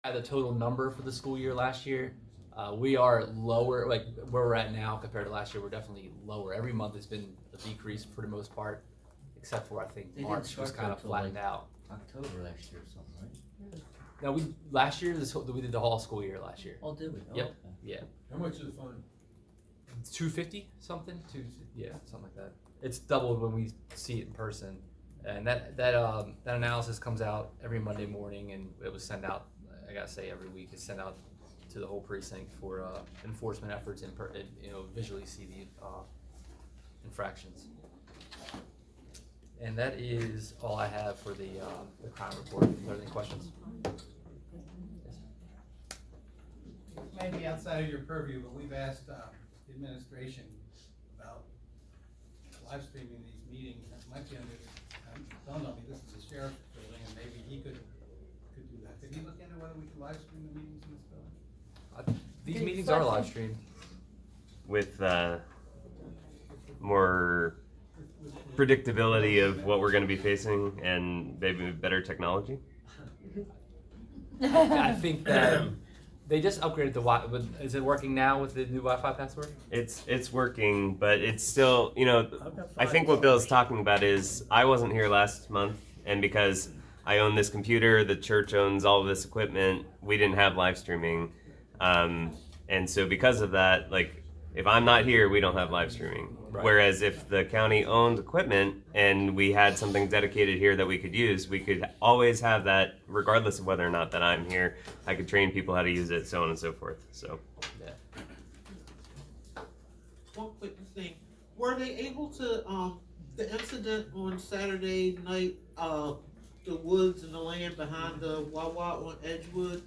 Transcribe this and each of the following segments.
at the total number for the school year last year. We are lower, like where we're at now compared to last year. We're definitely lower. Every month has been a decrease for the most part, except for I think They didn't March start was kind that of till, flattened like, out. October last year or something, right? Now we we did the whole school year last year. Oh, did we? Oh, Yep. okay. Yeah, How much is the fine? it's 250 something. Something like that. It's doubled when we see it in person, and that analysis comes out every Monday morning, and it was sent out. I gotta say, every week it's sent out to the whole precinct for enforcement efforts and visually see the infractions. And that is all I have for the crime report. Are there any questions? Maybe outside of your purview, but we've asked the administration about live streaming these meetings. That might be under, don't know me, this is the sheriff's building, and maybe he could do that. Did he look into whether we could live stream the meetings in this building? These meetings are live streamed. With more predictability of what we're going to be facing and maybe better technology. I think that they just upgraded the Wi. Is it working now with the new Wi-Fi password? It's working, but it's still, I think what Bill's talking about is I wasn't here last month, and because I own this computer, the church owns all of this equipment, we didn't have live streaming. And so because of that, like, if I'm not here, we don't have live streaming. Right. Whereas if the county owned equipment and we had something dedicated here that we could use, we could always have that regardless of whether or not that I'm here. I could train people how to use it, so on and so forth. So Yeah. One quick thing, were they able to, the incident on Saturday night, the woods and the land behind the Wawa on Edgewood,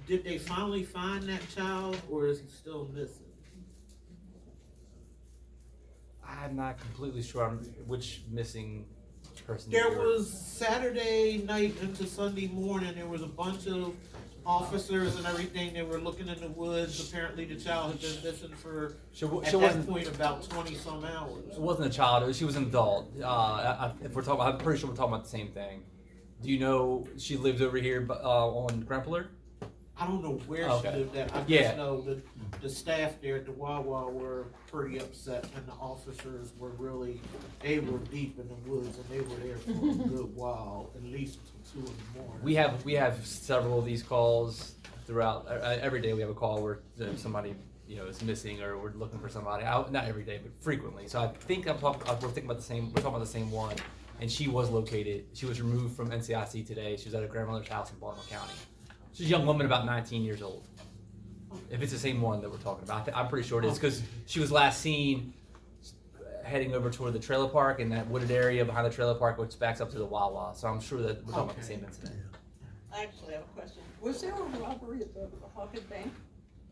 did they finally find that child, or is he still missing? I'm not completely sure on which missing person. There you were- was Saturday night into Sunday morning, there was a bunch of officers and everything, they were looking in the woods, apparently the child had been missing for, She at that wasn't. point, about 20-some hours. It wasn't a child. She was an adult. If we're talking, I'm pretty sure we're talking about the same thing. Do you know she lives over here on Grempler? I don't know where Okay. she lived at. I Yeah. just know that the staff there at the Wawa were pretty upset, and the officers were really, they were deep in the woods, and they were there for a good while, at least until 2 in the morning. We have several of these calls throughout. Every day we have a call where somebody is missing or we're looking for somebody. Not every day, but frequently. So I think we're thinking about the same. We're talking about the same one. And she was located. She was removed from NCIC today. She was at her grandmother's house in Baltimore County. She's a young woman, about 19 years old. If it's the same one that we're talking about, I'm pretty sure it is, because she was last seen heading over toward the trailer park in that wooded area behind the trailer park, which backs up to the Wawa. So I'm sure that we're talking about the same incident. I actually have a question. Was there a robbery at the Hawkins Bank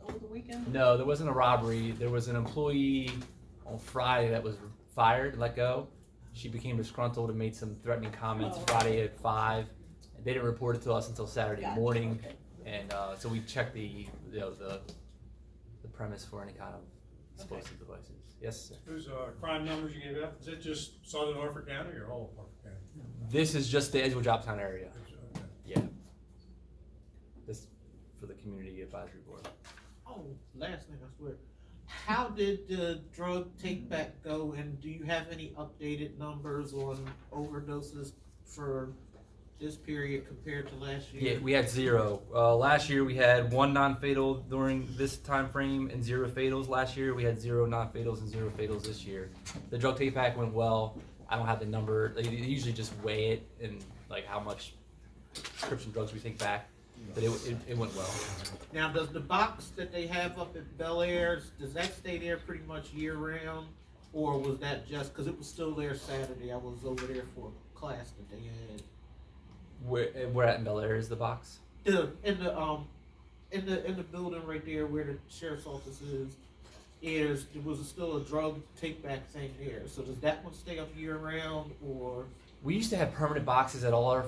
over the weekend? No, there wasn't a robbery. There was an employee on Friday that was fired, let go. She became disgruntled and made some threatening comments Friday at 5. They didn't report it to us until Saturday Gotcha, morning, okay. and so we checked the premise for any kind of explosive devices. Yes, sir. Those crime numbers you gave out, is it just Southern Norfolk County or all of Norfolk County? This is just the Edgewood Joppatowne area. Okay. Yeah. This for the community advisory board. Oh, last thing, I swear. How did the drug take back go, and do you have any updated numbers on overdoses for this period compared to last year? Yeah, we had 0. Last year we had 1 non-fatal during this time frame and 0 fatals. Last year we had 0 non-fatals and 0 fatals this year. The drug take back went well. I don't have the number. They usually just weigh it and like how much prescription drugs we take back, but it went well. Now, does the box that they have up at Bel Air, does that stay there pretty much year round? Or was that just, cause it was still there Saturday, I was over there for a class that they had. We're at in Bel Air is the box. In the building right there where the sheriff's office is, there was still a drug take back thing there. So does that one stay up year round, or? We used to have permanent boxes at all our.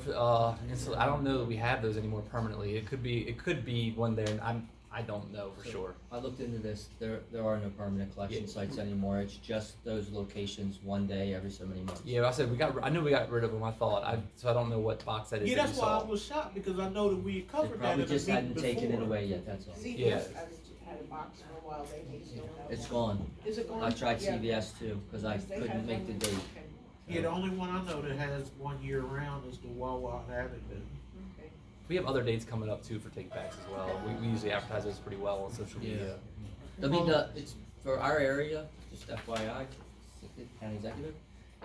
I don't know that we have those anymore permanently. It could be one there. And I don't know for sure. I looked into this, there are no permanent collection Yeah. sites anymore, it's just those locations one day every so many months. Yeah, I said I knew we got rid of them. I thought so I don't know what box that is. Yeah, that that's you why saw. I was shocked, because I know that we They covered that probably in the just meeting hadn't taken it before. away yet, that's all. CVS Yeah. had a box for a while, they still have It's one. gone. Is it gone? I tried Yeah. CVS too, cause I They couldn't had make the one. date. Okay. Yeah, the only one I know that has 1 year round is the Wawa in Abington. Okay. We have other dates coming up too for take backs as well. We usually advertise those pretty well on social media. I mean, it's, for our area, just FYI, county executive,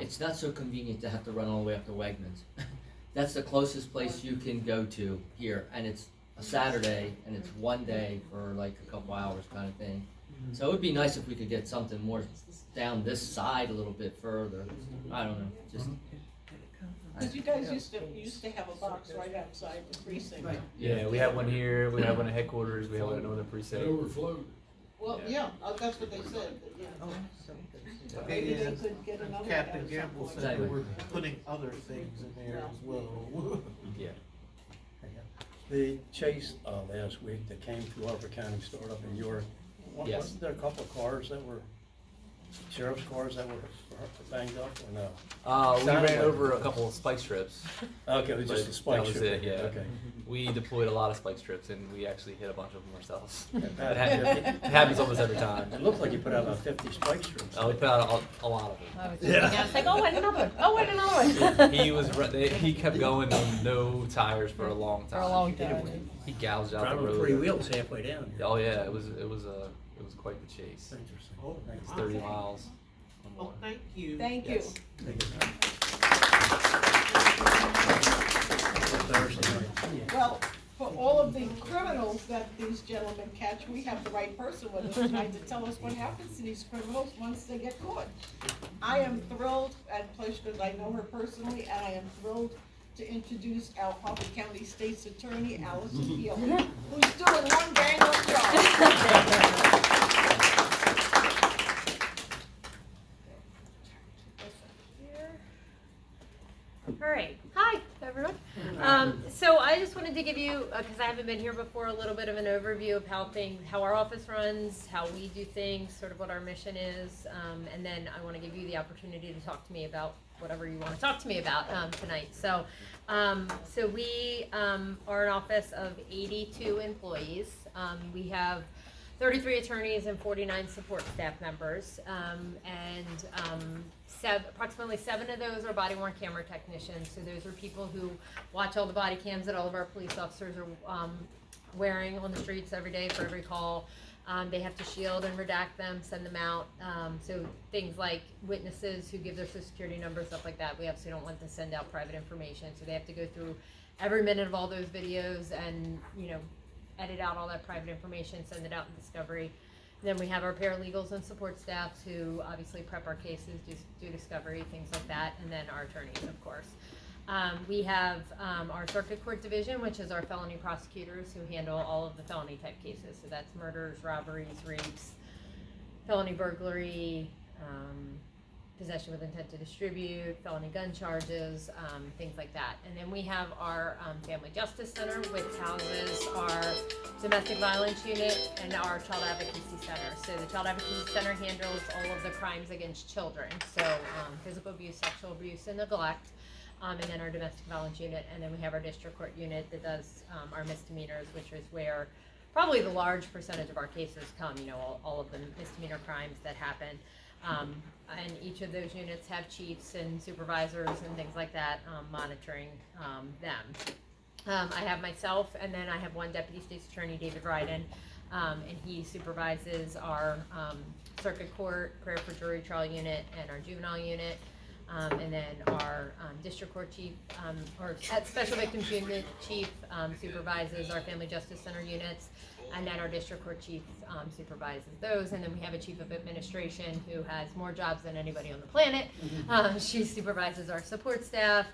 it's not so convenient to have to run all the way up to Wegmans. That's the closest place you can go to here, and it's a Saturday, and it's one day for like a couple hours kind of thing. So it would be nice if we could get something more down this side a little bit further. I don't know, just. Cause you guys used to have a box right outside the precinct. Right. Yeah, we have one here. We have one at headquarters. We have one at Northern Precinct. Well, yeah, that's what they said, but, yeah. Maybe they could get another one Captain at some Gamble point. said that we're putting other things in there as well. Yeah. The chase last week that came through Harper County started up in York. Yes. Wasn't there a couple of cars that were, sheriff's cars that were banged up or no? We Sounded ran like- over a couple of spike strips. Okay, it was just But a spike that was strip. it, yeah. Okay. We deployed a lot of spike strips and we actually hit a bunch of them ourselves. That- It happens almost every time. It looked like you put out about 50 spike strips. We put out a lot of them. I was just thinking, I was like, oh, wait, another one. Oh, wait, another one. He kept going on no tires for a long time. For a long time. He gouged out the Driving with road. 3 wheels halfway down. Oh yeah, it was quite the chase. Interesting. Oh, It's 30 miles or Well, more. thank you. Thank you. Yes. Thursday night. Well, for all of the criminals that these gentlemen catch, we have the right person with us tonight to tell us what happens to these criminals once they get caught. I am thrilled and pleased because I know her personally, and I am thrilled to introduce our Harper County State's Attorney, Allison Healy, who's doing one dang up job. All right, hi, everyone. So I just wanted to give you, because I haven't been here before, a little bit of an overview of how our office runs, how we do things, sort of what our mission is, and then I want to give you the opportunity to talk to me about whatever you want to talk to me about tonight. So we are an office of 82 employees. We have 33 attorneys and 49 support staff members, approximately 7 of those are body-worn camera technicians. So those are people who watch all the body cams that all of our police officers are wearing on the streets every day for every call. They have to shield and redact them, send them out. So things like witnesses who give their social security number, stuff like that. We obviously don't want to send out private information, so they have to go through every minute of all those videos and, edit out all that private information, send it out in discovery. Then we have our paralegals and support staffs who obviously prep our cases, do discovery, things like that, and then our attorneys, of course. We have our circuit court division, which is our felony prosecutors who handle all of the felony type cases. So that's murders, robberies, rapes, felony burglary, possession with intent to distribute, felony gun charges, things like that. And then we have our Family Justice Center, which houses our Domestic Violence Unit and our Child Advocacy Center. So the Child Advocacy Center handles all of the crimes against children, so physical abuse, sexual abuse, and neglect. And then our Domestic Violence Unit, and then we have our District Court Unit that does our misdemeanors, which is where probably the large percentage of our cases come, all of the misdemeanor crimes that happen. And each of those units have chiefs and supervisors and things like that monitoring them. I have myself, and then I have one Deputy State's Attorney, David Ryden, and he supervises our Circuit Court, Prayer for Jury Trial Unit, and our Juvenile Unit. And then our District Court Chief, or Special Victims Unit Chief supervises our Family Justice Center units, and then our District Court Chief supervises those. And then we have a Chief of Administration who has more jobs than anybody on the planet. She supervises our support staff,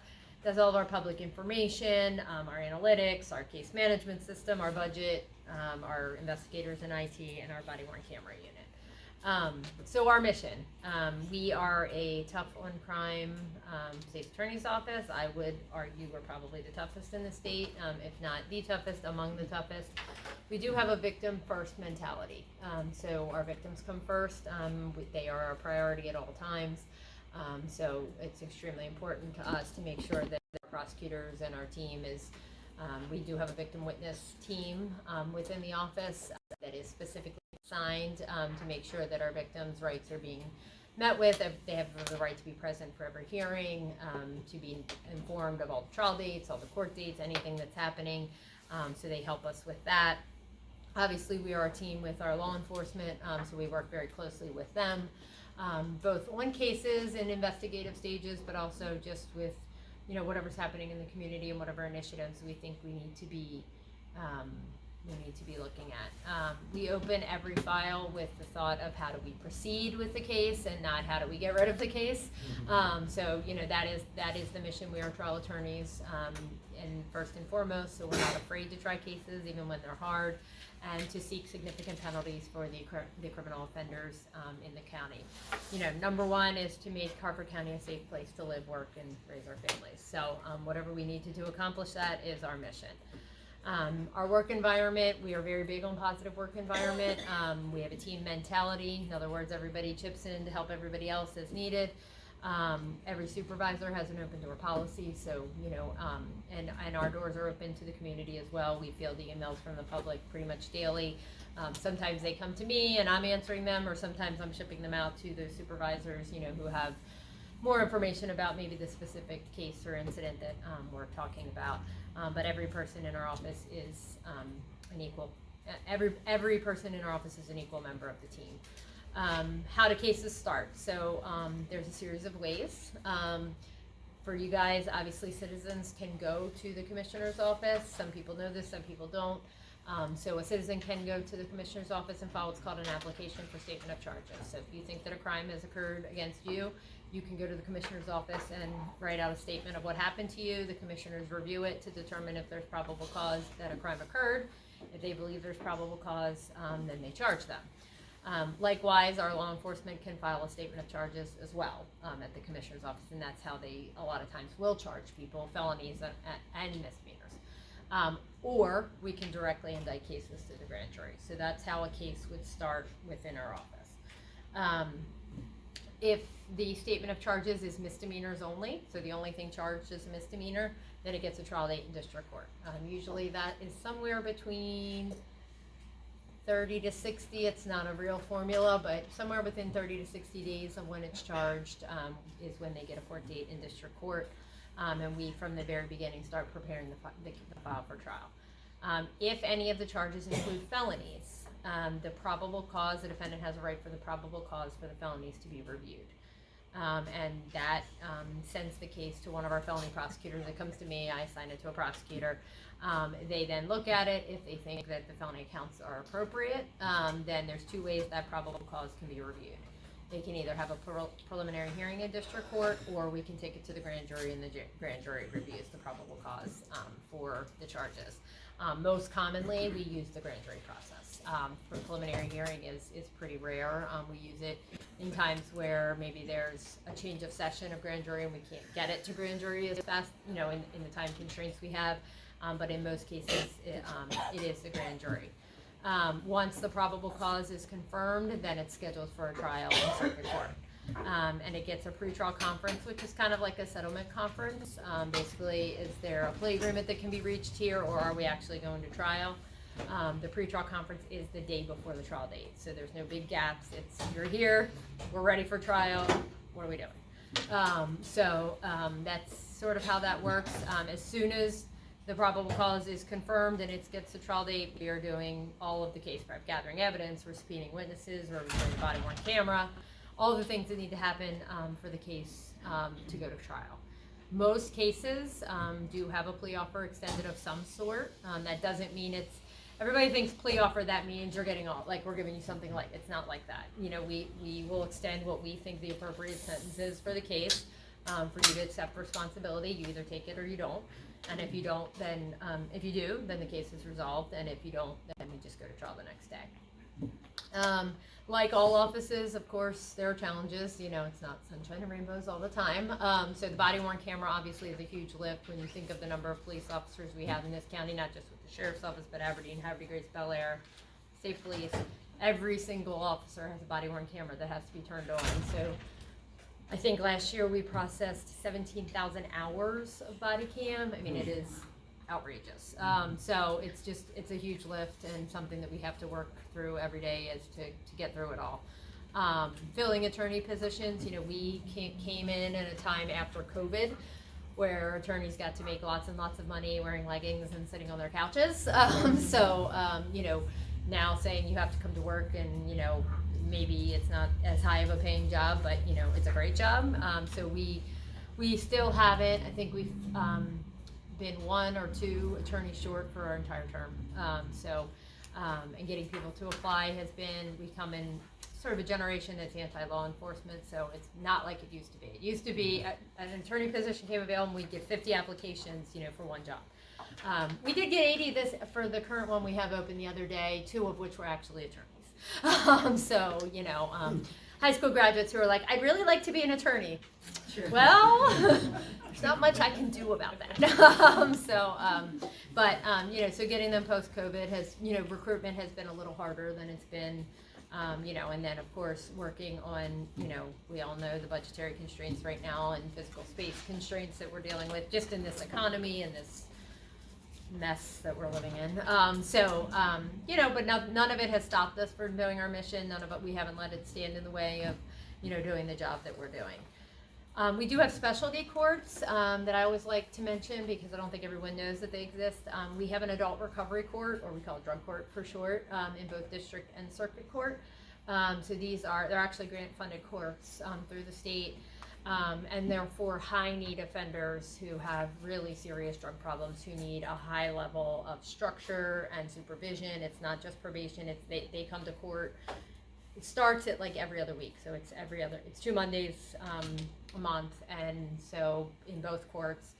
does all of our public information, our analytics, our case management system, our budget, our investigators in IT, and our body-worn camera unit. So our mission, we are a tough on crime state attorney's office. I would argue we're probably the toughest in the state, if not the toughest, among the toughest. We do have a victim first mentality. So our victims come first. They are our priority at all times. So it's extremely important to us to make sure that our prosecutors and our team is, we do have a victim witness team within the office that is specifically assigned to make sure that our victims' rights are being met with. They have the right to be present for every hearing, to be informed of all the trial dates, all the court dates, anything that's happening. So they help us with that. Obviously, we are a team with our law enforcement, so we work very closely with them, both on cases and investigative stages, but also just with, you know, whatever's happening in the community and whatever initiatives we think we need to be looking at. We open every file with the thought of how do we proceed with the case and not how do we get rid of the case. So, you know, that is the mission. We are trial attorneys, and first and foremost, so we're not afraid to try cases even when they're hard, and to seek significant penalties for the criminal offenders in the county. You know, number one is to make Harford County a safe place to live, work, and raise our families. So whatever we need to do to accomplish that is our mission. Our work environment, we are very big on positive work environment. We have a team mentality. In other words, everybody chips in to help everybody else as needed. Every supervisor has an open door policy, so, you know, and our doors are open to the community as well. We field the emails from the public pretty much daily. Sometimes they come to me and I'm answering them, or sometimes I'm shipping them out to the supervisors, you know, who have more information about maybe the specific case or incident that we're talking about. But every person in our office is an equal. Every person in our office is an equal member of the team. How do cases start? So there's a series of ways. For you guys, obviously citizens can go to the commissioner's office. Some people know this, some people don't. So a citizen can go to the commissioner's office and file what's called an application for statement of charges. So if you think that a crime has occurred against you, you can go to the commissioner's office and write out a statement of what happened to you. The commissioners review it to determine if there's probable cause that a crime occurred. If they believe there's probable cause, then they charge them. Likewise, our law enforcement can file a statement of charges as well at the commissioner's office, and that's how they a lot of times will charge people, felonies and misdemeanors. Or we can directly indict cases to the grand jury. So that's how a case would start within our office. If the statement of charges is misdemeanors only, so the only thing charged is a misdemeanor, then it gets a trial date in district court. Usually that is somewhere between 30 to 60, it's not a real formula, but somewhere within 30 to 60 days of when it's charged is when they get a court date in district court. And we, from the very beginning, start preparing the file for trial. If any of the charges include felonies, the probable cause, the defendant has a right for the probable cause for the felonies to be reviewed. And that sends the case to one of our felony prosecutors. It comes to me, I assign it to a prosecutor. They then look at it. If they think that the felony counts are appropriate, then there's two ways that probable cause can be reviewed. They can either have a preliminary hearing in district court, or we can take it to the grand jury, and the grand jury reviews the probable cause for the charges. Most commonly, we use the grand jury process. For preliminary hearing is pretty rare. We use it in times where maybe there's a change of session of grand jury and we can't get it to grand jury as fast, you know, in the time constraints we have. But in most cases, it is the grand jury. Once the probable cause is confirmed, then it's scheduled for a trial in circuit court. And it gets a pretrial conference, which is kind of like a settlement conference. Basically, is there a plea agreement that can be reached here, or are we actually going to trial? The pretrial conference is the day before the trial date, so there's no big gaps. It's, you're here, we're ready for trial, what are we doing? That's sort of how that works. As soon as the probable cause is confirmed and it gets to trial date, we are doing all of the case prep, gathering evidence, we're subpoenaing witnesses, we're recording body-worn camera, all the things that need to happen for the case to go to trial. Most cases do have a plea offer extended of some sort. That doesn't mean it's, everybody thinks plea offer, that means you're getting all, like we're giving you something light. It's not like that. You know, we will extend what we think the appropriate sentence is for the case, for you to accept responsibility. You either take it or you don't. And if you don't, then, if you do, then the case is resolved. And if you don't, then we just go to trial the next day. Like all offices, of course, there are challenges. You know, it's not sunshine and rainbows all the time. So the body-worn camera obviously is a huge lift when you think of the number of police officers we have in this county, not just with the sheriff's office, but Aberdeen, Haverty, Grace, Bel Air, State Police. Every single officer has a body-worn camera that has to be turned on. So I think last year we processed 17,000 hours of body cam. I mean, it is outrageous. So it's a huge lift and something that we have to work through every day is to get through it all. Filling attorney positions, you know, we came in at a time after COVID where attorneys got to make lots and lots of money wearing leggings and sitting on their couches. You know, now saying you have to come to work and, you know, maybe it's not as high of a paying job, but, you know, it's a great job. So we still haven't, I think we've been 1 or 2 attorneys short for our entire term. And getting people to apply has been, we come in sort of a generation that's anti-law enforcement, so it's not like it used to be. It used to be an attorney position came available and we'd get 50 applications, you know, for one job. We did get 80 for the current one we have open the other day, 2 of which were actually attorneys. High school graduates who are like, I'd really like to be an attorney. Sure. Well, there's not much I can do about that. So getting them post-COVID has, you know, recruitment has been a little harder than it's been, and then of course working on, you know, we all know the budgetary constraints right now and physical space constraints that we're dealing with just in this economy and this mess that we're living in. But none of it has stopped us from doing our mission. None of it, we haven't let it stand in the way of, you know, doing the job that we're doing. We do have specialty courts that I always like to mention because I don't think everyone knows that they exist. We have an adult recovery court, or we call it drug court for short, in both district and circuit court. They're actually grant-funded courts through the state. And they're for high-need offenders who have really serious drug problems, who need a high level of structure and supervision. It's not just probation. They come to court. It starts at like every other week, so it's 2 Mondays a month, and so in both courts,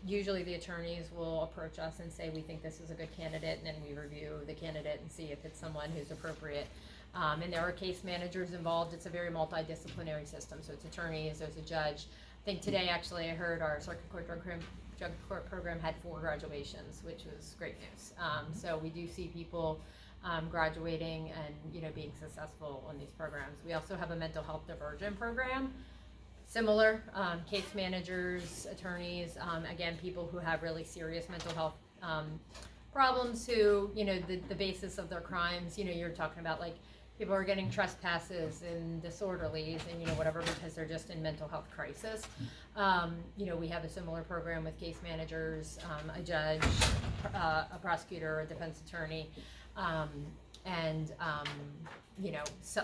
usually the attorneys will approach us and say we think this is a good candidate, and then we review the candidate and see if it's someone who's appropriate. And there are case managers involved. It's a very multidisciplinary system, so it's attorneys, there's a judge. I think today, actually, I heard our circuit court drug court program had 4 graduations, which was great news. So we do see people graduating and, you know, being successful on these programs. We also have a mental health diversion program, similar, case managers, attorneys, again, people who have really serious mental health problems who, you know, the basis of their crimes, you know, you're talking about like people are getting trespasses and disorderlies and, you know, whatever, because they're just in mental health crisis. We have a similar program with case managers, a judge, a prosecutor, a defense attorney,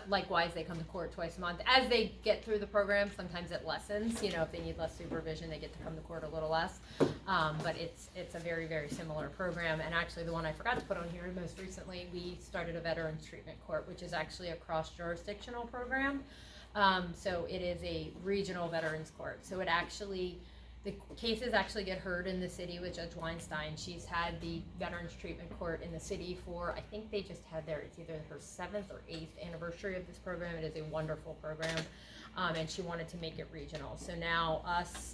likewise, they come to court twice a month. As they get through the program, sometimes it lessens. You know, if they need less supervision, they get to come to court a little less. But it's a very, very similar program. And actually, the one I forgot to put on here, most recently, we started a veterans treatment court, which is actually a cross-jurisdictional program. So it is a regional veterans court. So the cases actually get heard in the city with Judge Weinstein. She's had the Veterans Treatment Court in the city for, I think they just had it's either her 7th or 8th anniversary of this program. It is a wonderful program, and she wanted to make it regional. So now us,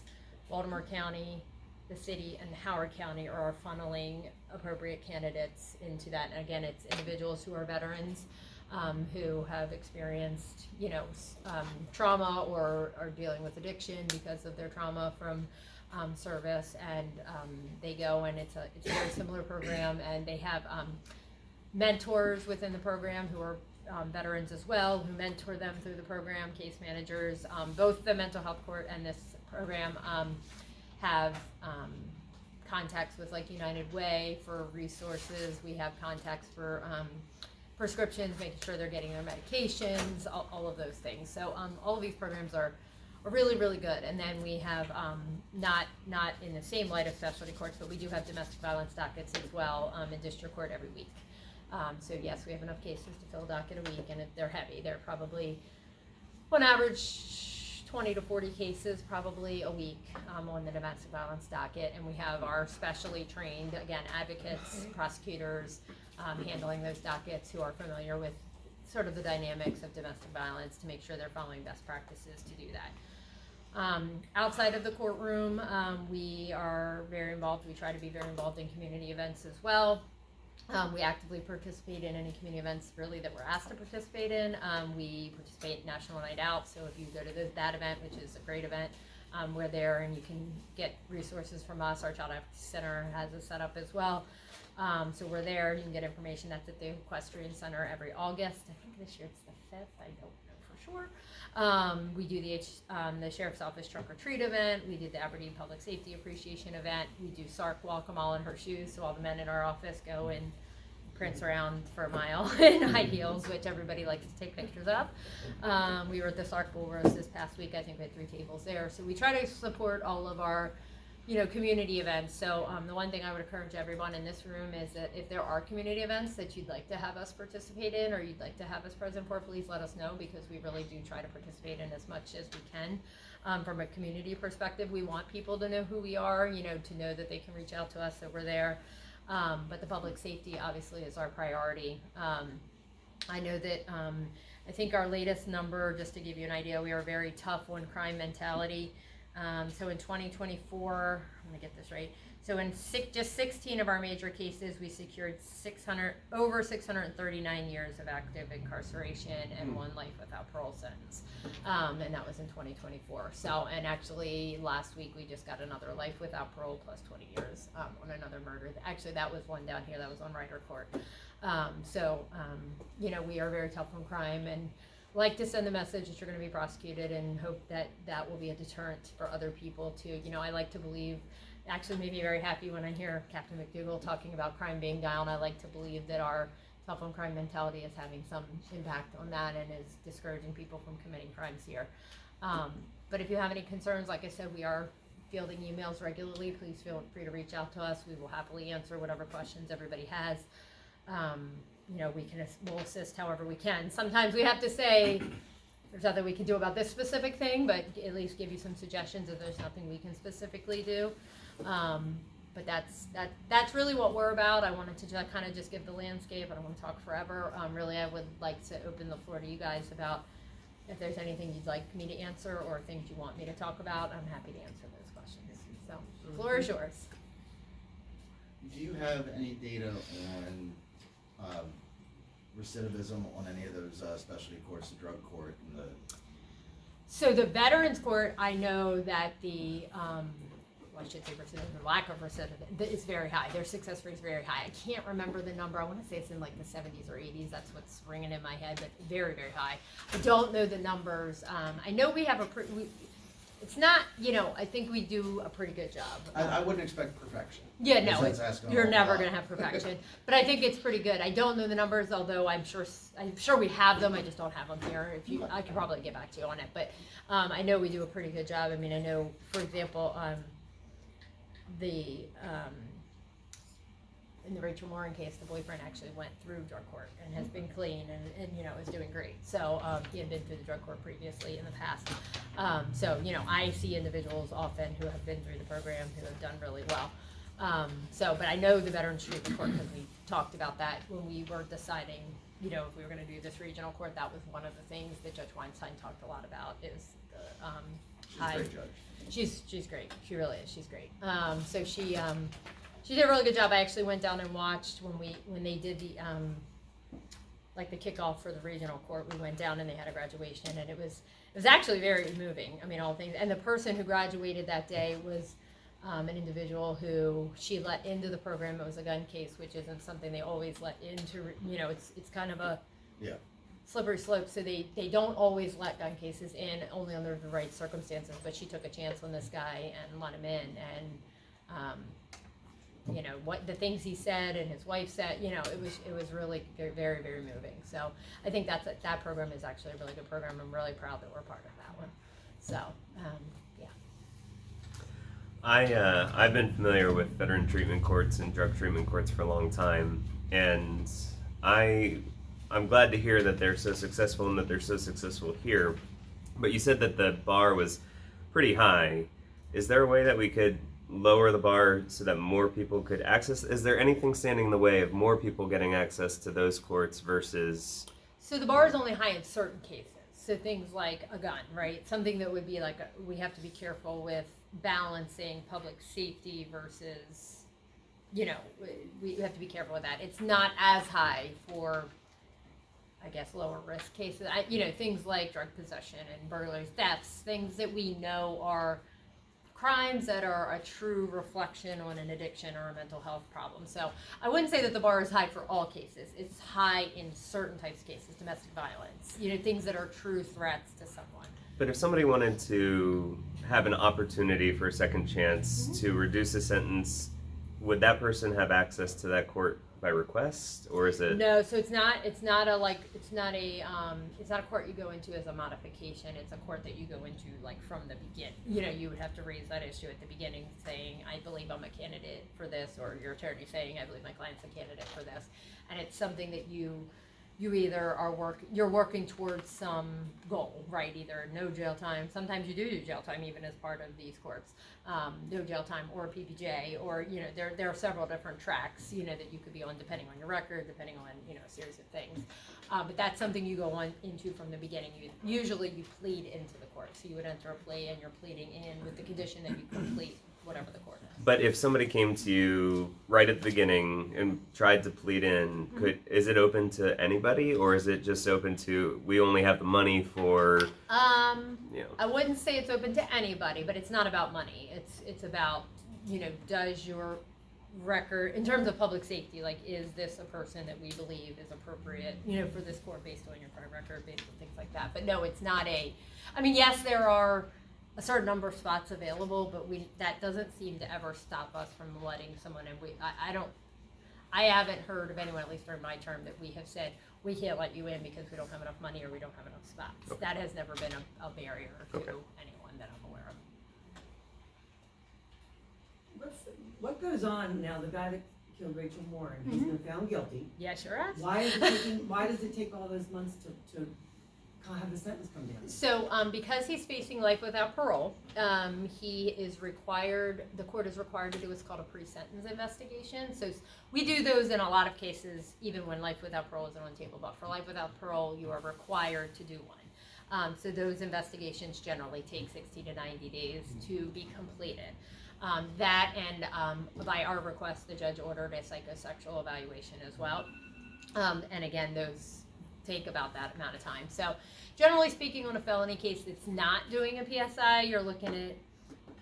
Baltimore County, the city, and Howard County are funneling appropriate candidates into that. And again, it's individuals who are veterans, who have experienced, you know, trauma or are dealing with addiction because of their trauma from service, and they go, and it's a very similar program, and they have mentors within the program who are veterans as well, who mentor them through the program, case managers. Both the mental health court and this program have contacts with like United Way for resources. We have contacts for prescriptions, making sure they're getting their medications, all of those things. So all of these programs are really, really good. And then we have, not in the same light of specialty courts, but we do have domestic violence dockets as well in district court every week. So yes, we have enough cases to fill a docket a week, and they're heavy. They're probably, on average, 20 to 40 cases probably a week on the domestic violence docket. And we have our specially trained, again, advocates, prosecutors, handling those dockets who are familiar with sort of the dynamics of domestic violence to make sure they're following best practices to do that. Outside of the courtroom, we are very involved. We try to be very involved in community events as well. We actively participate in any community events really that we're asked to participate in. We participate in National Night Out, so if you go to that event, which is a great event, we're there and you can get resources from us. Our Child Advocacy Center has a setup as well. So we're there. You can get information. That's at the Equestrian Center every August. I think this year it's the 5th. I don't know for sure. We do the Sheriff's Office Trunk or Treat event. We did the Aberdeen Public Safety Appreciation event. We do Sark Walk 'em all in her shoes, so all the men in our office go and prance around for a mile in high heels, which everybody likes to take pictures of. We were at the Sark Bull Roast this past week. I think we had 3 tables there. So we try to support all of our community events. So the one thing I would encourage everyone in this room is that if there are community events that you'd like to have us participate in or you'd like to have us present for, please let us know, because we really do try to participate in as much as we can. From a community perspective, we want people to know who we are, to know that they can reach out to us, that we're there. But the public safety obviously is our priority. I know that I think our latest number, just to give you an idea, we are very tough on crime mentality. So in 2024, I'm gonna get this right. So in just 16 of our major cases, we secured over 639 years of active incarceration and 1 life without parole sentence. And that was in 2024. So, and actually last week we just got another life without parole plus 20 years on another murder. Actually, that was one down here that was on Ryder Court. We are very tough on crime and like to send the message that you're going to be prosecuted and hope that that will be a deterrent for other people too. I like to believe, actually made me very happy when I hear Captain McDougall talking about crime being down. I like to believe that our tough on crime mentality is having some impact on that and is discouraging people from committing crimes here. But if you have any concerns, like I said, we are fielding emails regularly. Please feel free to reach out to us. We will happily answer whatever questions everybody has. We'll assist however we can. Sometimes we have to say, there's nothing we can do about this specific thing, but at least give you some suggestions if there's nothing we can specifically do. But that's really what we're about. I wanted to kind of just give the landscape. I don't want to talk forever. Really, I would like to open the floor to you guys about if there's anything you'd like me to answer or things you want me to talk about. I'm happy to answer those questions. So, the floor is yours. Do you have any data on recidivism on any of those specialty courts, the drug court and So the Veterans Court, I know that I should say recidivism, lack of recidivism is very high. Their success rate is very high. I can't remember the number. I want to say it's in like the 70s or 80s. That's what's ringing in my head, but very, very high. I don't know the numbers. I know we have it's not, I think we do a pretty good job. I wouldn't expect perfection. Yeah, no, That's you're never lot. going to have perfection. But I think it's pretty good. I don't know the numbers, although I'm sure we have them. I just don't have them here. I could probably get back to you on it. But I know we do a pretty good job. I mean, I know, for example, in the Rachel Morin case, the boyfriend actually went through drug court and has been clean and is doing great. So he had been through the drug court previously in the past. I see individuals often who have been through the program who have done really well. But I know the Veterans Treatment Court, because we talked about that when we were deciding, if we were going to do this regional court. That was one of the things that Judge Weinstein talked a lot about is the She's a great judge. She's great. She really is. She's great. She did a really good job. I actually went down and watched when they did the the kickoff for the regional court. We went down and they had a graduation, and it was actually very moving. I mean, all things. And the person who graduated that day was an individual who she let into the program. It was a gun case, which isn't something they always let into. It's kind of a slippery slope. So they don't always let gun cases in, only under the right circumstances. But she took a chance on this guy and let him in, and what the things he said and his wife said, it was really very, very, very moving. So I think that program is actually a really good program. I'm really proud that we're part of that one. So, yeah. I've been familiar with veteran treatment courts and drug treatment courts for a long time, and I'm glad to hear that they're so successful and that they're so successful here. But you said that the bar was pretty high. Is there a way that we could lower the bar so that more people could access? Is there anything standing in the way of more people getting access to those courts versus So the bar is only high in certain cases. So things like a gun, right? Something that would be like, we have to be careful with balancing public safety versus, you know, we have to be careful with that. It's not as high for, I guess, lower risk cases. You know, things like drug possession and burglaries, thefts, things that we know are crimes that are a true reflection on an addiction or a mental health problem. So I wouldn't say that the bar is high for all cases. It's high in certain types of cases, domestic violence, you know, things that are true threats to someone. But if somebody wanted to have an opportunity for a second chance to reduce a sentence, would that person have access to that court by request, or is it? No, so it's not a court you go into as a modification. It's a court that you go into like from the beginning. You know, you would have to raise that issue at the beginning, saying, I believe I'm a candidate for this, or your attorney saying, I believe my client's a candidate for this. And it's something that you either you're working towards some goal, right? Either no jail time. Sometimes you do jail time even as part of these courts. No jail time or PPJ, or, you know, there are several different tracks, you know, that you could be on depending on your record, depending on, you know, a series of things. But that's something you go on into from the beginning. Usually you plead into the court. So you would enter a plea and you're pleading in with the condition that you complete whatever the court has. But if somebody came to you right at the beginning and tried to plead in, is it open to anybody, or is it just open to, we only have the money for, you know? I wouldn't say it's open to anybody, but it's not about money. It's about, you know, does your record, in terms of public safety, like, is this a person that we believe is appropriate, you know, for this court based on your prior record, based on things like that. But no, it's not yes, there are a certain number of spots available, but that doesn't seem to ever stop us from letting someone in. I haven't heard of anyone, at least during my term, that we have said we can't let you in because we don't have enough money or we don't have enough spots. Okay. That has never been a barrier to Okay. anyone that I'm aware of. What goes on now? The guy that killed Rachel Warren, he's been found guilty. Yeah, sure has. Why does it take all those months to have the sentence come down? So, because he's facing life without parole, the court is required to do what's called a pre-sentence investigation. So we do those in a lot of cases, even when life without parole isn't on the table. But for life without parole, you are required to do one. So those investigations generally take 60 to 90 days to be completed. That and by our request, the judge ordered a psychosexual evaluation as well. And again, those take about that amount of time. So generally speaking, on a felony case that's not doing a PSI, you're looking at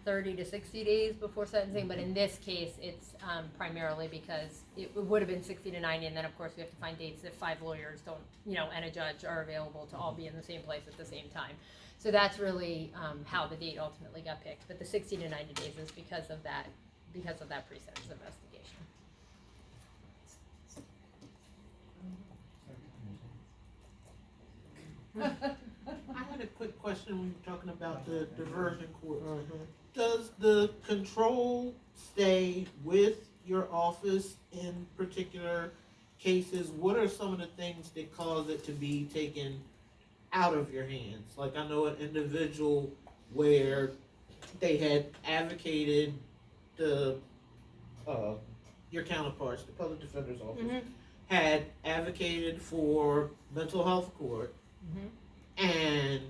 30 to 60 days before sentencing. But in this case, it's primarily because it would have been 60 to 90, and then of course we have to find dates that 5 lawyers don't, you know, and a judge are available to all be in the same place at the same time. So that's really how the date ultimately got picked. But the 60 to 90 days is because of that pre-sentence investigation. I had a quick question when you were talking about the diversion court. Does the control stay with your office in particular cases? What are some of the things that cause it to be taken out of your hands? Like, I know an individual where they had advocated your counterparts, the public defender's office, had advocated for mental health court, and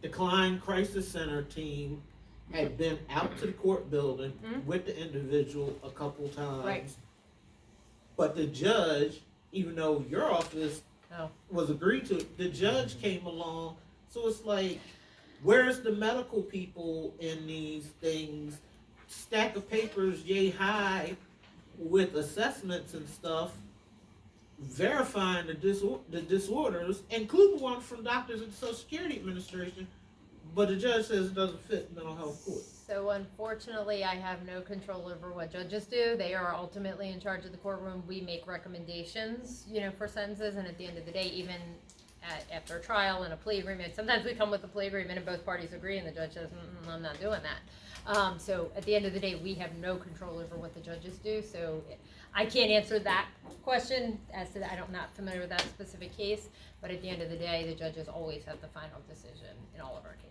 the Klein Crisis Center team had been out to the court building with the individual a couple times. Right. But the judge, even though your office was agreed to it, the judge came along. So it's like, where's the medical people in these things? Stack of papers yay high with assessments and stuff, verifying the disorders, including one from doctors at the Social Security Administration, but the judge says it doesn't fit mental health court. So unfortunately, I have no control over what judges do. They are ultimately in charge of the courtroom. We make recommendations, you know, for sentences, and at the end of the day, even after a trial and a plea agreement, sometimes we come with a plea agreement and both parties agree, and the judge says, I'm not doing that. So at the end of the day, we have no control over what the judges do. So I can't answer that question as to that. I'm not familiar with that specific case, but at the end of the day, the judges always have the final decision in all of our cases.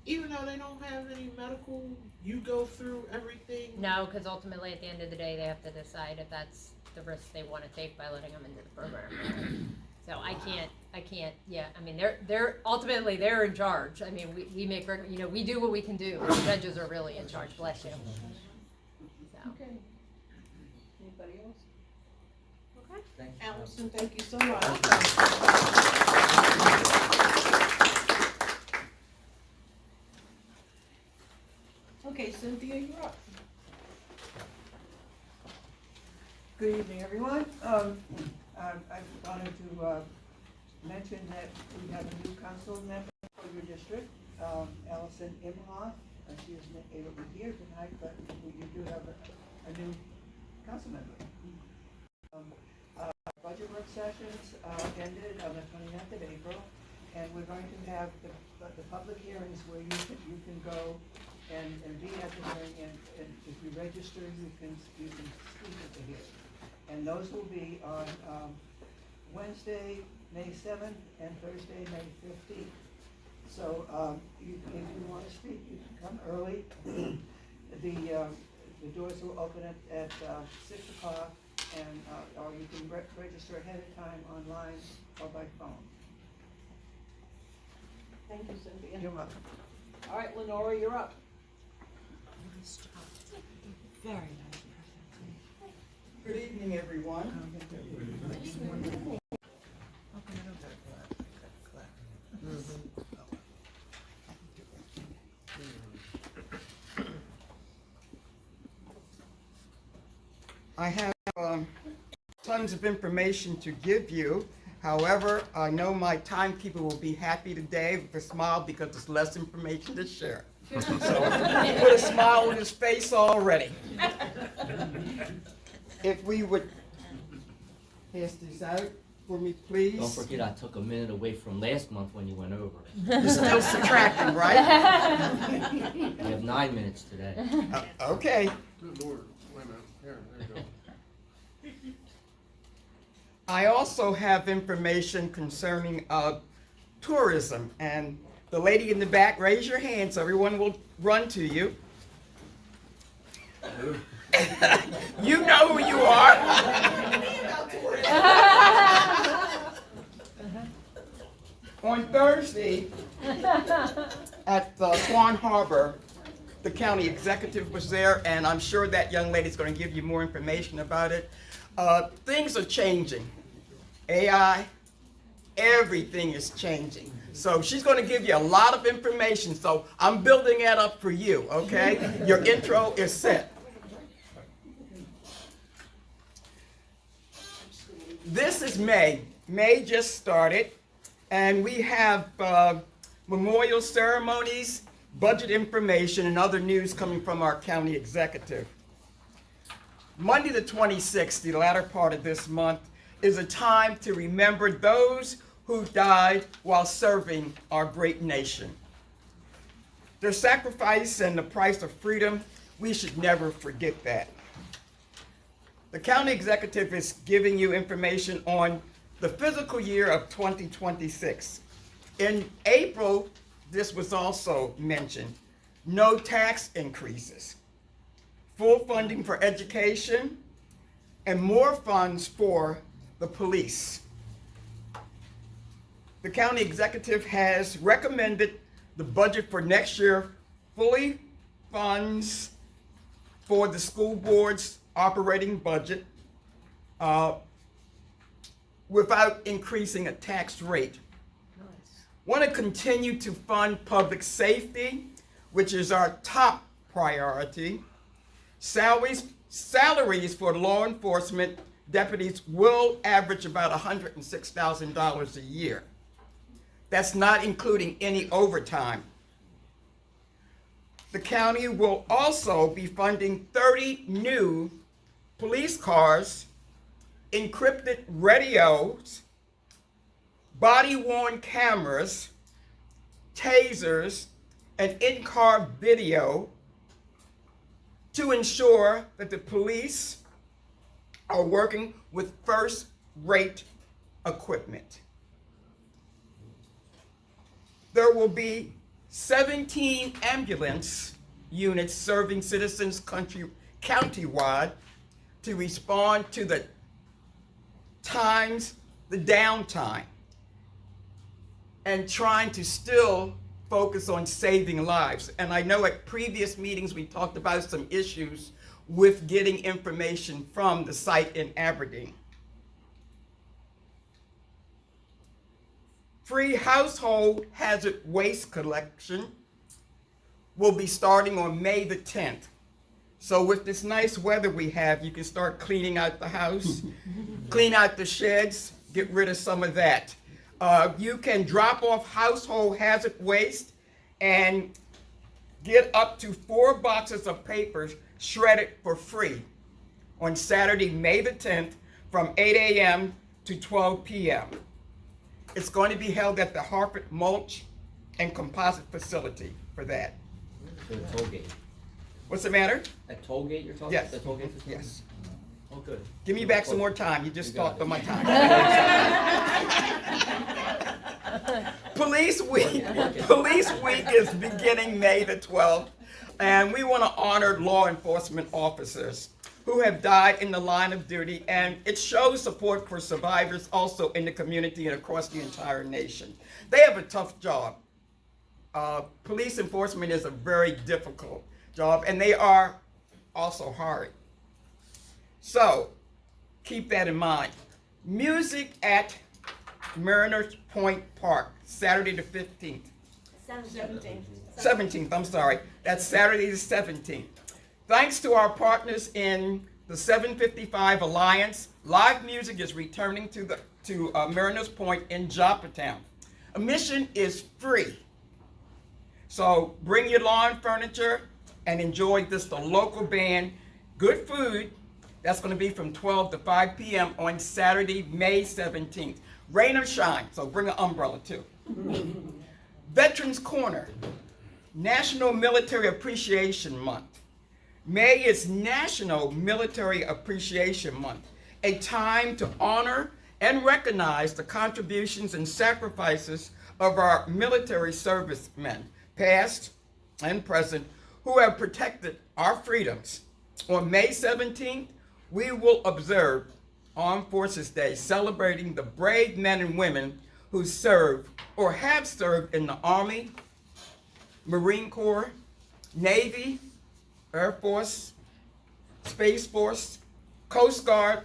Even though they don't have any medical, you go through everything? No, because ultimately at the end of the day, they have to decide if that's the risk they want to take by letting them into the program. So I can't, yeah, I mean, they're ultimately, they're in charge. I mean, we make, we do what we can do. The judges are really in charge, bless you. So, Okay. Anybody else? Okay. Thank you. Allison, thank you so much. Okay, Cynthia, you're up. Good evening, everyone. I wanted to mention that we have a new council member for your district, Allison Imhoff. She isn't able to be here tonight, but we do have a new council member. Our budget work sessions ended on the 29th of April, and we're going to have the public hearings where you can go and be at the hearing, and if you register, you can speak at the hearing. And those will be on Wednesday, May 7th, and Thursday, May 15th. So if you want to speak, you can come early. The doors will open at 6 o'clock, and or you can register ahead of time online or by phone. Thank you, Cynthia. You're welcome. All right, Lenora, you're up. Very nice. Good evening, everyone. I have tons of information to give you. However, I know my timekeeper will be happy today with a smile because there's less information to share. So he put a smile on his face already. If we would pass this out for me, please. Don't forget, I took a minute away from last month when you went over. You're still subtracting, right? We have 9 minutes today. Okay. Good Lord, wait a minute, there you go. I also have information concerning tourism, and the lady in the back, raise your hand so everyone will run to you. You know who you are. On Thursday at Swan Harbor, the county executive was there, and I'm sure that young lady's going to give you more information about it. Things are changing. AI, everything is changing. So she's going to give you a lot of information, so I'm building that up for you, okay? Your intro is set. This is May. May just started, and we have memorial ceremonies, budget information, and other news coming from our county executive. Monday the 26th, the latter part of this month, is a time to remember those who died while serving our great nation. Their sacrifice and the price of freedom, we should never forget that. The county executive is giving you information on the fiscal year of 2026. In April, this was also mentioned, no tax increases, full funding for education, and more funds for the police. The county executive has recommended the budget for next year fully funds for the school board's operating budget without increasing a tax rate. Want to continue to fund public safety, which is our top priority. Salaries for law enforcement deputies will average about $106,000 a year. That's not including any overtime. The county will also be funding 30 new police cars, encrypted radios, body-worn cameras, tasers, and in-car video to ensure that the police are working with first-rate equipment. There will be 17 ambulance units serving citizens countywide to respond to the times the downtime and trying to still focus on saving lives. And I know at previous meetings we talked about some issues with getting information from the site in Aberdeen. Free household hazard waste collection will be starting on May the 10th. So with this nice weather we have, you can start cleaning out the house, clean out the sheds, get rid of some of that. You can drop off household hazard waste and get up to 4 boxes of papers shredded for free on Saturday, May the 10th from 8 a.m. to 12 p.m. It's going to be held at the Harford Mulch and Composite Facility for that. The toll gate. What's the matter? That toll gate you're talking? Yes. The toll gate facility? Yes. Oh, good. Give me back some more time. You just You got talked on my it. time. Police Week. Police Week is beginning May the 12th, and we want to honor law enforcement officers who have died in the line of duty, and it shows support for survivors also in the community and across the entire nation. They have a tough job. Police enforcement is a very difficult job, and they are also hard. So, keep that in mind. Music at Mariners Point Park, Saturday the 15th. 17th, I'm sorry. That's Saturday the 17th. Thanks to our partners in the 755 Alliance, live music is returning to Mariners Point in Joppatowne. Admission is free. So bring your lawn furniture and enjoy the local band. Good food. That's going to be from 12 to 5 p.m. on Saturday, May 17th. Rain or shine, so bring an umbrella too. Veterans Corner, National Military Appreciation Month. May is National Military Appreciation Month, a time to honor and recognize the contributions and sacrifices of our military servicemen, past and present, who have protected our freedoms. On May 17th, we will observe Armed Forces Day, celebrating the brave men and women who serve or have served in the Army, Marine Corps, Navy, Air Force, Space Force, Coast Guard,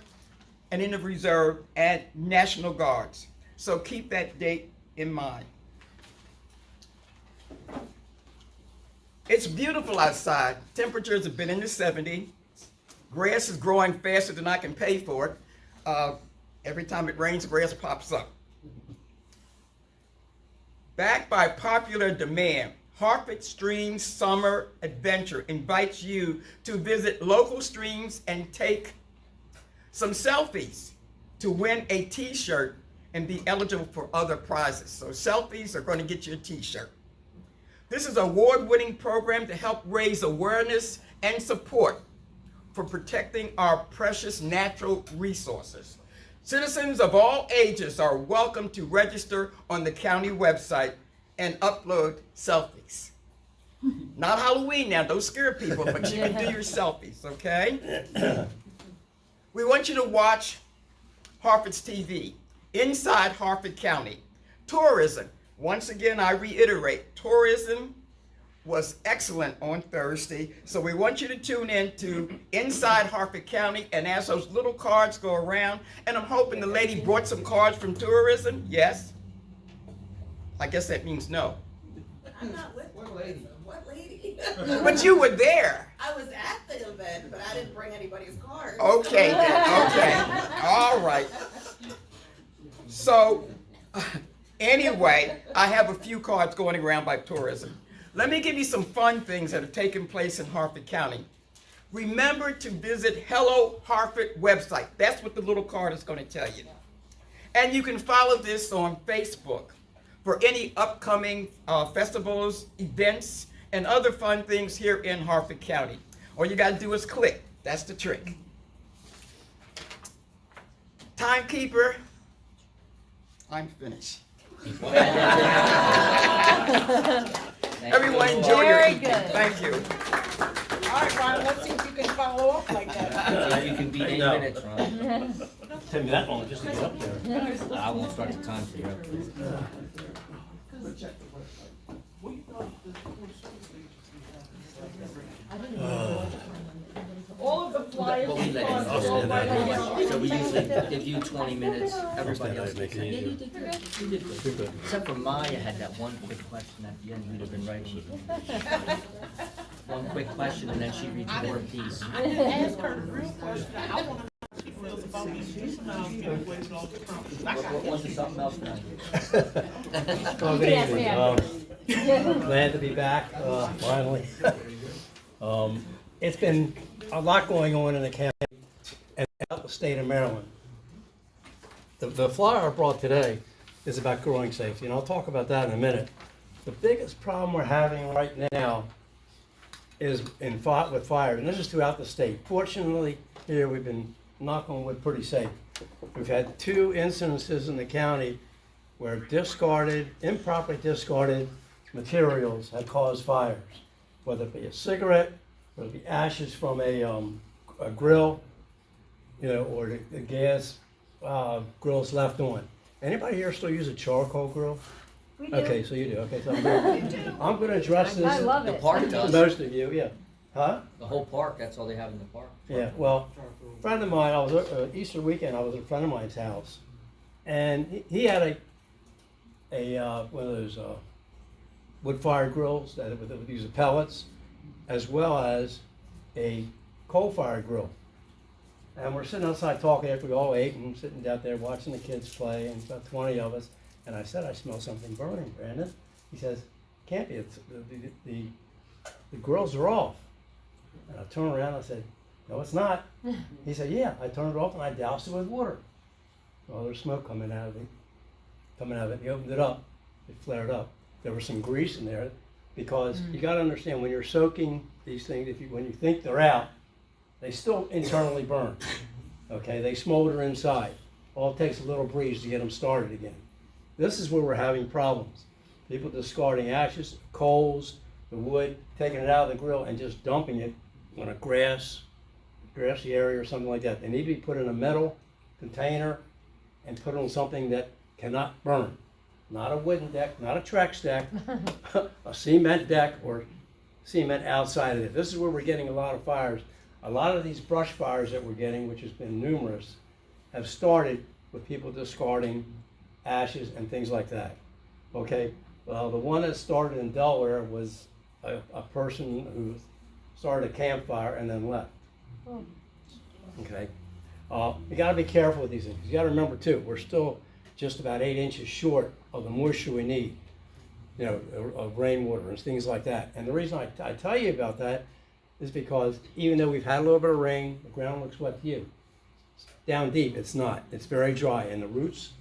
and in the Reserve and National Guards. So keep that date in mind. It's beautiful outside. Temperatures have been in the 70s. Grass is growing faster than I can pay for it. Every time it rains, grass pops up. Backed by popular demand, Harford Streams Summer Adventure invites you to visit local streams and take some selfies to win a t-shirt and be eligible for other prizes. So selfies are going to get you a t-shirt. This is an award-winning program to help raise awareness and support for protecting our precious natural resources. Citizens of all ages are welcome to register on the county website and upload selfies. Not Halloween now, don't scare people, but you can do your selfies, okay? We want you to watch Harford's TV, Inside Harford County. Tourism, once again I reiterate, tourism was excellent on Thursday, so we want you to tune in to Inside Harford County, and as those little cards go around, and I'm hoping the lady brought some cards from tourism, yes? I guess that means no. I'm not with What lady? What lady? But you were there. I was at the event, but I didn't bring anybody's card. Okay then, okay, all right. So, anyway, I have a few cards going around by tourism. Let me give you some fun things that have taken place in Harford County. Remember to visit Hello Harford website. That's what the little card is going to tell you. And you can follow this on Facebook for any upcoming festivals, events, and other fun things here in Harford County. All you got to do is click. That's the trick. Timekeeper, I'm finished. Everyone enjoy your Very evening. good. Thank you. All right, Ron, let's see if you can follow up like that. You can be 8 minutes, Ron. take me that long just to get up there. I won't start the time for you. All of the flyers. But we let and it cards go. go right away. So we usually give you 20 minutes, everybody else. Make it Yeah, you easier. did good. You did good. Except for Maya had that one quick question at the end, you'd have been writing. One quick question and then she reads War and Peace. I didn't ask her the real question. I wanna know how she feels about these juveniles getting away with all the crimes. I got What was issues. something else now? Oh, good evening. Glad to be back, finally. It's been a lot going on in the county and out the state of Maryland. The flyer I brought today is about growing safety, and I'll talk about that in a minute. The biggest problem we're having right now is with fire, and this is throughout the state. Fortunately, here we've been, knock on wood, pretty safe. We've had 2 incidences in the county where improperly discarded materials have caused fires, whether it be a cigarette, whether it be ashes from a grill, or the gas grill's left on. Anybody here still use a charcoal grill? We do. Okay, so you do. Okay, so I'm gonna address this. I love The it. park does. Most of you, yeah. Huh? The whole park, that's all they have in the park. Yeah, well, a friend of mine, I was, Easter weekend, I was at a friend of mine's house, and he had one of those wood fire grills that would use the pellets, as well as a coal fire grill. And we're sitting outside talking after we all ate and sitting out there watching the kids play, and about 20 of us. And I said, I smell something burning, Brandon. He says, can't be, the grills are off. And I turned around and I said, no, it's not. He said, yeah, I turned it off and I doused it with water. Well, there's smoke coming out of it. He opened it up, it flared up. There was some grease in there, because you gotta understand, when you're soaking these things, when you think they're out, they still internally burn. Okay, they smolder inside. All it takes is a little breeze to get them started again. This is where we're having problems. People discarding ashes, coals, the wood, taking it out of the grill and just dumping it on a grassy area or something like that. They need to be put in a metal container and put on something that cannot burn. Not a wooden deck, not a Trex deck, a cement deck or cement outside of it. This is where we're getting a lot of fires. A lot of these brush fires that we're getting, which has been numerous, have started with people discarding ashes and things like that. Okay, well, the one that started in Delaware was a person who started a campfire and then left. Okay, you got to be careful with these things. You got to remember too, we're still just about 8 inches short of the moisture we need, of rainwater and things like that. And the reason I tell you about that is because even though we've had a little bit of rain, the ground looks wet to you. Down deep, it's not. It's very dry, and the roots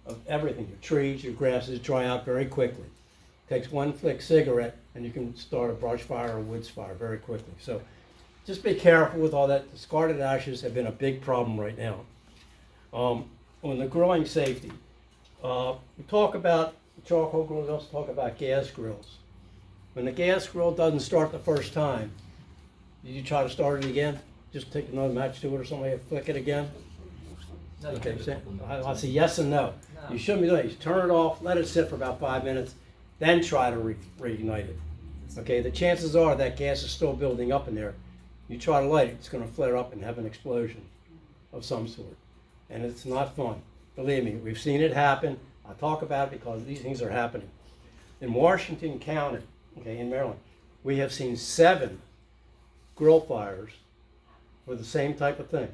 of everything, your trees, your grasses, dry out very quickly. Takes one flick cigarette, and you can start a brush fire or woods fire very quickly. So just be careful with all that. Discarded ashes have been a big problem right now. On the growing safety, we talk about charcoal grills, we also talk about gas grills. When the gas grill doesn't start the first time, did you try to start it again? Just take another match to it or something, flick it again? No, you Okay, give it a couple minutes. I say yes and no. No. You shouldn't be doing it. You turn it off, let it sit for about 5 minutes, then try to reignite it. Okay, the chances are that gas is still building up in there. You try to light it, it's gonna flare up and have an explosion of some sort. And it's not fun. Believe me, we've seen it happen. I talk about it because these things are happening. In Washington County, okay, in Maryland, we have seen 7 grill fires for the same type of thing.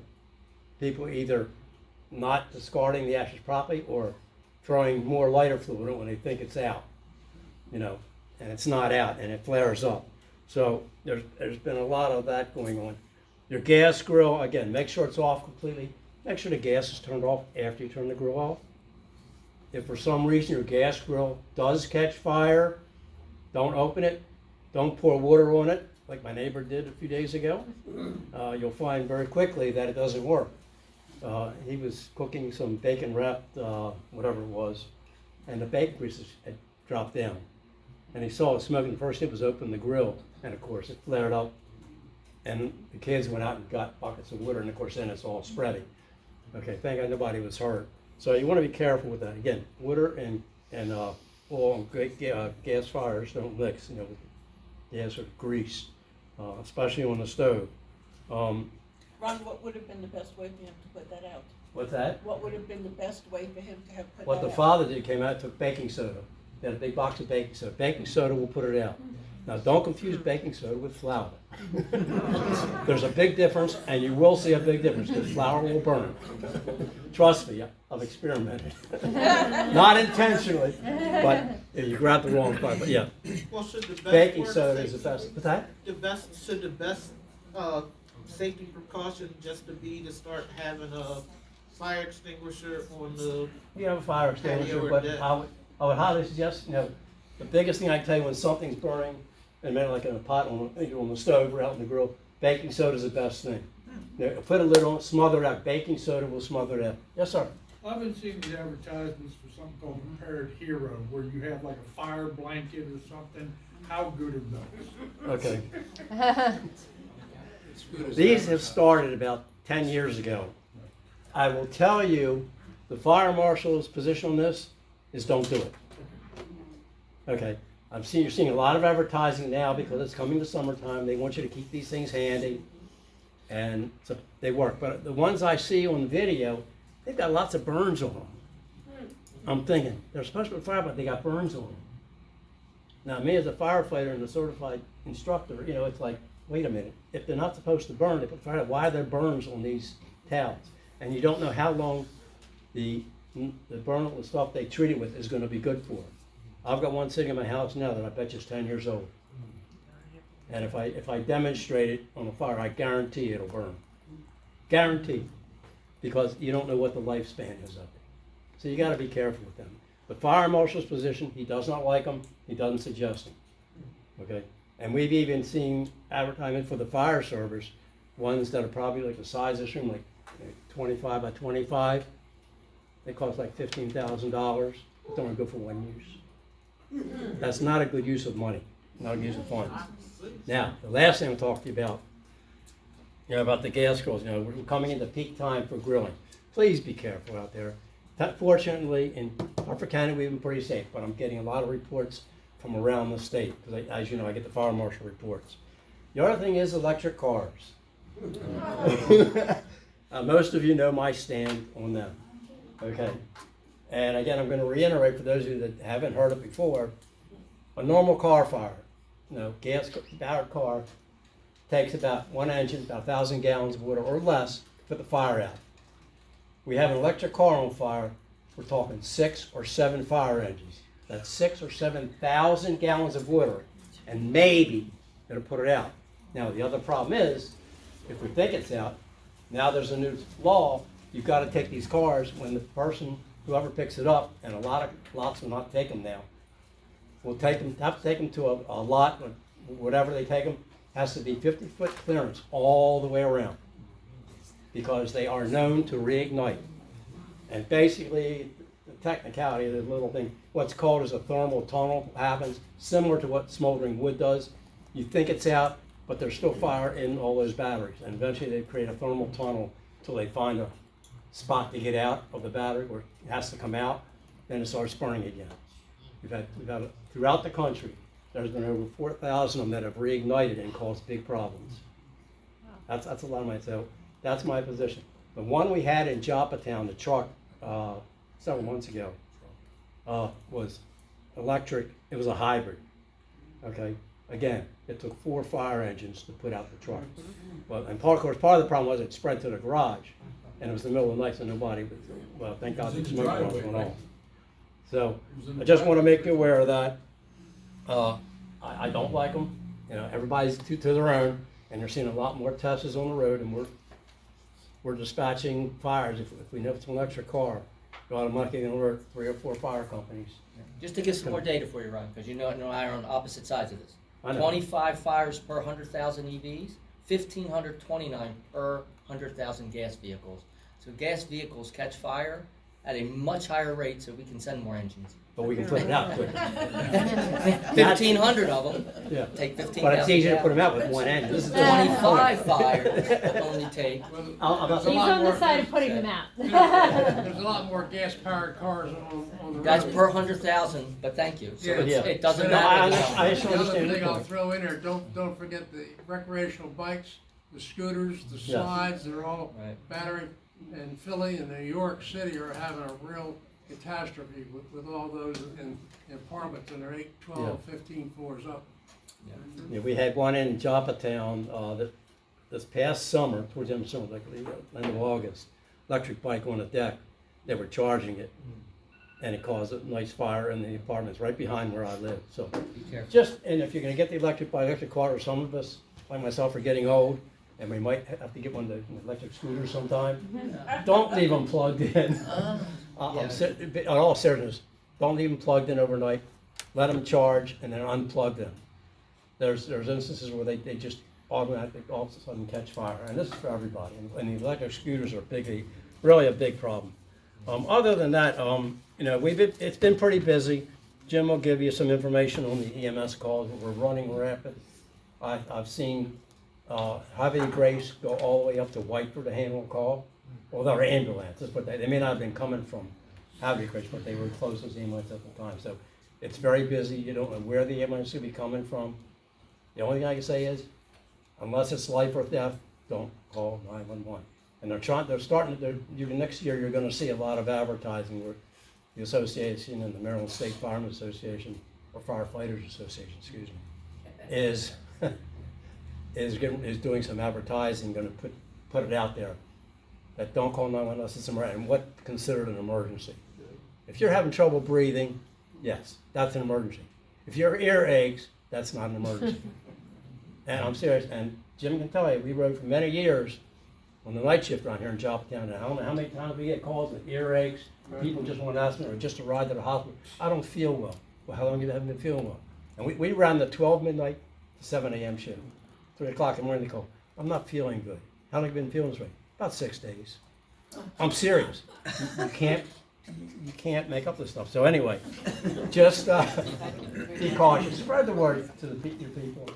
People either not discarding the ashes properly or throwing more lighter fluid on when they think it's out, and it's not out and it flares up. So there's been a lot of that going on. Your gas grill, again, make sure it's off completely. Make sure the gas is turned off after you turn the grill off. If for some reason your gas grill does catch fire, don't open it. Don't pour water on it, like my neighbor did a few days ago. You'll find very quickly that it doesn't work. He was cooking some bacon wrapped, whatever it was, and the bacon grease had dropped down. And he saw it smoking. The first thing was open the grill, and of course it flared up. And the kids went out and got buckets of water, and of course then it's all spreading. Okay, thank God nobody was hurt. So you want to be careful with that. Again, water and oil and gas fires don't mix, you know, with gas or grease, especially on the stove. Ron, what would have been the best way for him to put that out? What's that? What would have been the best way for him to have put What that the out? father did, came out, took baking soda. He had a big box of baking soda. Baking soda will put it out. Now, don't confuse baking soda with flour. There's a big difference, and you will see a big difference, because flour will burn. Trust me, I've experimented. Not intentionally, but you grab the wrong part, but yeah. Well, should the best Baking work soda is the safety- best. What's that? Should the best, safety precaution just to be to start having a fire extinguisher on the, You have a fire extinguisher, Patio or but deck. I would highly suggest, you know, the biggest thing I can tell you when something's burning, and maybe like in a pot on the stove or out in the grill, baking soda is the best thing. You know, put a lid on it, smother it out. Baking soda will smother it out. Yes, sir. I've been seeing these advertisements for something called Prepared Hero, where you have like a fire blanket or something. How good are those? Okay. These have started about 10 years ago. I will tell you, the fire marshal's position on this is don't do it. Okay, you're seeing a lot of advertising now because it's coming to summertime. They want you to keep these things handy, and so they work. But the ones I see on the video, they've got lots of burns on them. I'm thinking, they're supposed to be fire, but they got burns on them. Now, me as a firefighter and a certified instructor, you know, it's like, wait a minute. If they're not supposed to burn, they put fire. Why are there burns on these towels? And you don't know how long the burnable stuff they treat it with is going to be good for. I've got one sitting in my house now that I bet you is 10 years old. And if I demonstrate it on a fire, I guarantee it'll burn. Guaranteed. Because you don't know what the lifespan is of it. So you got to be careful with them. The fire marshal's position, he does not like them. He doesn't suggest them. Okay? And we've even seen advertisement for the fire service, ones that are probably like the size of this room, like 25 by 25. They cost like $15,000. It's only good for one use. That's not a good use of money, not a good use of funds. Now, the last thing I'll talk to you about, about the gas grills. You know, we're coming into peak time for grilling. Please be careful out there. Fortunately, in Harford County, we've been pretty safe, but I'm getting a lot of reports from around the state, because as you know, I get the fire marshal reports. The other thing is electric cars. Most of you know my stand on them. Okay. And again, I'm going to reiterate for those of you that haven't heard it before, a normal car fire, gas-powered car, takes about one engine, about 1,000 gallons of water or less to put the fire out. We have an electric car on fire, we're talking 6 or 7 fire engines. That's 6,000 or 7,000 gallons of water, and maybe it'll put it out. Now, the other problem is, if we think it's out, now there's a new law, you've got to take these cars when the person, whoever picks it up, and lots will not take them now, will have to take them to a lot, whatever they take them, has to be 50-foot clearance all the way around, because they are known to reignite. And basically, the technicality of the little thing, what's called as a thermal tunnel happens, similar to what smoldering wood does. You think it's out, but there's still fire in all those batteries. And eventually they create a thermal tunnel until they find a spot to get out of the battery where it has to come out, then it starts burning again. We've had throughout the country, there's been over 4,000 of them that have reignited and caused big problems. That's a lot of money. So that's my position. The one we had in Joppatowne, the truck, several months ago, was electric. It was a hybrid. Okay. Again, it took 4 fire engines to put out the truck. Well, and part of the problem was it spread to the garage, and it was the middle of the night, so nobody was. Well, thank God the smoke alarms went off. So I just want to make you aware of that. I don't like them. Everybody's to their own, and they're seeing a lot more Teslas on the road, and we're dispatching fires. If we know it's an electric car, we're automatically going to alert 3 or 4 fire companies. Just to give some more data for you, Ron, because you know I are on opposite sides of this. I know. 25 fires per 100,000 EVs, 1,529 per 100,000 gas vehicles. So gas vehicles catch fire at a much higher rate so we can send more engines. But we can put it out quick. 1,500 of them, Yeah. take 15,000. But it's easier to put them out with one end. This is the 25 fires only take. I'll- He's on the side of putting them out. There's a lot more gas-powered cars on the road. That's per 100,000, but thank you. So Yeah. it doesn't No, I matter. understand. I just The other understand your thing I'll point. throw in there, don't forget the recreational bikes, the scooters, the Yeah. slides, they're all Right. battery. And Philly and New York City are having a real catastrophe with all those in apartments, and they're 8, 12, 15 floors up. Yeah, we had one in Joppatowne, this past summer, towards the end of summer, like the end of August, electric bike on a deck. They were charging it, and it caused a nice fire in the apartments right behind where I live, so. Be careful. Just, and if you're gonna get the electric bike, electric car, or some of us, like myself, are getting old, and we might have to get one of the electric scooters sometime, don't leave them plugged in. In all seriousness, don't leave them plugged in overnight. Let them charge and then unplug them. There's instances where they just automatically all of a sudden catch fire, and this is for everybody. And the electric scooters are really a big problem. Other than that, it's been pretty busy. Jim will give you some information on the EMS calls. We're running rapid. I've seen Heavy Grace go all the way up to Whiteford to handle a call. Well, they were ambulances, but they may not have been coming from Heavy Grace, but they were close as ambulance at the time. So it's very busy. You don't know where the ambulance will be coming from. The only thing I can say is, unless it's life or death, don't call 911. And next year you're gonna see a lot of advertising where the association and the Maryland State Firemen Association, or Firefighters Association, excuse me, is doing some advertising, gonna put it out there, that don't call 911 unless it's emergency, and what considered an emergency. If you're having trouble breathing, yes, that's an emergency. If your ear aches, that's not an emergency. And I'm serious, and Jim can tell you, we rode for many years on the night shift around here in Joppatowne. And how many times we get calls with earaches, people just want to ask me, or just a ride to the hospital. I don't feel well. Well, how long have you been feeling well? And we ran the 12 midnight to 7 a.m. shift. 3 o'clock in the morning, they call, I'm not feeling good. How long have you been feeling this way? About 6 days. I'm serious. You can't make up this stuff. So anyway, just be cautious. Spread the word to your people.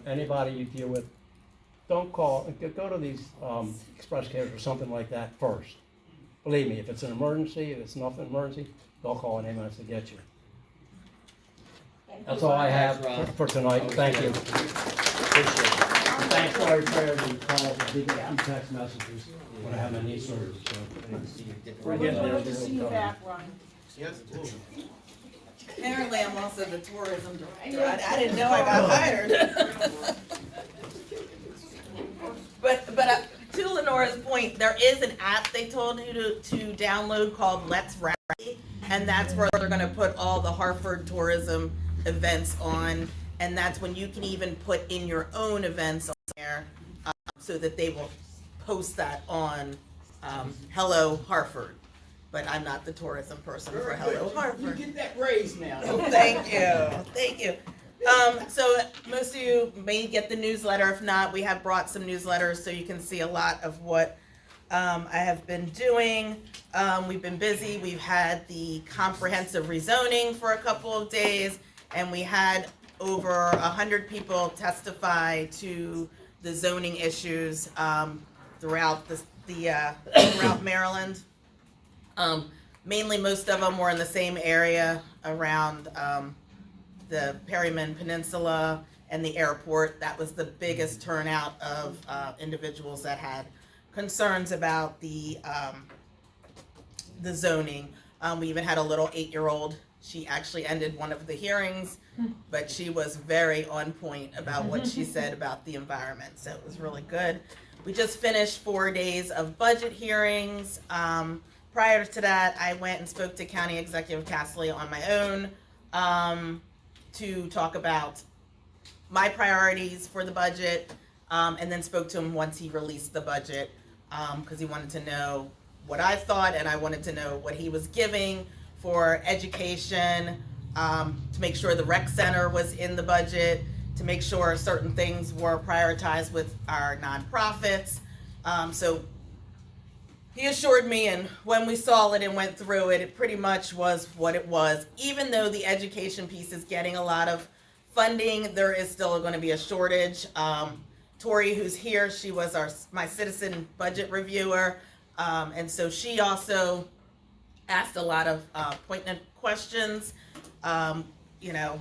Anybody you deal with, don't call. Go to these express carriers or something like that first. Believe me, if it's an emergency, if it's nothing emergency, they'll call an ambulance to get you. That's all I have for tonight. Thank you. Thanks for every prayer and calls and leaving a few text messages when I have my knee surgery. We're glad to see you back, Ron. Apparently, I'm also the tourism director. I didn't know I got hired. But to Lenora's point, there is an app they told you to download called Let's Rally, and that's where they're going to put all the Hartford tourism events on, and that's when you can even put in your own events on there, so that they will post that on Hello Hartford. But I'm not the tourism person for Hello Hartford. You get that raise now. Thank you. So most of you may get the newsletter. If not, we have brought some newsletters so you can see a lot of what I have been doing. We've been busy. We've had the comprehensive rezoning for a couple of days, and we had over 100 people testify to the zoning issues throughout throughout Maryland. Mainly, most of them were in the same area around the Perryman Peninsula and the airport. That was the biggest turnout of individuals that had concerns about the zoning. We even had a little 8-year-old. She actually ended one of the hearings, but she was very on point about what she said about the environment, so it was really good. We just finished 4 days of budget hearings. Prior to that, I went and spoke to County Executive Castley on my own to talk about my priorities for the budget, and then spoke to him once he released the budget, because he wanted to know what I thought, and I wanted to know what he was giving for education, to make sure the rec center was in the budget, to make sure certain things were prioritized with our nonprofits. So he assured me, and when we saw it and went through it, it pretty much was what it was. Even though the education piece is getting a lot of funding, there is still going to be a shortage. Tori, who's here, she was my citizen budget reviewer, and so she also asked a lot of poignant questions. You know,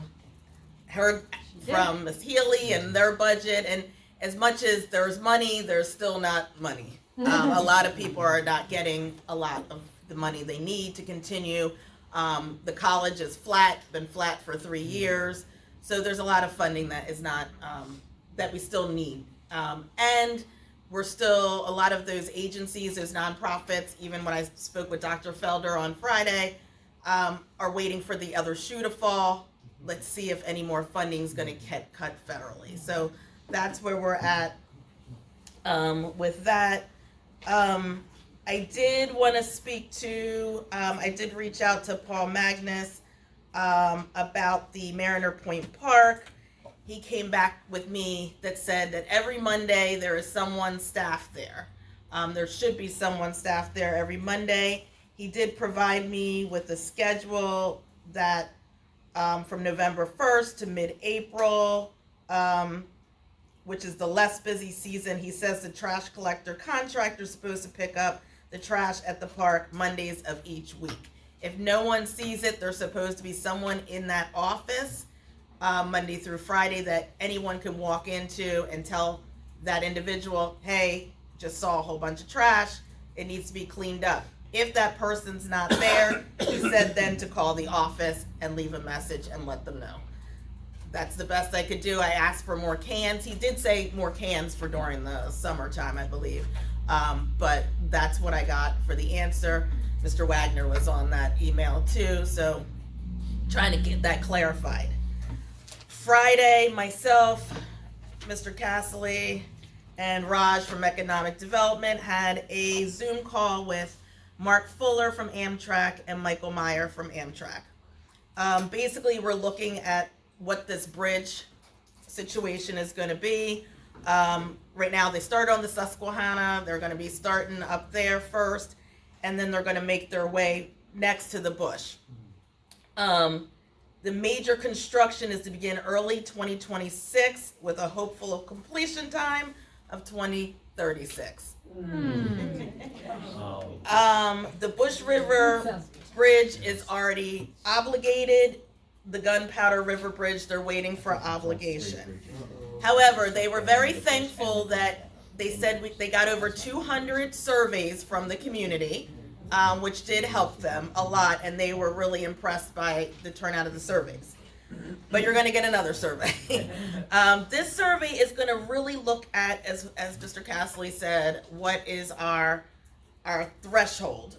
heard from Ms. Healy and their budget, and as much as there's money, there's still not money. A lot of people are not getting a lot of the money they need to continue. The college is been flat for 3 years. So there's a lot of funding that is not, that we still need. And we're still, a lot of those agencies, those nonprofits, even when I spoke with Dr. Felder on Friday, are waiting for the other shoe to fall. Let's see if any more funding is going to get cut federally. So that's where we're at with that. I did want to speak to, I did reach out to Paul Magnus about the Mariner Point Park. He came back with me that said that every Monday there is someone staffed there. There should be someone staffed there every Monday. He did provide me with a schedule that from November 1st to mid-April, which is the less busy season. He says the trash collector contractor is supposed to pick up the trash at the park Mondays of each week. If no one sees it, there's supposed to be someone in that office Monday through Friday that anyone can walk into and tell that individual, hey, just saw a whole bunch of trash, it needs to be cleaned up. If that person's not there, he said then to call the office and leave a message and let them know. That's the best I could do. I asked for more cans. He did say more cans for during the summertime, I believe. But that's what I got for the answer. Mr. Wagner was on that email too, so trying to get that clarified. Friday, myself, Mr. Castley, and Raj from Economic Development had a Zoom call with Mark Fuller from Amtrak and Michael Meyer from Amtrak. Basically, we're looking at what this bridge situation is going to be. Right now, they start on the Susquehanna. They're going to be starting up there first, and then they're going to make their way next to the Bush. The major construction is to begin early 2026 with a hopeful completion time of 2036. The Bush River Bridge is already obligated. The Gunpowder River Bridge, they're waiting for obligation. However, they were very thankful that they said they got over 200 surveys from the community, which did help them a lot, and they were really impressed by the turnout of the surveys. But you're going to get another survey. This survey is going to really look at, as Mr. Castley said, what is our threshold.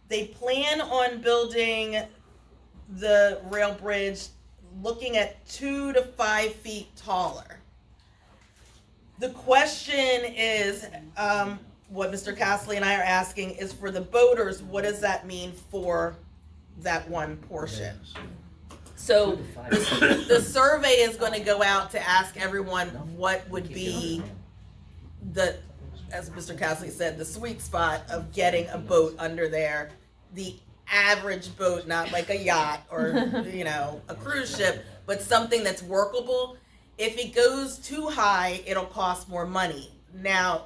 They plan on building the rail bridge looking at 2 to 5 feet taller. The question is, what Mr. Castley and I are asking is for the boaters, what does that mean for that one portion? So the survey is going to go out to ask everyone what would be the, as Mr. Castley said, the sweet spot of getting a boat under there. The average boat, not like a yacht or, a cruise ship, but something that's workable. If it goes too high, it'll cost more money. Now,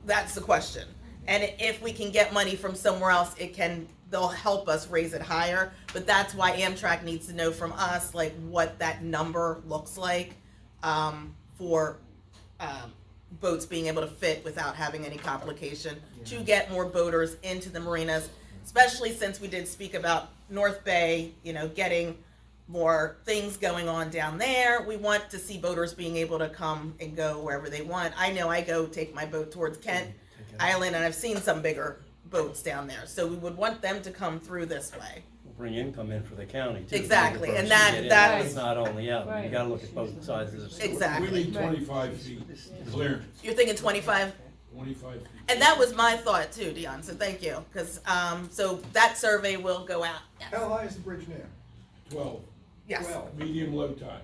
that's the question. And if we can get money from somewhere else, they'll help us raise it higher. But that's why Amtrak needs to know from us, like, what that number looks like for boats being able to fit without having any complication to get more boaters into the marinas, especially since we did speak about North Bay, getting more things going on down there. We want to see boaters being able to come and go wherever they want. I know I take my boat towards Kent Island, and I've seen some bigger boats down there. So we would want them to come through this way. Bring income in for the county too. Exactly, and that that was not only you got to look at both sides of the story. Exactly. We need 25 feet clearance. You're thinking 25? 25 feet. And that was my thought too, Dion, so thank you. Because, so that survey will go out. How high is the bridge now? 12. Yes. 12. Medium low tide.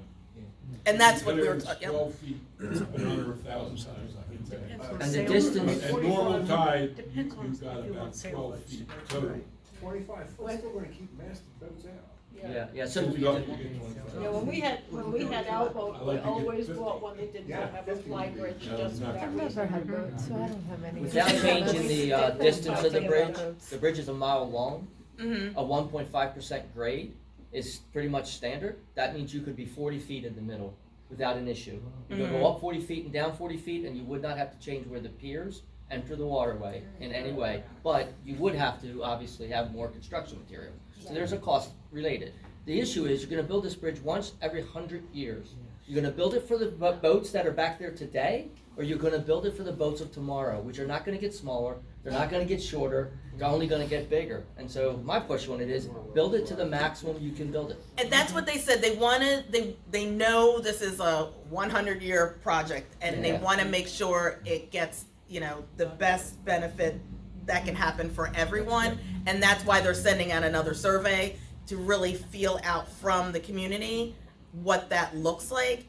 And that's what we were talking about. 12 feet, another 1,000 times, I can tell you. And the distance, At normal tide, Depends on you've got if you want about sail 12 boats feet to go. total. 25 foot, still gonna keep masted boats out. yeah, so. You get 25. Yeah, when we had our boat, I we like to get always 50. bought one that did Yeah, not have a 50 fly would be- bridge, No, just for not that I've reason. never had boats, so I don't have any. Without changing the distance of the bridge is a mile long. Mm-hmm. A 1.5% grade is pretty much standard. That means you could be 40 feet in the middle without an issue. You could go up 40 feet and down 40 feet, and you would not have to change where the piers enter the waterway in any way. But you would have to obviously have more construction material. So there's a cost related. The issue is you're going to build this bridge once every 100 years. You're going to build it for the boats that are back there today, or you're going to build it for the boats of tomorrow, which are not going to get smaller, they're not going to get shorter, they're only going to get bigger. And so my push on it is build it to the maximum you can build it. And that's what they said. They wanted, they know this is a 100-year project, and they Yeah. want to make sure it gets, you know, the best benefit that can happen for everyone. And that's why they're sending out another survey to really feel out from the community what that looks like,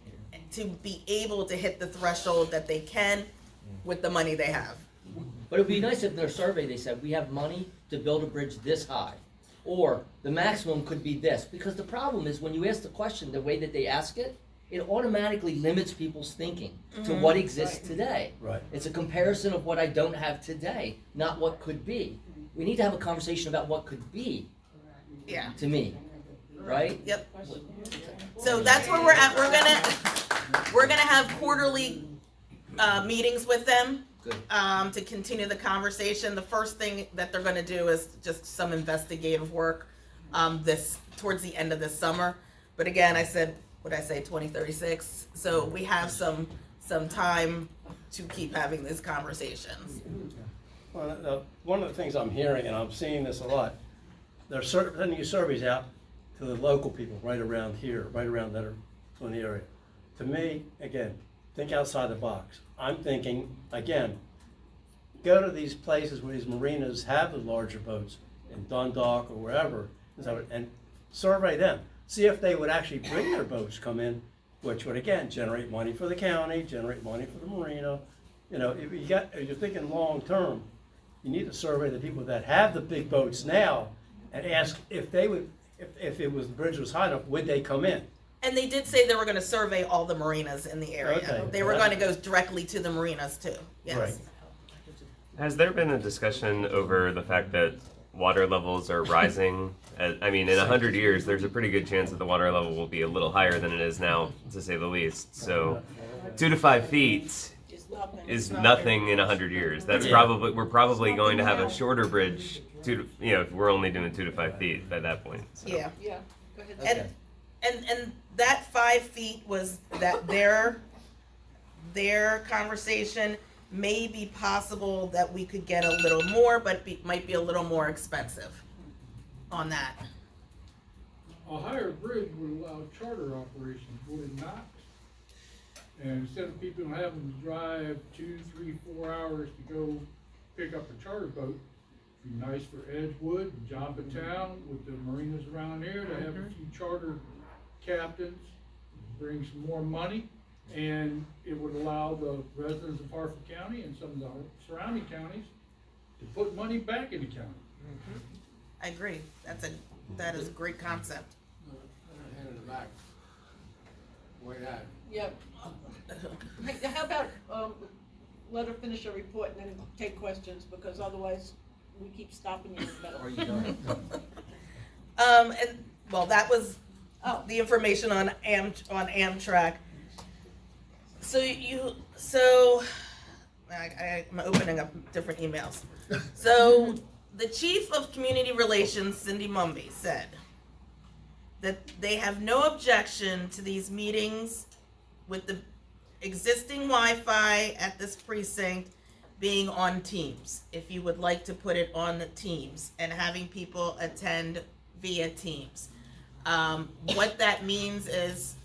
to be able to hit the threshold that they can with the money they have. But it would be nice if in their survey they said, we have money to build a bridge this high. Or the maximum could be this. Because the problem is when you ask the question the way that they ask it, it automatically limits people's thinking to what exists today. Right. It's a comparison of what I don't have today, not what could be. We need to have a conversation about what could be, Yeah. to me, right? Yep. So that's where we're at. We're gonna have quarterly meetings with them. Good. To continue the conversation. The first thing that they're gonna do is just some investigative work this towards the end of this summer. But again, I said, what I say, 2036. So we have some time to keep having these conversations. Well, one of the things I'm hearing, and I'm seeing this a lot, they're sending you surveys out to the local people right around here, right around that are in the area. To me, again, think outside the box. I'm thinking, again, go to these places where these marinas have the larger boats, in Dundalk or wherever, and survey them. See if they would actually bring their boats, come in, which would again generate money for the county, generate money for the marina. You know, if you're thinking long term, you need to survey the people that have the big boats now and ask if they would, if the bridge was high enough, would they come in? And they did say they were gonna survey all the marinas in the area. Okay. They were gonna go directly to the marinas too, yes. Right. Has there been a discussion over the fact that water levels are rising? I mean, in 100 years, there's a pretty good chance that the water level will be a little higher than it is now, to say the least. So 2 to 5 feet is nothing in 100 years. That's we're probably going to have a shorter bridge. If we're only doing 2 to 5 feet by that point. So. Yeah. Yeah, go ahead. And that 5 feet was that their conversation. May be possible that we could get a little more, but might be a little more expensive on that. A higher bridge would allow charter operations, would it not? And instead of people having to drive 2, 3, 4 hours to go pick up a charter boat, it'd be nice for Edgewood and Joppatowne with the marinas around here to have a few charter captains, bring some more money. And it would allow the residents of Harford County and some of the surrounding counties to put money back in the county. I agree. That is a great concept. Hand in the back. Wait at. Yep. Hey, how about, let her finish her report and then take questions, because otherwise we keep stopping you in the middle. Or you don't. And well, that was the information on Amtrak. So I'm opening up different emails. So the chief of community relations, Cindy Mumby, said that they have no objection to these meetings with the existing Wi-Fi at this precinct being on Teams. If you would like to put it on the Teams and having people attend via Teams. What that means is,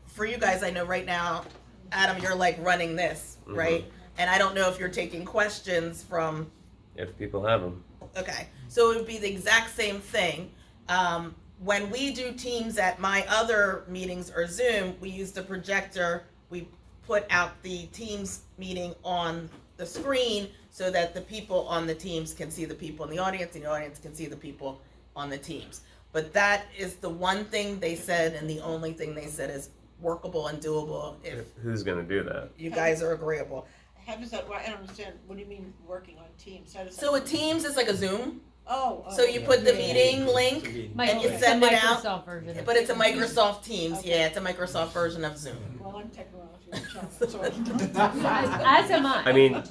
for you guys, I know right now, Adam, you're like running this, right? And I don't know if you're taking questions from. If people have them. Okay, so it would be the exact same thing. When we do Teams at my other meetings or Zoom, we use the projector. We put out the Teams meeting on the screen so that the people on the teams can see the people in the audience and the audience can see the people on the teams. But that is the one thing they said, and the only thing they said is workable and doable if Who's gonna do that? you guys are agreeable. How does that, I don't understand, what do you mean working on Teams? How does that? So a Teams is like a Zoom. Oh. So you put the yeah. meeting link and you It's send a it out. Microsoft version. But it's a Microsoft Teams. Okay. Yeah, it's a Microsoft version of Zoom. Well, I'm technology, so. As am I. I mean,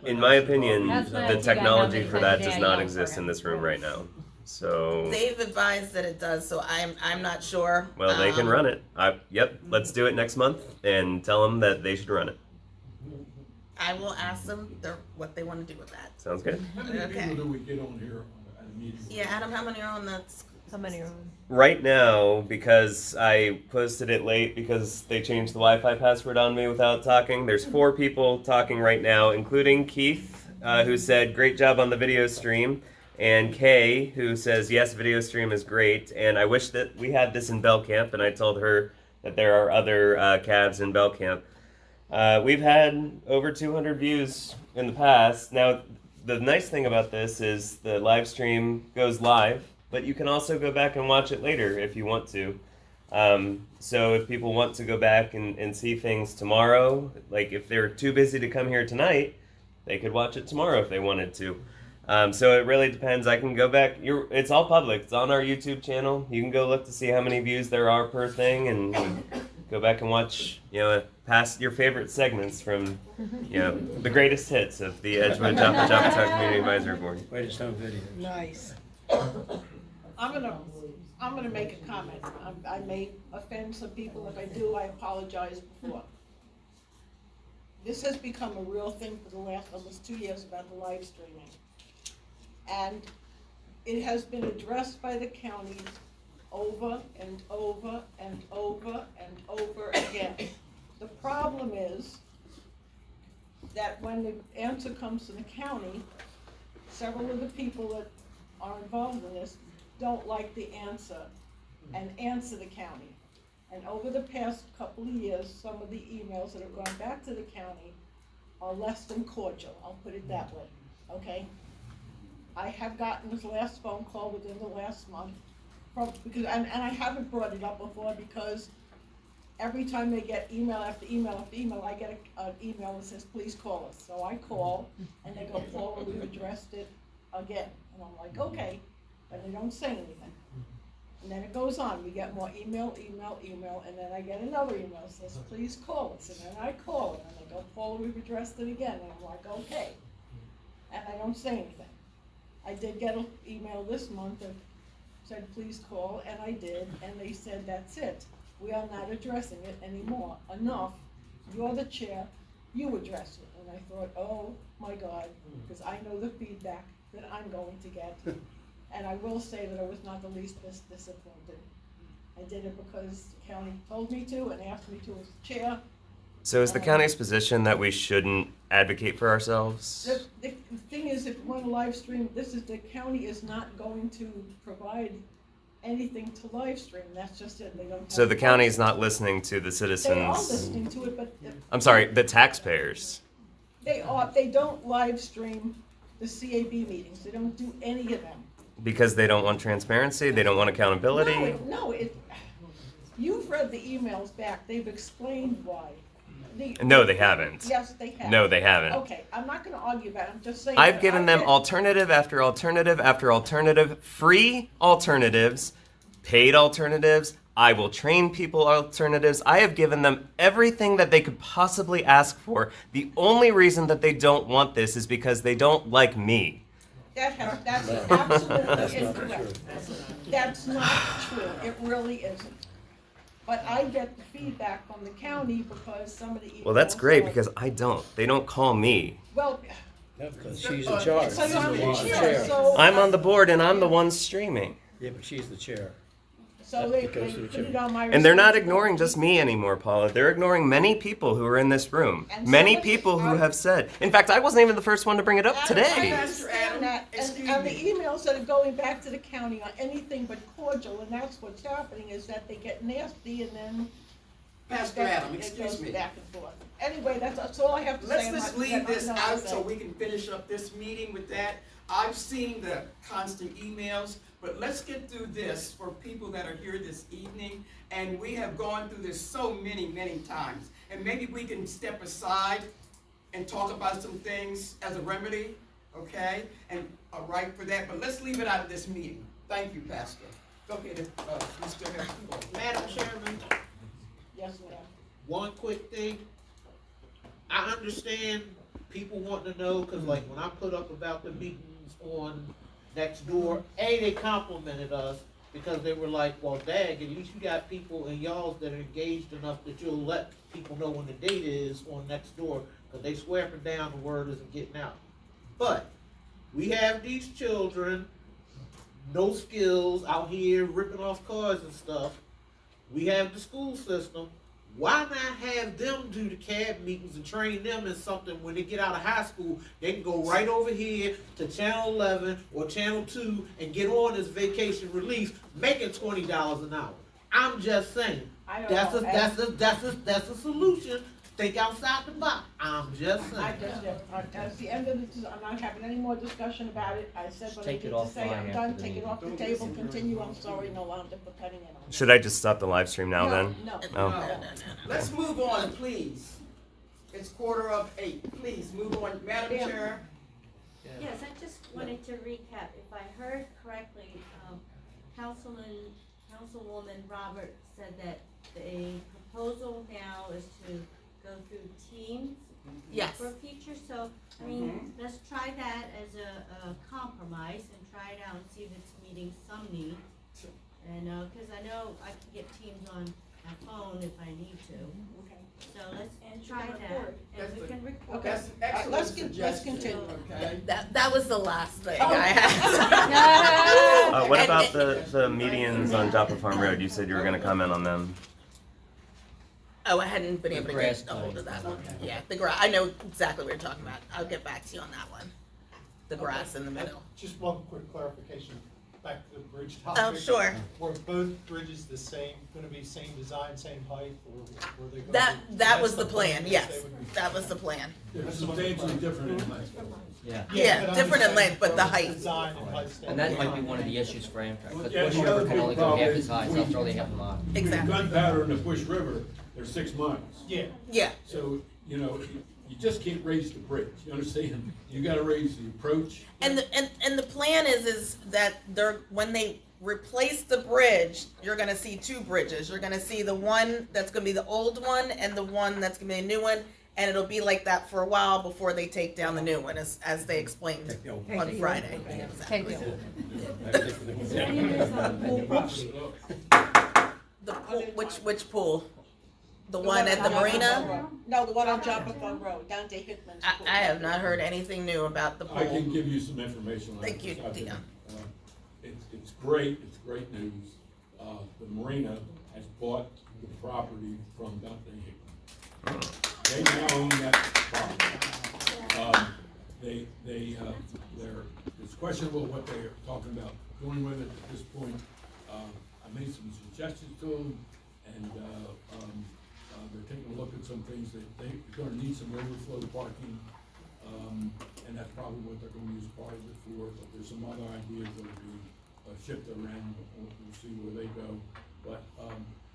in my opinion, That's what I the figured out technology how for many that times a does day I not yell exist for in him. this room right now. So, They've advised that it does, so I'm not sure. well, they can run it. Yep, let's do it next month and tell them that they should run it. I will ask them what they want to do with that. Sounds good. How many Okay. people do we get on here at a meeting? Yeah, Adam, how many are on the? So many are on. Right now, because I posted it late because they changed the Wi-Fi password on me without talking, there's 4 people talking right now, including Keith, who said, great job on the video stream, and Kay, who says, yes, video stream is great, and I wish that we had this in Bell Camp, and I told her that there are other cabs in Bell Camp. We've had over 200 views in the past. Now, the nice thing about this is the live stream goes live, but you can also go back and watch it later if you want to. So if people want to go back and see things tomorrow, like if they're too busy to come here tonight, they could watch it tomorrow if they wanted to. So it really depends. I can go back. It's all public. It's on our YouTube channel. You can go look to see how many views there are per thing, and go back and watch, past your favorite segments from, the greatest hits of the Edgewood Joppatowne Community Advisory Board. Greatest home video. Nice. I'm gonna make a comment. I may offend some people. If I do, I apologize before. This has become a real thing for the last almost 2 years about the live streaming. And it has been addressed by the counties over and over and over and over again. The problem is that when the answer comes to the county, several of the people that are involved in this don't like the answer and answer the county. And over the past couple of years, some of the emails that have gone back to the county are less than cordial, I'll put it that way, okay? I have gotten this last phone call within the last month and I haven't brought it up before because every time they get email after email after email, I get an email that says, please call us. So I call and they go, Paula, we've addressed it again. And I'm like, okay, but they don't say anything. And then it goes on, we get more email, and then I get another email that says, please call us. And then I call it, and they go, Paula, we've addressed it again. And I'm like, okay. And I don't say anything. I did get an email this month that said, please call, and I did, and they said, that's it. We are not addressing it anymore. Enough. You're the chair, you address it. And I thought, oh my God, because I know the feedback that I'm going to get. And I will say that I was not the least disappointed. I did it because the county told me to and asked me to as chair. So is the county's position that we shouldn't advocate for ourselves? The thing is, if you want to live stream, the county is not going to provide anything to live stream. That's just it. They don't have. So the county's not listening to the citizens. They are listening to it, but. I'm sorry, the taxpayers. They don't live stream the CAB meetings. They don't do any of them. Because they don't want transparency, they don't want accountability. You've read the emails back. They've explained why. No, they haven't. Yes, they have. No, they haven't. Okay, I'm not going to argue about it. I'm just saying. I've given them alternative after alternative after alternative, free alternatives, paid alternatives. I will train people alternatives. I have given them everything that they could possibly ask for. The only reason that they don't want this is because they don't like me. That's absolutely incorrect. That's not true. It really isn't. But I get the feedback from the county because somebody emails. Well, that's great because I don't. They don't call me. Well. Yeah, because she's in charge. So you're on the She's the chair, chair. so. I'm on the board and I'm the one streaming. Yeah, but she's the chair. So they put it on my. And they're not ignoring just me anymore, Paula. They're ignoring many people who are in this room. And Many somebody- people who have said. In fact, I wasn't even the first one to bring it up I today. understand that, and the emails that are going back to the county are anything but cordial, and that's what's happening, is that they get nasty and then. Pastor Adam, it excuse goes me. back and forth. Anyway, that's all I have to say. Let's I'm just not- leave I'm this not out upset. so we can finish up this meeting with that. I've seen the constant emails, but let's get through this for people that are here this evening. And we have gone through this so many, many times. And maybe we can step aside and talk about some things as a remedy, okay? And right for that, but let's leave it out of this meeting. Thank you, Pastor. Go ahead, Mr. Harrison. Madam Chairman, Yes, ma'am. one quick thing. I understand people want to know, cause like when I put up about the meetings on next door, they complimented us because they were like, well, dag, at least you got people in y'all's that are engaged enough that you'll let people know when the date is on next door, cause they swear up and down the word isn't getting out. But we have these children, no skills, out here ripping off cars and stuff. We have the school system. Why not have them do the CAB meetings and train them in something when they get out of high school? They can go right over here to Channel 11 or Channel 2 and get on this vacation release, making $20 an hour. I'm just saying, I don't that's know. a solution. Think outside the box. I'm just saying. I just, at the end of this, I'm not having any more discussion about it. I said what I Take need it to say. offline I'm after done. the Take it meeting. off the table. Continue. I'm sorry, no longer for cutting in on it. Should I just stop the live stream now No, then? no. Oh. No. Let's move on, please. It's 7:45. Please, move on. Madam Ma'am. Chair. Yes, I just wanted to recap, if I heard correctly, Councilwoman Robert said that the proposal now is to go through teams Yes. for future, so, I mean, let's try that as a compromise and try it out and see if it's meeting some needs. And, cause I know I can get teams on my phone if I need to, Okay. so let's And try you can that, record. and we can record. Okay. That's an excellent Let's suggestion, continue. okay? That was the last thing Oh. I had. What And- about the medians on Joppa Farm Road? You said you were gonna comment on them. Oh, I hadn't been The able to grass get a hold of that one. Okay. Yeah, the grass, I know exactly what you're talking about. I'll get back to you on that one. The grass in the middle. Just one quick clarification, back to the bridge Oh, topic. sure. Were both bridges the same, gonna be same design, same height, or were they gonna That be? that was that's the plan, is yes. they would be- That was the plan. They're substantially different in length. Yeah, Yeah, but I'm different just in length, saying but the from a height. Design and height and that might be standpoint. one of the issues for Amtrak, but Yeah, Bush the River other can big only go half problem as high, is South Charlie half a mile. Exactly. The gun pattern of Bush River, they're 6 miles. Yeah, Yeah. So, you know, you just can't raise the bridge, you understand? You gotta raise the approach. And the plan is that when they replace the bridge, you're gonna see two bridges. You're gonna see the one that's gonna be the old one and the one that's gonna be a new one, and it'll be like that for a while before they take down the new one, as they explained on Friday. Thank you. The pool, which pool? The one at the marina? No, the one on Joppatowne Road, Dante Hickman's pool. I have not heard anything new about the I can pool. give you some information on that. Thank you, Dina. It's great news. The marina has bought the property from Dante Hickman. They now own that property. It's questionable what they are talking about doing with it at this point. I made some suggestions to them, and, they're taking a look at some things that they're gonna need some overflow parking. And that's probably what they're gonna use part of it for, but there's some other ideas that will be shifted around, we'll see where they go. But,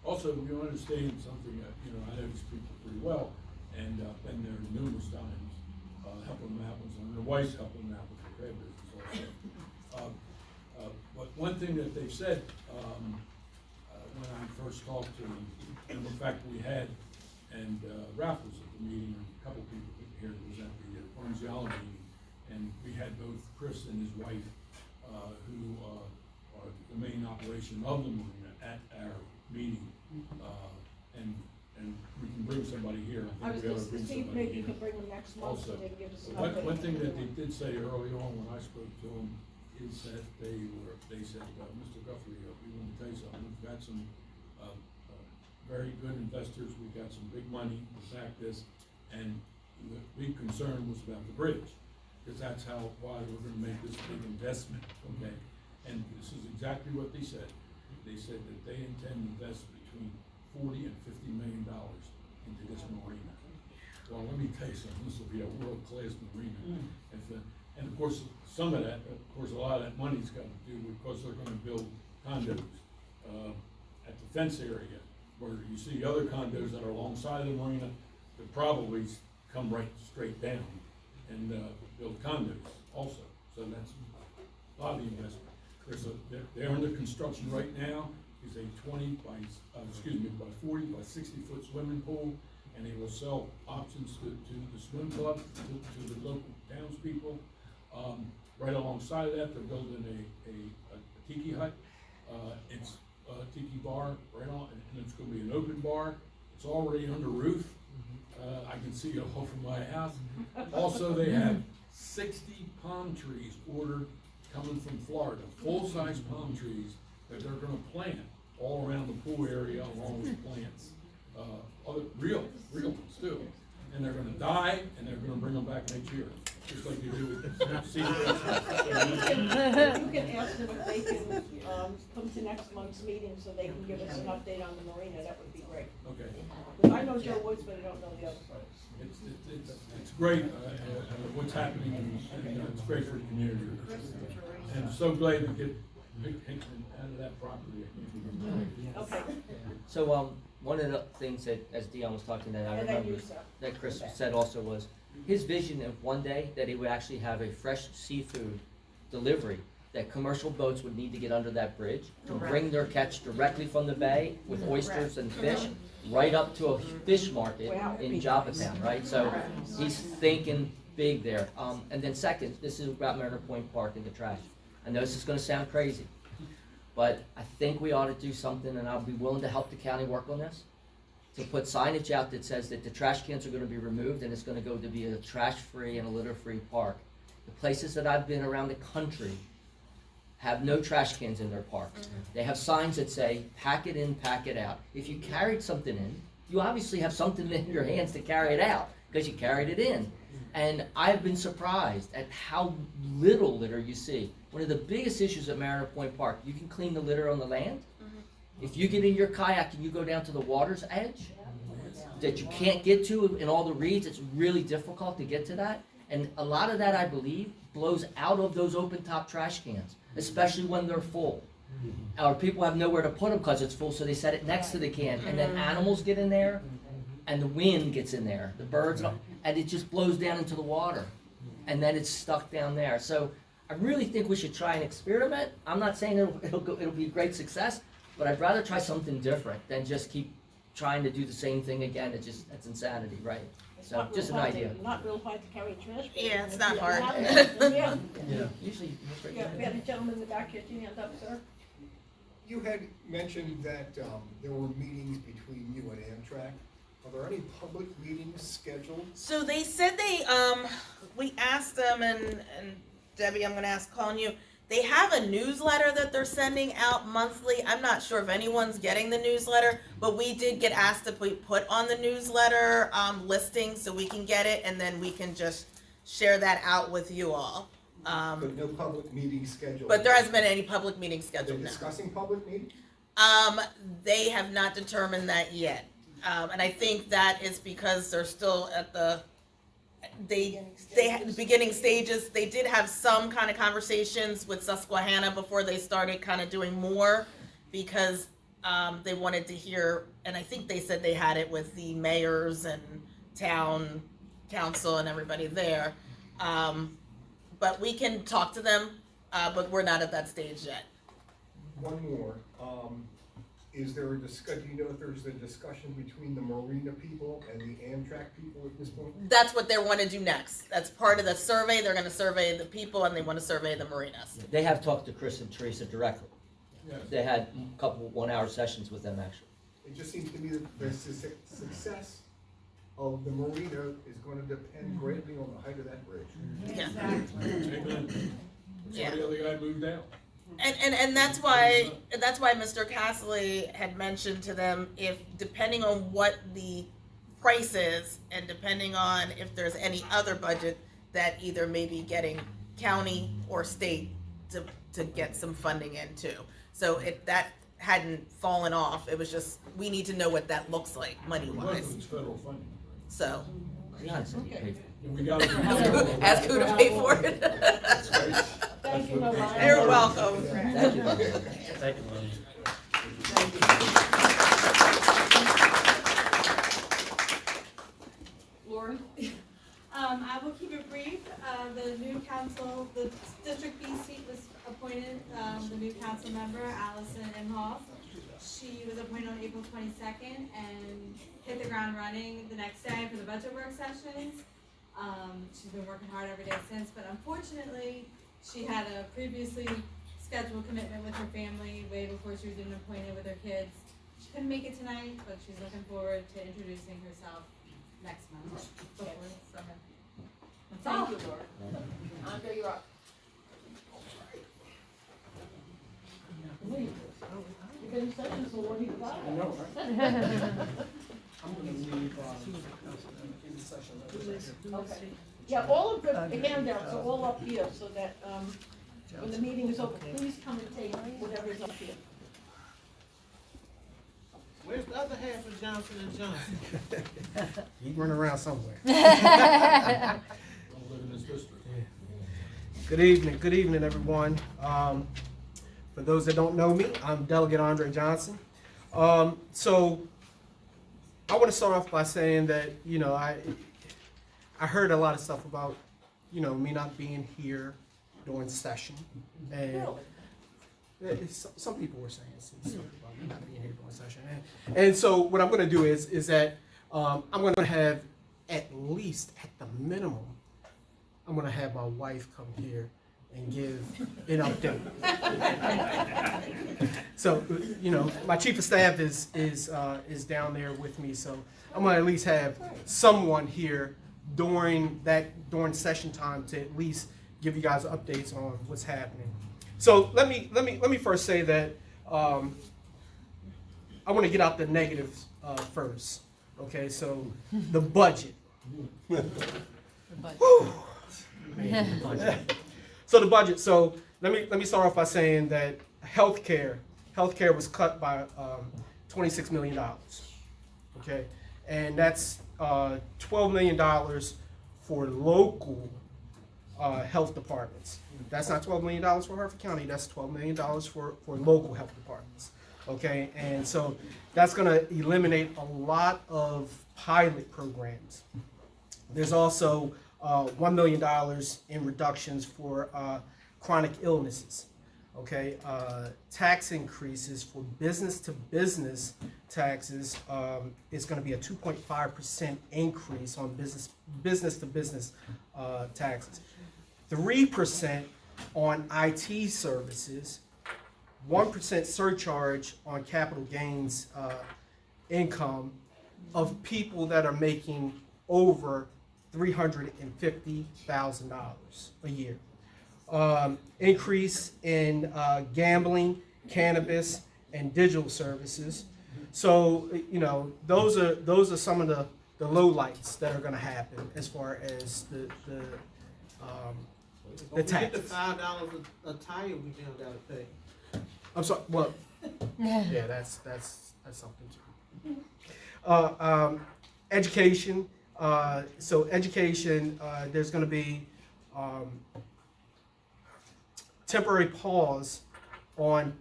also, we understand something that, you know, I know these people pretty well, and, been there numerous times, helping them out with some, their wife's helping them out with the crab business also. But one thing that they said, when I first talked to them, and the fact we had, and Ralph was at the meeting, and a couple people here was at the Farmsiology meeting, and we had both Chris and his wife, who are the main operation of the marina at our meeting, and we can bring somebody here. I was think we ought to just, bring Steve, somebody maybe you here. can bring them next month, so Also, they can give us an one update. thing that they did say early on when I spoke to them is that they said, Mr. Guthrie, we want to tell you something, we've got some, very good investors, we've got some big money to back this, and the big concern was about the bridge, because that's why we're gonna make this big investment, okay? And this is exactly what they said. They said that they intend to invest between $40 and $50 million into this marina. well, let me tell you something, this will be a world-class marina. And of course, some of that, of course, a lot of that money's got to do because they're gonna build condos, at the fence area, where you see other condos that are alongside of the marina, that probably come right straight down and, build condos also. So that's a lot of the investment. They're under construction right now, is a 20 by 40 by 60 foot swimming pool, and they will sell options to the swim club, to the local townspeople. Right alongside of that, they're building a tiki hut. It's a tiki bar right on, and it's gonna be an open bar. It's already under roof. I can see it all from my house. Also, they have 60 palm trees ordered coming from Florida, full-size palm trees that they're gonna plant all around the pool area along with plants. Other real ones too. And they're gonna die, and they're gonna bring them back next year, just like they do with seeds. You can ask them if they can, come to next month's meeting so they can give us an update on the marina, that would be great. Okay. Because I know Joe Woods, but I don't know the others. It's great, what's happening, and it's great for the community. And I'm so glad to get Hickman out of that property. Okay. So, one of the things that, as Dion was talking, that I And then remember, you, sir. that Chris said also was, his vision of one day that he would actually have a fresh seafood delivery, that commercial boats would need to get under that bridge to bring their catch directly from the bay with oysters and fish right up to a fish market in Joppatowne, right? So he's thinking big there. And then second, this is about Mariner Point Park and the trash. I know this is gonna sound crazy, but I think we ought to do something, and I'll be willing to help the county work on this, to put signage out that says that the trash cans are gonna be removed and it's gonna go to be a trash-free and a litter-free park. The places that I've been around the country have no trash cans in their parks. They have signs that say, pack it in, pack it out. If you carried something in, you obviously have something in your hands to carry it out, because you carried it in. And I've been surprised at how little litter you see. One of the biggest issues at Mariner Point Park, you can clean the litter on the land. If you get in your kayak and you go down to the water's edge, that you can't get to in all the reeds, it's really difficult to get to that. And a lot of that, I believe, blows out of those open top trash cans, especially when they're full. Or people have nowhere to put them because it's full, so they set it next to the can. And then animals get in there, and the wind gets in there, the birds, and it just blows down into the water. And then it's stuck down there. So I really think we should try and experiment. I'm not saying it'll be a great success, but I'd rather try something different than just keep trying to do the same thing again. That's insanity, right? So just an idea. Not real hard to carry a trash can. Yeah, it's not hard. Yeah. Usually, Yeah, we had a gentleman in the back here, your hand up, sir. You had mentioned that there were meetings between you and Amtrak. Are there any public meetings scheduled? So they said we asked them, and Debbie, I'm gonna ask calling you. They have a newsletter that they're sending out monthly. I'm not sure if anyone's getting the newsletter, but we did get asked to put on the newsletter listing so we can get it, and then we can just share that out with you all. But no public meetings scheduled? But there hasn't been any public meetings Are scheduled they now. discussing public meetings? They have not determined that yet. And I think that is because they're still at the beginning stages. They did have some kind of conversations with Susquehanna before they started kind of doing more, because they wanted to hear, and I think they said they had it with the mayors and town council and everybody there. But we can talk to them, but we're not at that stage yet. One more. Is there a do you know if there's a discussion between the marina people and the Amtrak people at this point? That's what they want to do next. That's part of the survey. They're going to survey the people, and they want to survey the marinas. They have talked to Chris and Teresa directly. Yes. They had a couple 1-hour sessions with them, actually. It just seems to me that the success of the marina is going to depend greatly on the height of that bridge. Yeah. Amen. Yeah. So the other guy moved out. And that's why Mr. Castley had mentioned to them, if depending on what the price is and depending on if there's any other budget, that either maybe getting county or state to get some funding in too. So if that hadn't fallen off, it was just, we need to know what that looks like money Most of wise. it's federal funding. So John said he paid for it. And we got Ask who to pay for it. Thank you, Mariah. You're welcome. Thank you, Bob. Thank you, Lynn. Lauren? I will keep it brief. The new council, the District B seat was appointed, the new council member, Allison Imhoff. She was appointed on April 22nd and hit the ground running the next day for the budget work sessions. She's been working hard every day since, but unfortunately, she had a previously scheduled commitment with her family way before she was even appointed with her kids. She couldn't make it tonight, but she's looking forward to introducing herself next month before summer. Thank you, Lauren. Andre, you're up. You finished session, so what do you got? I know, right? I'm gonna leave, in the session. Okay. Yeah, all of the handouts are all up here, so that, when the meeting is over, please come and take whatever is up here. Where's the other half of Johnson and Johnson? He run around somewhere. Don't live in this district. Good evening, everyone. For those that don't know me, I'm Delegate Andre Johnson. So I want to start off by saying that, you know, I heard a lot of stuff about, you know, me not being here during session. And some people were saying something about me not being here during session. And so what I'm going to do is that I'm going to have at least, at the minimum, I'm going to have my wife come here and give an update. So, you know, my chief of staff is down there with me, so I'm going to at least have someone here during session time to at least give you guys updates on what's happening. So let me first say that I want to get out the negatives first. Okay, so the budget. So the budget. So let me start off by saying that healthcare was cut by $26 million. Okay, and that's $12 million for local health departments. That's not $12 million for Harford County. That's $12 million for local health departments. Okay, and so that's going to eliminate a lot of pilot programs. There's also $1 million in reductions for chronic illnesses. Okay, tax increases for business-to-business taxes is going to be a 2.5% increase on business-to-business taxes. 3% on IT services, 1% surcharge on capital gains income of people that are making over $350,000 a year. Increase in gambling, cannabis, and digital services. So, you know, those are some of the lowlights that are going to happen as far as the tax. Get the $5 a tire we now gotta pay. I'm sorry. Well, yeah, that's something too. Education. So education. There's going to be temporary pause on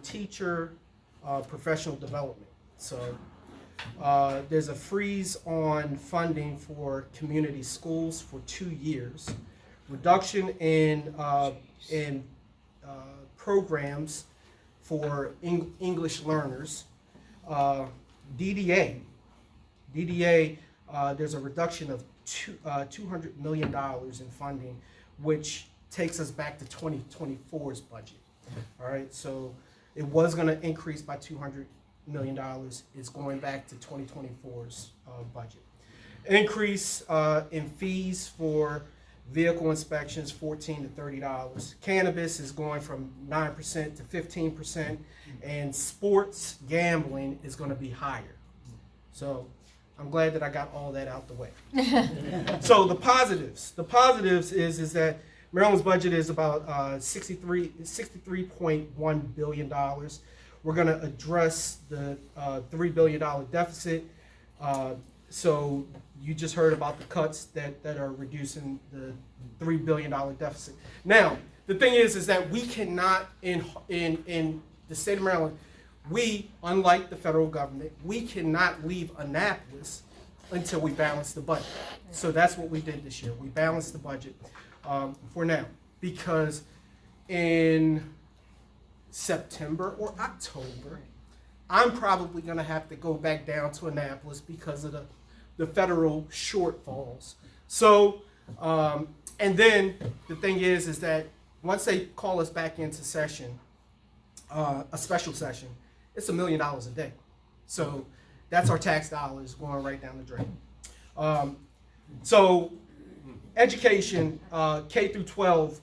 teacher professional development. So there's a freeze on funding for community schools for 2 years. Reduction in programs for English learners. DDA, there's a reduction of $200 million in funding, which takes us back to 2024's budget. All right, so it was going to increase by $200 million. It's going back to 2024's budget. Increase in fees for vehicle inspections, $14 to $30. Cannabis is going from 9% to 15%, and sports gambling is going to be higher. So I'm glad that I got all that out the way. So the positives is that Maryland's budget is about $63.1 billion. We're going to address the $3 billion deficit. So you just heard about the cuts that are reducing the $3 billion deficit. Now, the thing is that we cannot, in the state of Maryland, we, unlike the federal government, we cannot leave Annapolis until we balance the budget. So that's what we did this year. We balanced the budget for now, because in September or October, I'm probably going to have to go back down to Annapolis because of the federal shortfalls. So, and then the thing is that once they call us back into session, a special session, it's $1 million a day. So that's our tax dollars going right down the drain. So education, K through 12,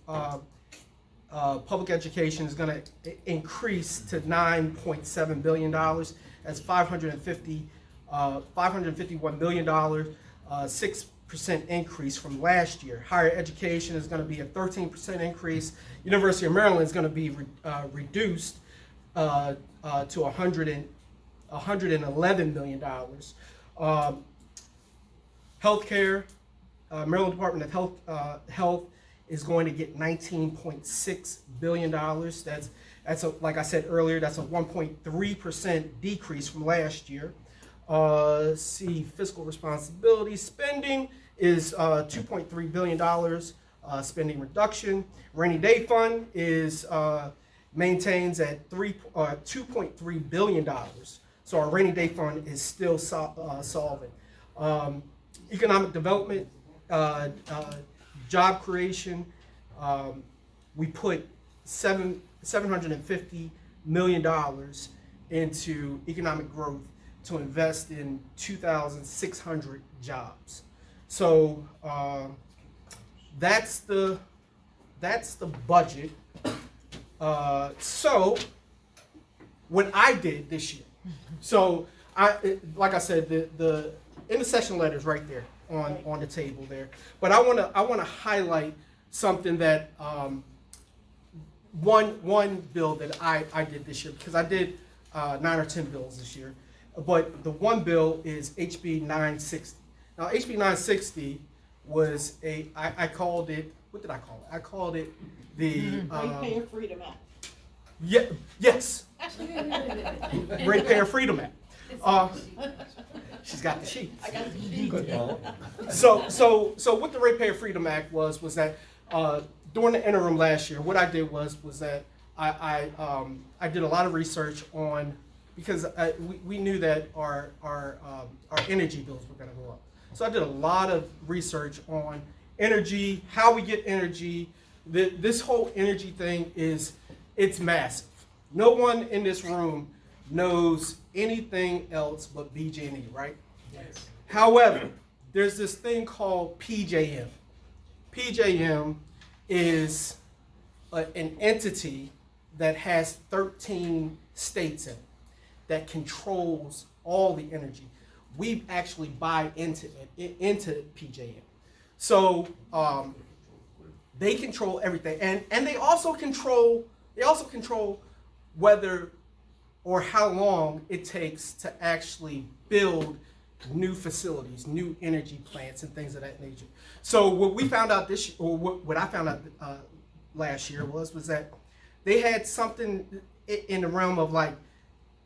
public education is going to increase to $9.7 billion. That's $551 million, 6% increase from last year. Higher education is going to be a 13% increase. University of Maryland is going to be reduced to $111 million. Healthcare, Maryland Department of Health is going to get $19.6 billion. That's like I said earlier, that's a 1.3% decrease from last year. See, fiscal responsibility spending is $2.3 billion, spending reduction. Rainy day fund is maintains at $2.3 billion. So our rainy day fund is still solvent. Economic development, job creation, we put $750 million into economic growth to invest in 2,600 jobs. So that's the budget. So what I did this year. So like I said, the intercession letter is right there on the table there. But I wanna highlight something that one bill that I did this year, because I did 9 or 10 bills this year. But the one bill is HB 960. Now HB 960 was I called it, what did I call it? I called it the Ratepayer Freedom Act. Yes. Ratepayer Freedom Act. She's got the sheet. I got the sheet. So what the Ratepayer Freedom Act was that during the interim last year, what I did was that I did a lot of research on, because we knew that our energy bills were going to go up. So I did a lot of research on energy, how we get energy. This whole energy thing it's massive. No one in this room knows anything else but BG&E, right? Yes. However, there's this thing called PJM. PJM is an entity that has 13 states in it that controls all the energy. We actually buy into PJM. So they control everything, and they also control whether or how long it takes to actually build new facilities, new energy plants, and things of that nature. So what we found out what I found out last year was that they had something in the realm of like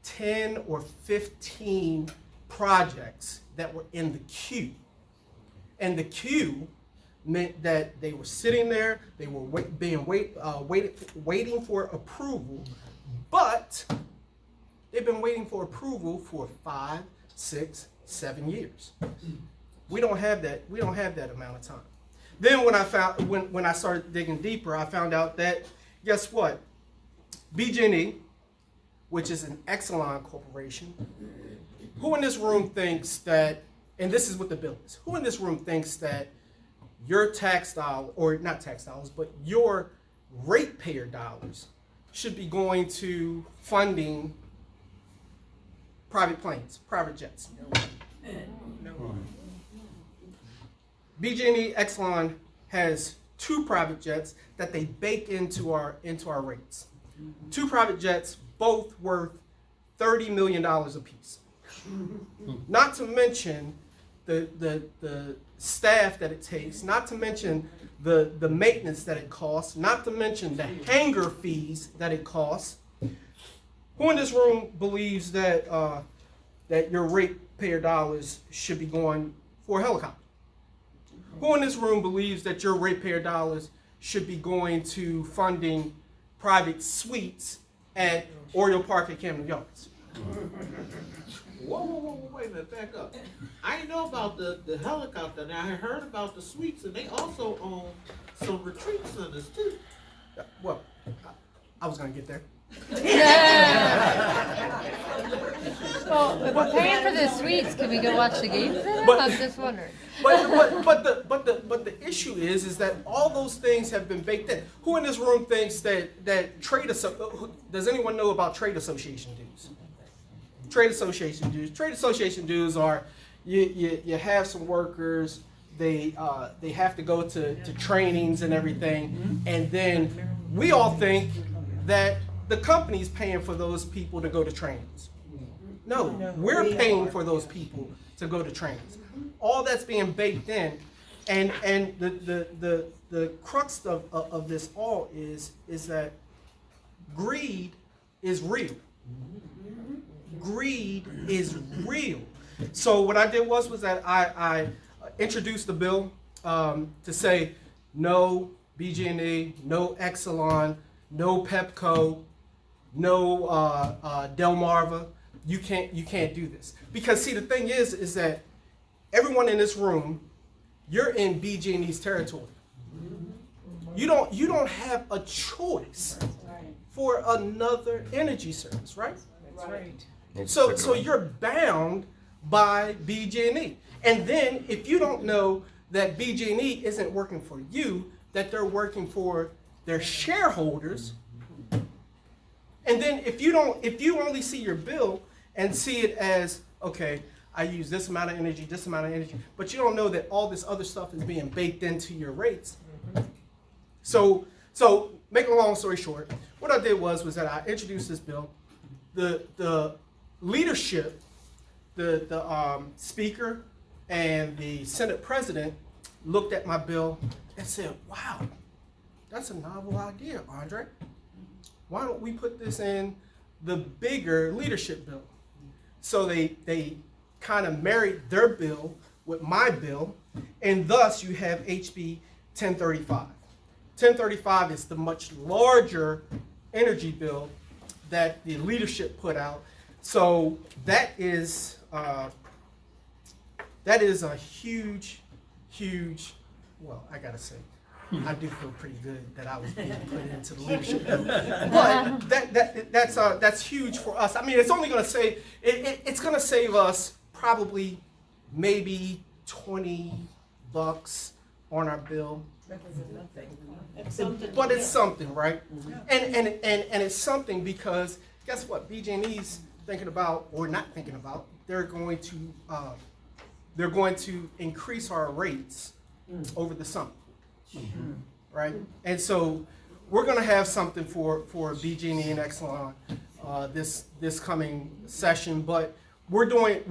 10 or 15 projects that were in the queue. And the queue meant that they were sitting there, they were waiting for approval, but they've been waiting for approval for 5, 6, 7 years. We don't have that amount of time. Then when I started digging deeper, I found out that, guess what? BG&E, which is an Exelon corporation, who in this room thinks that, and this is what the bill is, who in this room thinks that your tax dollar, or not tax dollars, but your ratepayer dollars should be going to funding private planes, private jets? No. BG&E Exelon has 2 private jets that they bake into our rates. 2 private jets, both worth $30 million apiece. Not to mention the staff that it takes, not to mention the maintenance that it costs, not to mention the hangar fees that it costs. Who in this room believes that that your ratepayer dollars should be going for a helicopter? Who in this room believes that your ratepayer dollars should be going to funding private suites at Oriole Park at Camden Yards? Whoa, wait a minute, back up. I didn't know about the helicopter. Now, I heard about the suites, and they also own some retreat centers, too. Well, I was gonna get there. Well, if we're paying for the suites, can we go watch the games then? I'm just wondering. But the issue is that all those things have been baked in. Who in this room thinks that does anyone know about trade association dues? Trade association dues. Trade association dues are you have some workers, they have to go to trainings and everything, and then we all think that the company's paying for those people to go to trainings. No, we're paying for those people to go to trainings. All that's being baked in, and the crux of this all is that greed is real. Greed is real. So what I did was that I introduced the bill to say no BG&E, no Exelon, no Pepco, no Delmarva. You can't do this, because see, the thing is that everyone in this room, you're in BG&E's territory. You don't have a choice for another energy service, right? That's right. So you're bound by BG&E. And then if you don't know that BG&E isn't working for you, that they're working for their shareholders, and then if you only see your bill and see it as, okay, I use this amount of energy, but you don't know that all this other stuff is being baked into your rates. So make a long story short, what I did was that I introduced this bill. The leadership, the speaker and the Senate president looked at my bill and said, wow, that's a novel idea, Andre. Why don't we put this in the bigger leadership bill? So they kind of married their bill with my bill, and thus you have HB 1035. 1035 is the much larger energy bill that the leadership put out. So that is a huge, well, I gotta say, I do feel pretty good that I was being put into the leadership bill. But that's huge for us. I mean, it's only gonna save, it's gonna save us probably maybe $20 on our bill. It's something. But it's something, right? And it's something because guess what? BG&E's thinking about, or not thinking about, they're going to increase our rates over the summer, right? And so we're going to have something for BG&E and Exelon this coming session, but we're doing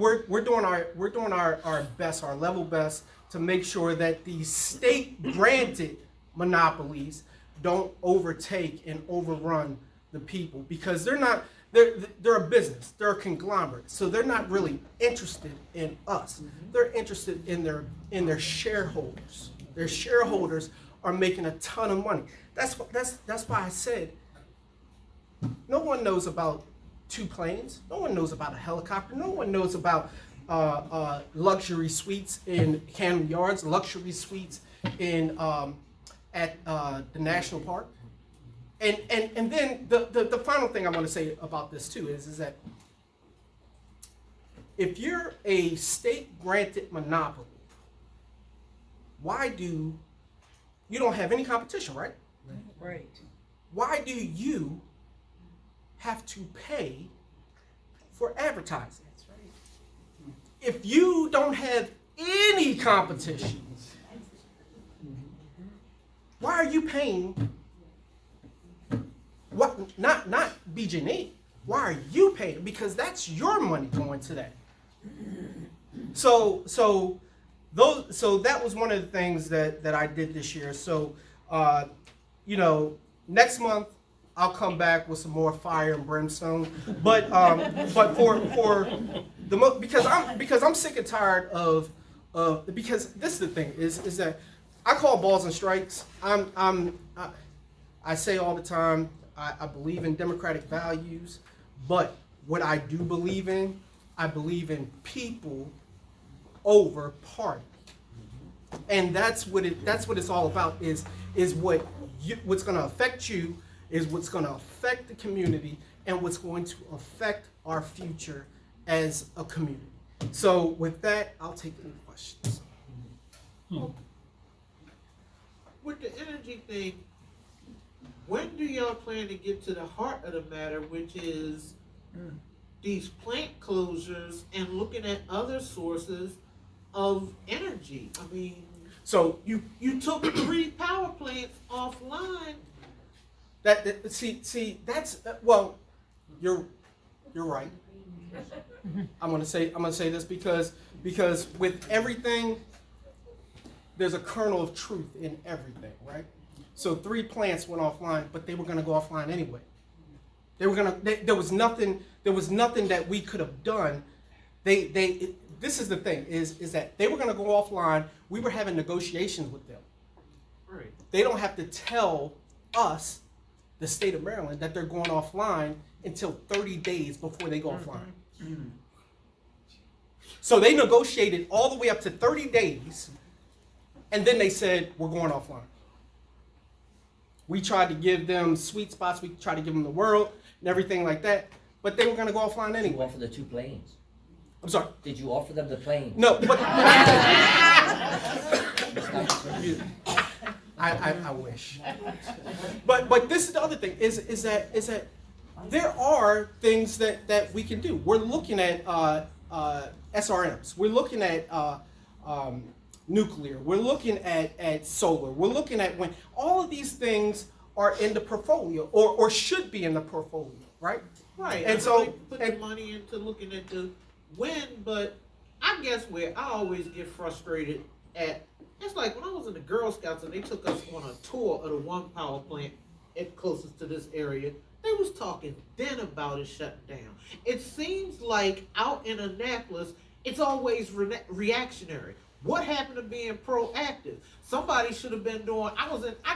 our best, our level best, to make sure that these state-granted monopolies don't overtake and overrun the people, because they're a business, they're a conglomerate, so they're not really interested in us. They're interested in their shareholders. Their shareholders are making a ton of money. That's why I said no one knows about 2 planes. No one knows about a helicopter. No one knows about luxury suites in Camden Yards, luxury suites in at the National Park. And then the final thing I want to say about this too is that if you're a state-granted monopoly, why do you don't have any competition, right? Right. Why do you have to pay for advertising? That's right. If you don't have any competition, why are you paying? What? Not BG&E. Why are you paying? Because that's your money going to that. So so that was one of the things that I did this year. So, you know, next month I'll come back with some more fire and brimstone. But for the because I'm sick and tired of because this is the thing is that I call balls and strikes. I say all the time I believe in democratic values, but what I do believe in, I believe in people over party, and that's what it's all about. Is what's going to affect you is what's going to affect the community and what's going to affect our future as a community. So with that, I'll take any questions. With the energy thing, when do y'all plan to get to the heart of the matter, which is these plant closures and looking at other sources of energy? I mean, so you took 3 power plants offline. See that's well, you're right. I'm gonna say this because with everything, there's a kernel of truth in everything, right? So 3 plants went offline, but they were gonna go offline anyway. There was nothing that we could have done. This is the thing is that they were gonna go offline. We were having negotiations with them. Right. They don't have to tell us, the state of Maryland, that they're going offline until 30 days before they go offline. So they negotiated all the way up to 30 days, and then they said, we're going offline. We tried to give them sweet spots, we tried to give them the world and everything like that, but they were going to go offline anyway. Did you offer the 2 planes? I'm sorry? Did you offer them the planes? No, but I wish. But this is the other thing, is that there are things that we can do. We're looking at SRMs. We're looking at nuclear. We're looking at solar. We're looking at wind. All of these things are in the portfolio, or should be in the portfolio, right? Right. And so put the money into looking at the wind, but I guess where I always get frustrated at, it's like when I was in the Girl Scouts and they took us on a tour of the one power plant at closest to this area. They was talking then about it shutting down. It seems like out in Annapolis, it's always reactionary. What happened to being proactive? Somebody should have been doing, I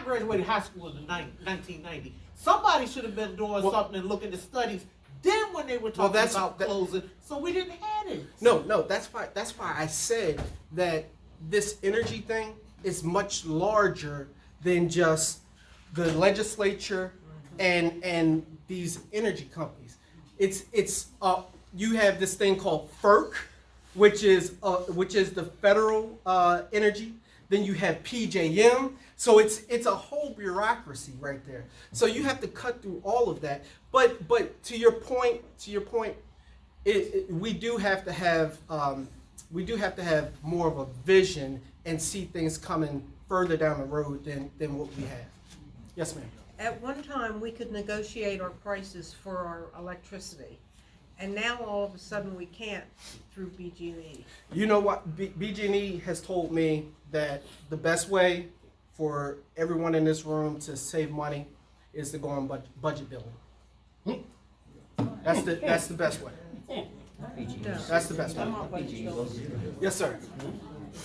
graduated high school in the 1990. Somebody should have been doing something and looking at studies then when they were talking about closing, so we didn't have it. No, that's why I said that this energy thing is much larger than just the legislature and these energy companies. It's you have this thing called FERC, which is the federal energy. Then you have PJM. So it's a whole bureaucracy right there. So you have to cut through all of that. But to your point, we do have to have more of a vision and see things coming further down the road than what we have. Yes, ma'am. At one time, we could negotiate our prices for our electricity, and now all of a sudden we can't through BG&E. You know what? BG&E has told me that the best way for everyone in this room to save money is to go on budget billing. That's the best way. That's the best way. Yes, sir.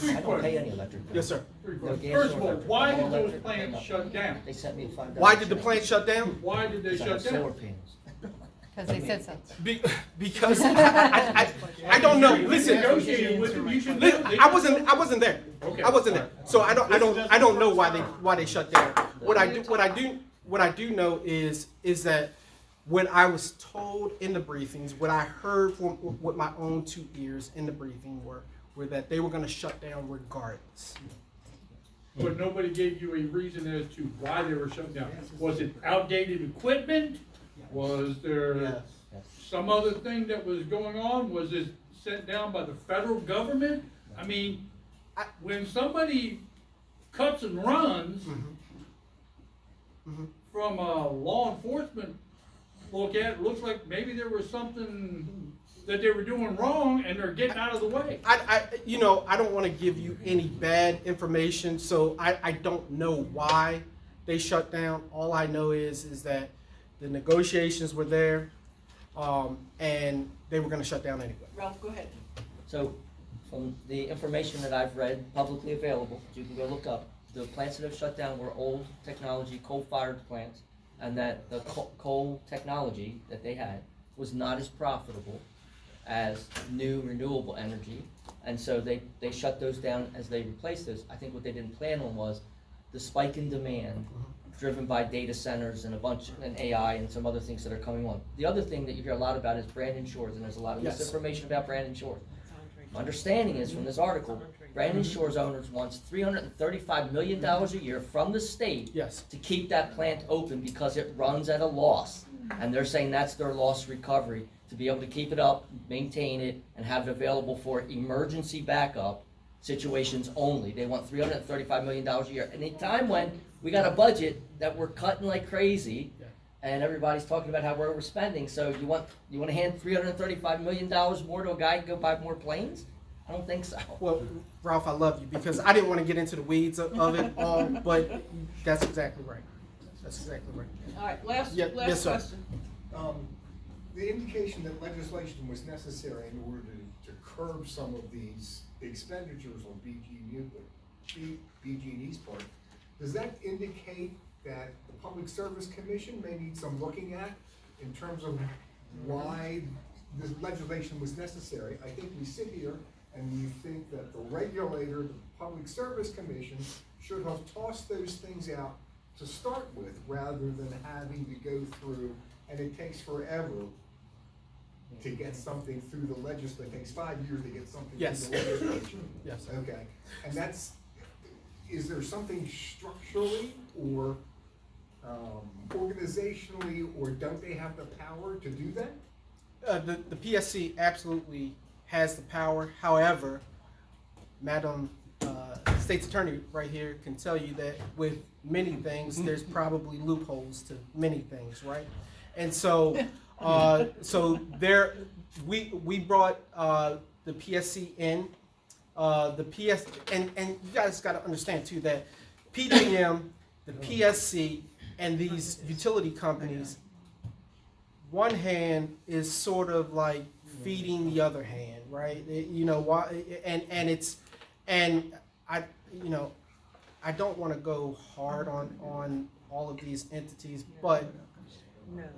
I don't pay any electric bill. Yes, sir. No gas First of or all, electric. why did those plants shut down? They sent me $5. Why did the plant shut down? Why did they shut Solar down? panels. Because they said so. Because I don't know. Listen, Negotiated with them, you should listen, know. I wasn't there. Okay. I wasn't there. So I don't know why they shut down. What I do know is that what I was told in the briefings, what I heard from with my own 2 ears in the briefing were that they were going to shut down regardless. But nobody gave you a reason as to why they were shut down. Was it outdated equipment? Was there some other thing that was going on? Was it sent down by the federal government? I mean, when somebody cuts and runs from a law enforcement look at it, looks like maybe there was something that they were doing wrong and they're getting out of the way. I don't want to give you any bad information, so I don't know why they shut down. All I know is that the negotiations were there, and they were going to shut down anyway. Ralph, go ahead. So, from the information that I've read, publicly available, you can go look up, the plants that have shut down were old technology, coal-fired plants, and that the coal technology that they had was not as profitable as new renewable energy, and so they shut those down as they replaced those. I think what they didn't plan on was the spike in demand driven by data centers and and AI and some other things that are coming on. The other thing that you hear a lot about is Brandon Shores, and there's a lot of misinformation about Brandon Shores. My understanding is from this article, Brandon Shores owners wants $335 million a year from the state to keep that plant open because it runs at a loss. And they're saying that's their loss recovery, to be able to keep it up, maintain it, and have it available for emergency backup situations only. They want $335 million a year. And in a time when we got a budget that we're cutting like crazy, and everybody's talking about how we're overspending, so you want to hand $335 million more to a guy and go buy more planes? I don't think so. Well, Ralph, I love you because I didn't want to get into the weeds of it all, but that's exactly right. That's exactly right. All right, last yes, sir. question. The indication that legislation was necessary in order to curb some of these expenditures on BG&E's part, does that indicate that the Public Service Commission may need some looking at in terms of why this legislation was necessary? I think we sit here and we think that the regulator, the Public Service Commission, should have tossed those things out to start with rather than having to go through, and it takes forever to get something through the legislature. It takes 5 years to get something through the legislature. Yes. Okay. And is there something structurally or organizationally, or don't they have the power to do that? The PSC absolutely has the power. However, Madam State's Attorney right here can tell you that with many things, there's probably loopholes to many things, right? And so, we brought the PSC in. The PS and you guys got to understand too that PJM, the PSC, and these utility companies, one hand is sort of like feeding the other hand, right? You know why? And I don't want to go hard on all of these entities, but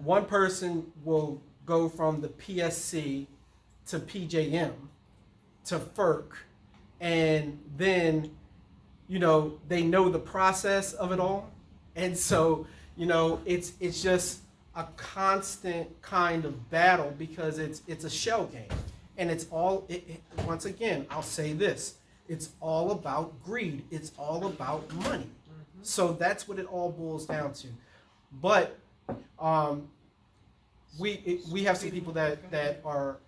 one person will go from the PSC to PJM to FERC, and then they know the process of it all, and so it's just a constant kind of battle because it's a shell game, and it's all once again I'll say this, it's all about greed, it's all about money. So that's what it all boils down to. But we have some people that are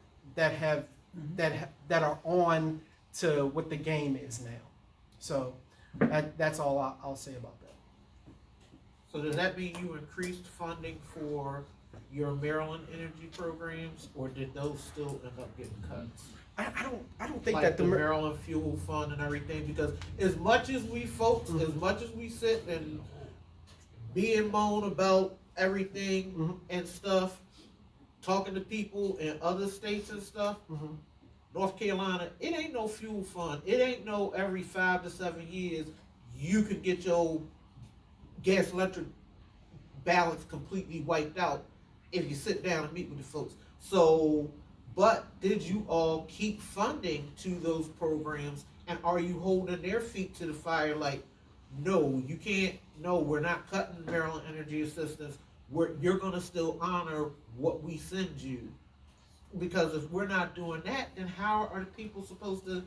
on to what the game is now. So that's all I'll say about that. So does that mean you increased funding for your Maryland energy programs, or did those still end up getting cuts? I don't think like that the Maryland Fuel Fund and everything, because as much as we folks, as much as we sit and be and moan about everything and stuff, talking to people in other states and stuff, North Carolina, it ain't no fuel fund. It ain't no every 5 to 7 years you could get your gas electric balance completely wiped out if you sit down and meet with the folks. So, but did you all keep funding to those programs, and are you holding their feet to the fire like, no, you can't, no, we're not cutting Maryland energy assistance, you're gonna still honor what we send you? Because if we're not doing that, then how are the people supposed to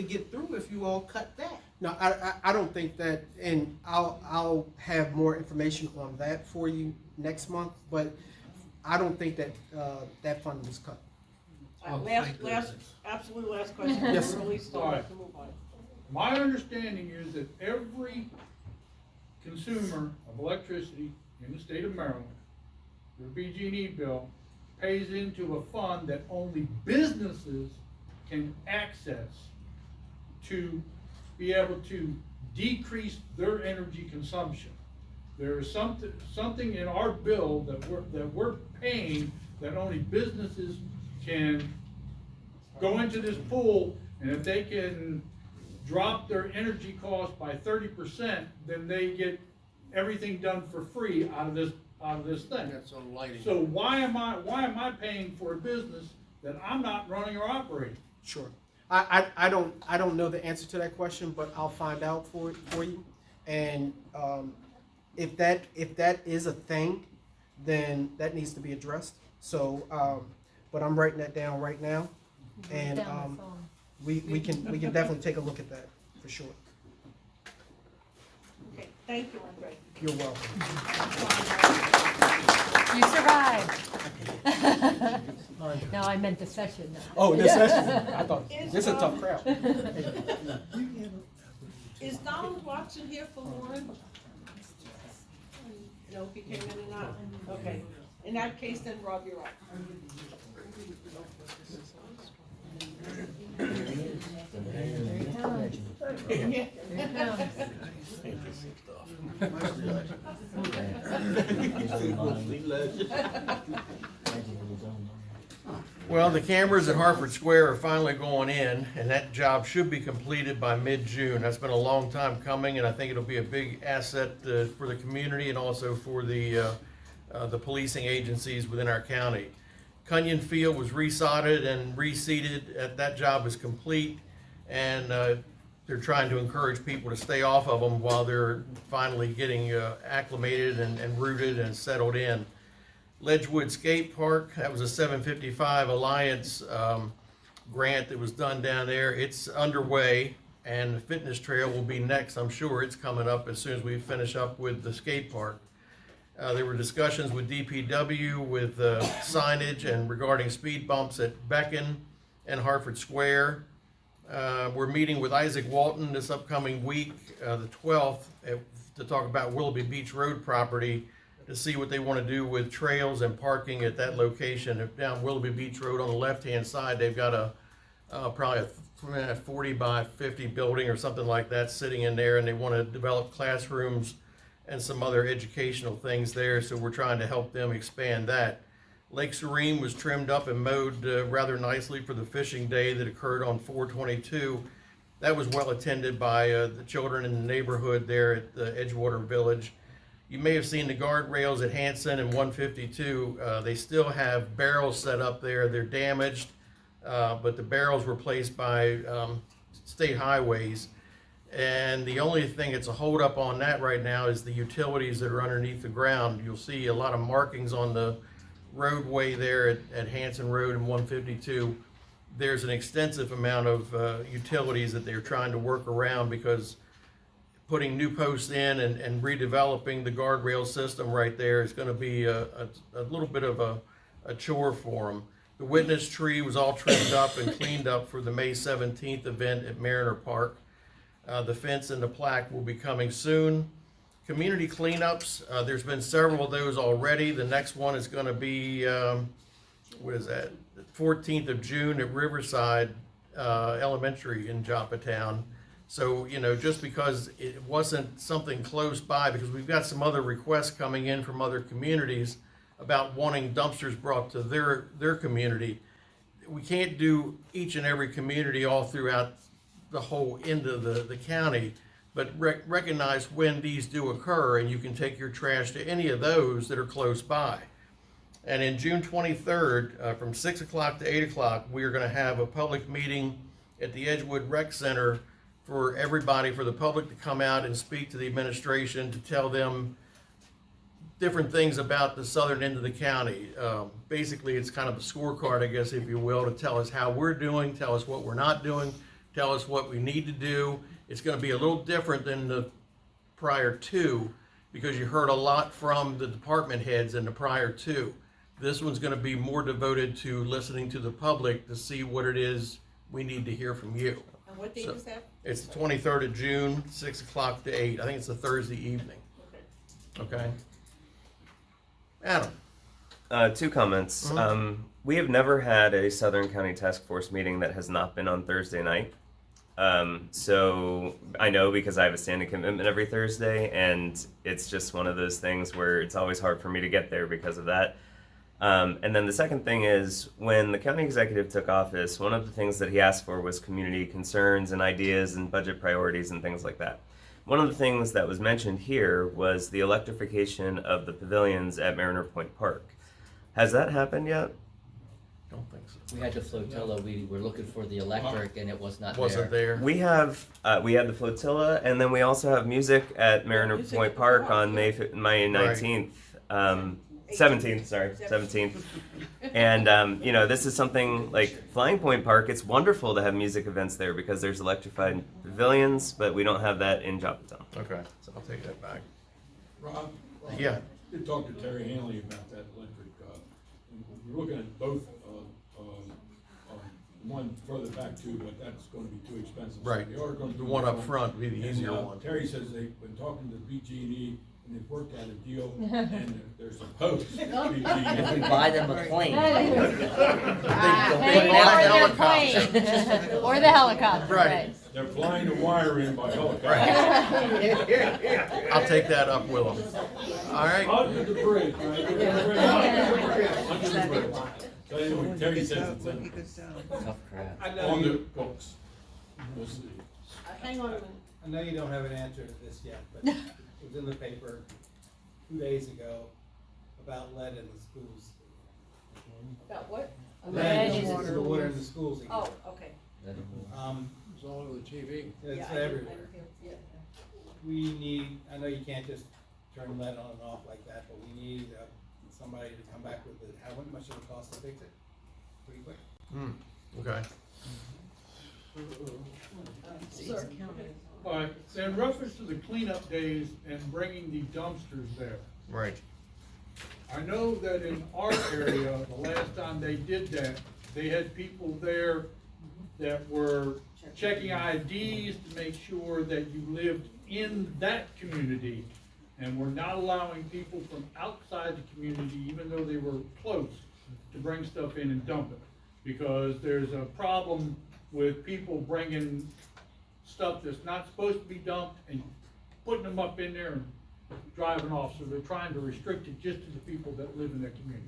get through if you all cut that? No, I don't think that, and I'll have more information on that for you next month, but I don't think that that fund was cut. Absolute last question. Yes. All right. My understanding is that every consumer of electricity in the state of Maryland, their BG&E bill pays into a fund that only businesses can access to be able to decrease their energy consumption. There is something in our bill that we're paying that only businesses can go into this pool, and if they can drop their energy cost by 30%, then they get everything done for free out of this thing. That's on lighting. So why am I paying for a business that I'm not running or operating? Sure. I don't know the answer to that question, but I'll find out for you. And if that is a thing, then that needs to be addressed. So, but I'm writing that down right now, and we can definitely take a look at that for sure. Okay, thank you, Andre. You're welcome. You survived. No, I meant the session. Oh, this session. I thought this is a tough crowd. Is Donald Watson here for Warren? No, he came in and out. Okay. In that case, then Rob, you're up. Well, the cameras at Hartford Square are finally going in, and that job should be completed by mid-June. That's been a long time coming, and I think it'll be a big asset for the community and also for the policing agencies within our county. Cunyon Field was resodded and reseeded. That job is complete, and they're trying to encourage people to stay off of them while they're finally getting acclimated and rooted and settled in. Edgewood Skate Park, that was a 755 Alliance grant that was done down there. It's underway, and the fitness trail will be next. I'm sure it's coming up as soon as we finish up with the skate park. There were discussions with DPW, with signage and regarding speed bumps at Beacon and Hartford Square. We're meeting with Isaac Walton this upcoming week, the 12th, to talk about Willoughby Beach Road property, to see what they want to do with trails and parking at that location. Down Willoughby Beach Road on the left-hand side, they've got probably a 40 by 50 building or something like that sitting in there, and they want to develop classrooms and some other educational things there, so we're trying to help them expand that. Lake Serene was trimmed up and mowed rather nicely for the fishing day that occurred on 4/22. That was well attended by the children in the neighborhood there at the Edgewater Village. You may have seen the guardrails at Hanson and 152. They still have barrels set up there. They're damaged, but the barrels were placed by state highways. And the only thing that's a holdup on that right now is the utilities that are underneath the ground. You'll see a lot of markings on the roadway there at Hanson Road and 152. There's an extensive amount of utilities that they're trying to work around, because putting new posts in and redeveloping the guardrail system right there is going to be a little bit of a chore for them. The witness tree was all trimmed up and cleaned up for the May 17th event at Mariner Park. The fence and the plaque will be coming soon. Community cleanups, there's been several of those already. The next one is going to be, what is that? The 14th of June at Riverside Elementary in Joppatowne. So, you know, just because it wasn't something close by, because we've got some other requests coming in from other communities about wanting dumpsters brought to their community. We can't do each and every community all throughout the whole end of the county, but recognize when these do occur, and you can take your trash to any of those that are close by. And in June 23rd, from 6 o'clock to 8 o'clock, we are going to have a public meeting at the Edgewood Rec Center for everybody, for the public to come out and speak to the administration, to tell them different things about the southern end of the county. Basically, it's kind of a scorecard, I guess, if you will, to tell us how we're doing, tell us what we're not doing, tell us what we need to do. It's going to be a little different than the prior two, because you heard a lot from the department heads in the prior two. This one's going to be more devoted to listening to the public to see what it is we need to hear from you. And what date is that? It's the 23rd of June, 6 o'clock to 8. I think it's a Thursday evening. Okay? Adam. Two comments. Mhm. We have never had a Southern County Task Force meeting that has not been on Thursday night. So I know because I have a standing commitment every Thursday, and it's just one of those things where it's always hard for me to get there because of that. And then the second thing is, when the county executive took office, one of the things that he asked for was community concerns and ideas and budget priorities and things like that. One of the things that was mentioned here was the electrification of the pavilions at Mariner Point Park. Has that happened yet? Don't think so. We had the flotilla, we were looking for the electric and it was not there. Wasn't there? We had the flotilla, and then we also have music at Mariner Point Park on May 19th. 17th, sorry, 17th. And, this is something like Flying Point Park. It's wonderful to have music events there because there's electrified pavilions, but we don't have that in Joppatowne. Okay, so I'll take that back. Rob? Yeah. I did talk to Terry Hanley about that electric, we're looking at both, one further back too, but that's gonna be too expensive. So Right. they are gonna The do one the up front would be the And, easier one. Terry says they've been talking to BG&E and they've worked out a deal and they're supposed to If we buy them a plane. Or the helicopter, Right. They're flying the wire in by helicopter. I'll take that up with them. All right. Under the bridge, right? Under the bridge. So anyway, Terry says it's Tough crap. on the books. We'll see. Hang on a minute. I know you don't have an answer to this yet, but it was in the paper 2 days ago about lead in the schools. About what? Lead in the water in the schools again. Oh, okay. It's all over the TV. It's Yeah, I everywhere. yeah. We need, I know you can't just turn lead on and off like that, but we need somebody to come back with it. How much it would cost to fix it? Pretty quick. Okay. Sir. All right, in reference to the cleanup days and bringing the dumpsters there. Right. I know that in our area, the last time they did that, they had people there that were checking IDs to make sure that you lived in that community, and were not allowing people from outside the community, even though they were close, to bring stuff in and dump it. Because there's a problem with people bringing stuff that's not supposed to be dumped and putting them up in there and driving off. So they're trying to restrict it just to the people that live in that community.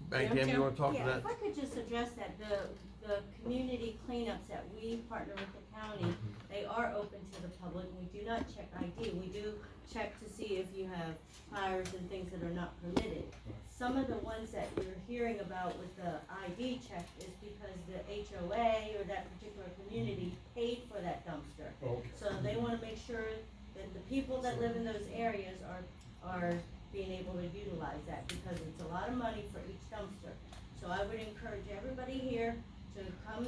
Bang, Tam, you wanna talk to Yeah, that? if I could just address that, the community cleanups that we partner with the county, they are open to the public. We do not check ID. We do check to see if you have tires and things that are not permitted. Some of the ones that you're hearing about with the ID check is because the HOA or that particular community paid for that dumpster. Okay. So they wanna make sure that the people that live in those areas are being able to utilize that, because it's a lot of money for each dumpster. So I would encourage everybody here to come,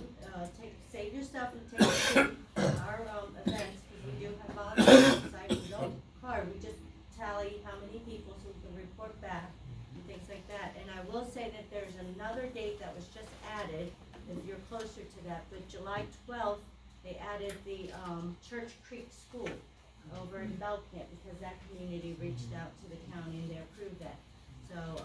save your stuff and take it to our, events, because we do have volunteers on site. We don't card, we just tally how many people, so we can report back and things like that. And I will say that there's another date that was just added, if you're closer to that, but July 12th, they added the, Church Creek School over in Belcamp, because that community reached out to the county and they approved that. So,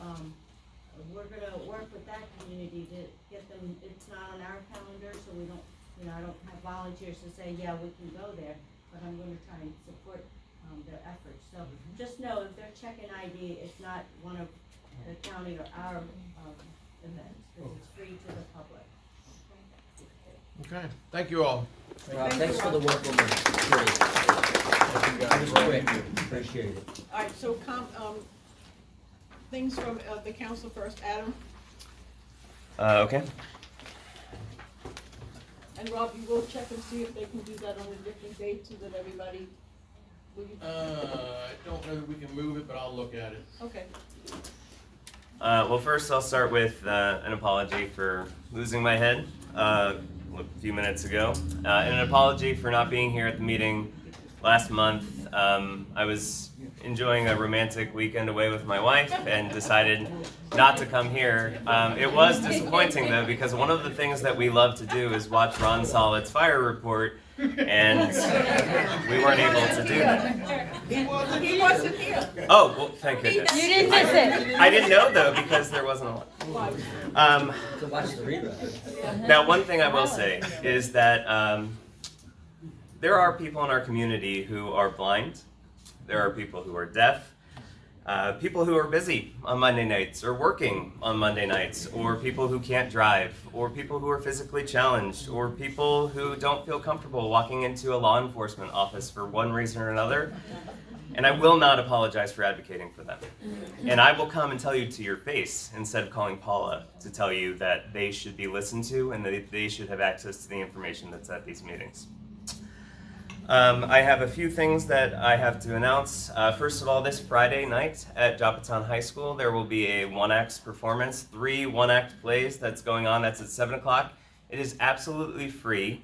we're gonna work with that community to get them, it's not on our calendar, so we don't, I don't have volunteers to say, yeah, we can go there, but I'm gonna try and support, their efforts. So just know, if they're checking ID, it's not one of the county or our, events, because it's free to the public. Okay, thank you all. Rob, thanks for the work on the security. That was quick, appreciate it. All right, so things from the council first, Adam, Okay. and Rob, you will check and see if they can do that on a different date so that everybody, will you? I don't know that we can move it, but I'll look at it. Okay. Well, first I'll start with an apology for losing my head a few minutes ago, and an apology for not being here at the meeting last month. I was enjoying a romantic weekend away with my wife and decided not to come here. It was disappointing though, because one of the things that we love to do is watch Ron Solid's Fire Report, and we weren't able to do that. He wasn't here. Oh, well, thank goodness. You didn't miss it. I didn't know though because there wasn't a lot. To watch the rerun. Now, one thing I will say is that there are people in our community who are blind. There are people who are deaf. People who are busy on Monday nights or working on Monday nights, or people who can't drive, or people who are physically challenged, or people who don't feel comfortable walking into a law enforcement office for one reason or another. And I will not apologize for advocating for them. And I will come and tell you to your face instead of calling Paula to tell you that they should be listened to and that they should have access to the information that's at these meetings. I have a few things that I have to announce. First of all, this Friday night at Joppatowne High School, there will be a one-act performance, 3 one-act plays that's going on. That's at 7 o'clock. It is absolutely free,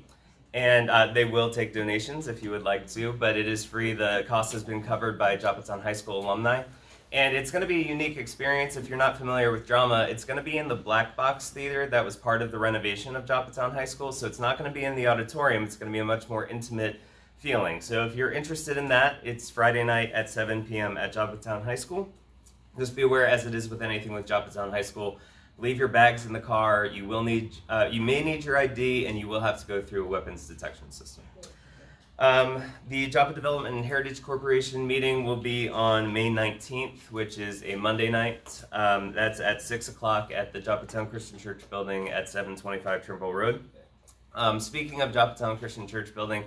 and they will take donations if you would like to, but it is free. The cost has been covered by Joppatowne High School alumni. And it's going to be a unique experience. If you're not familiar with drama, it's going to be in the Black Box Theater that was part of the renovation of Joppatowne High School, so it's not going to be in the auditorium. It's going to be a much more intimate feeling. So if you're interested in that, it's Friday night at 7 p.m. at Joppatowne High School. Just be aware, as it is with anything with Joppatowne High School, leave your bags in the car. You may need your ID, and you will have to go through a weapons detection system. The Joppa Development and Heritage Corporation meeting will be on May 19th, which is a Monday night. That's at 6 o'clock at the Joppatowne Christian Church building at 725 Trimble Road. Speaking of Joppatowne Christian Church building,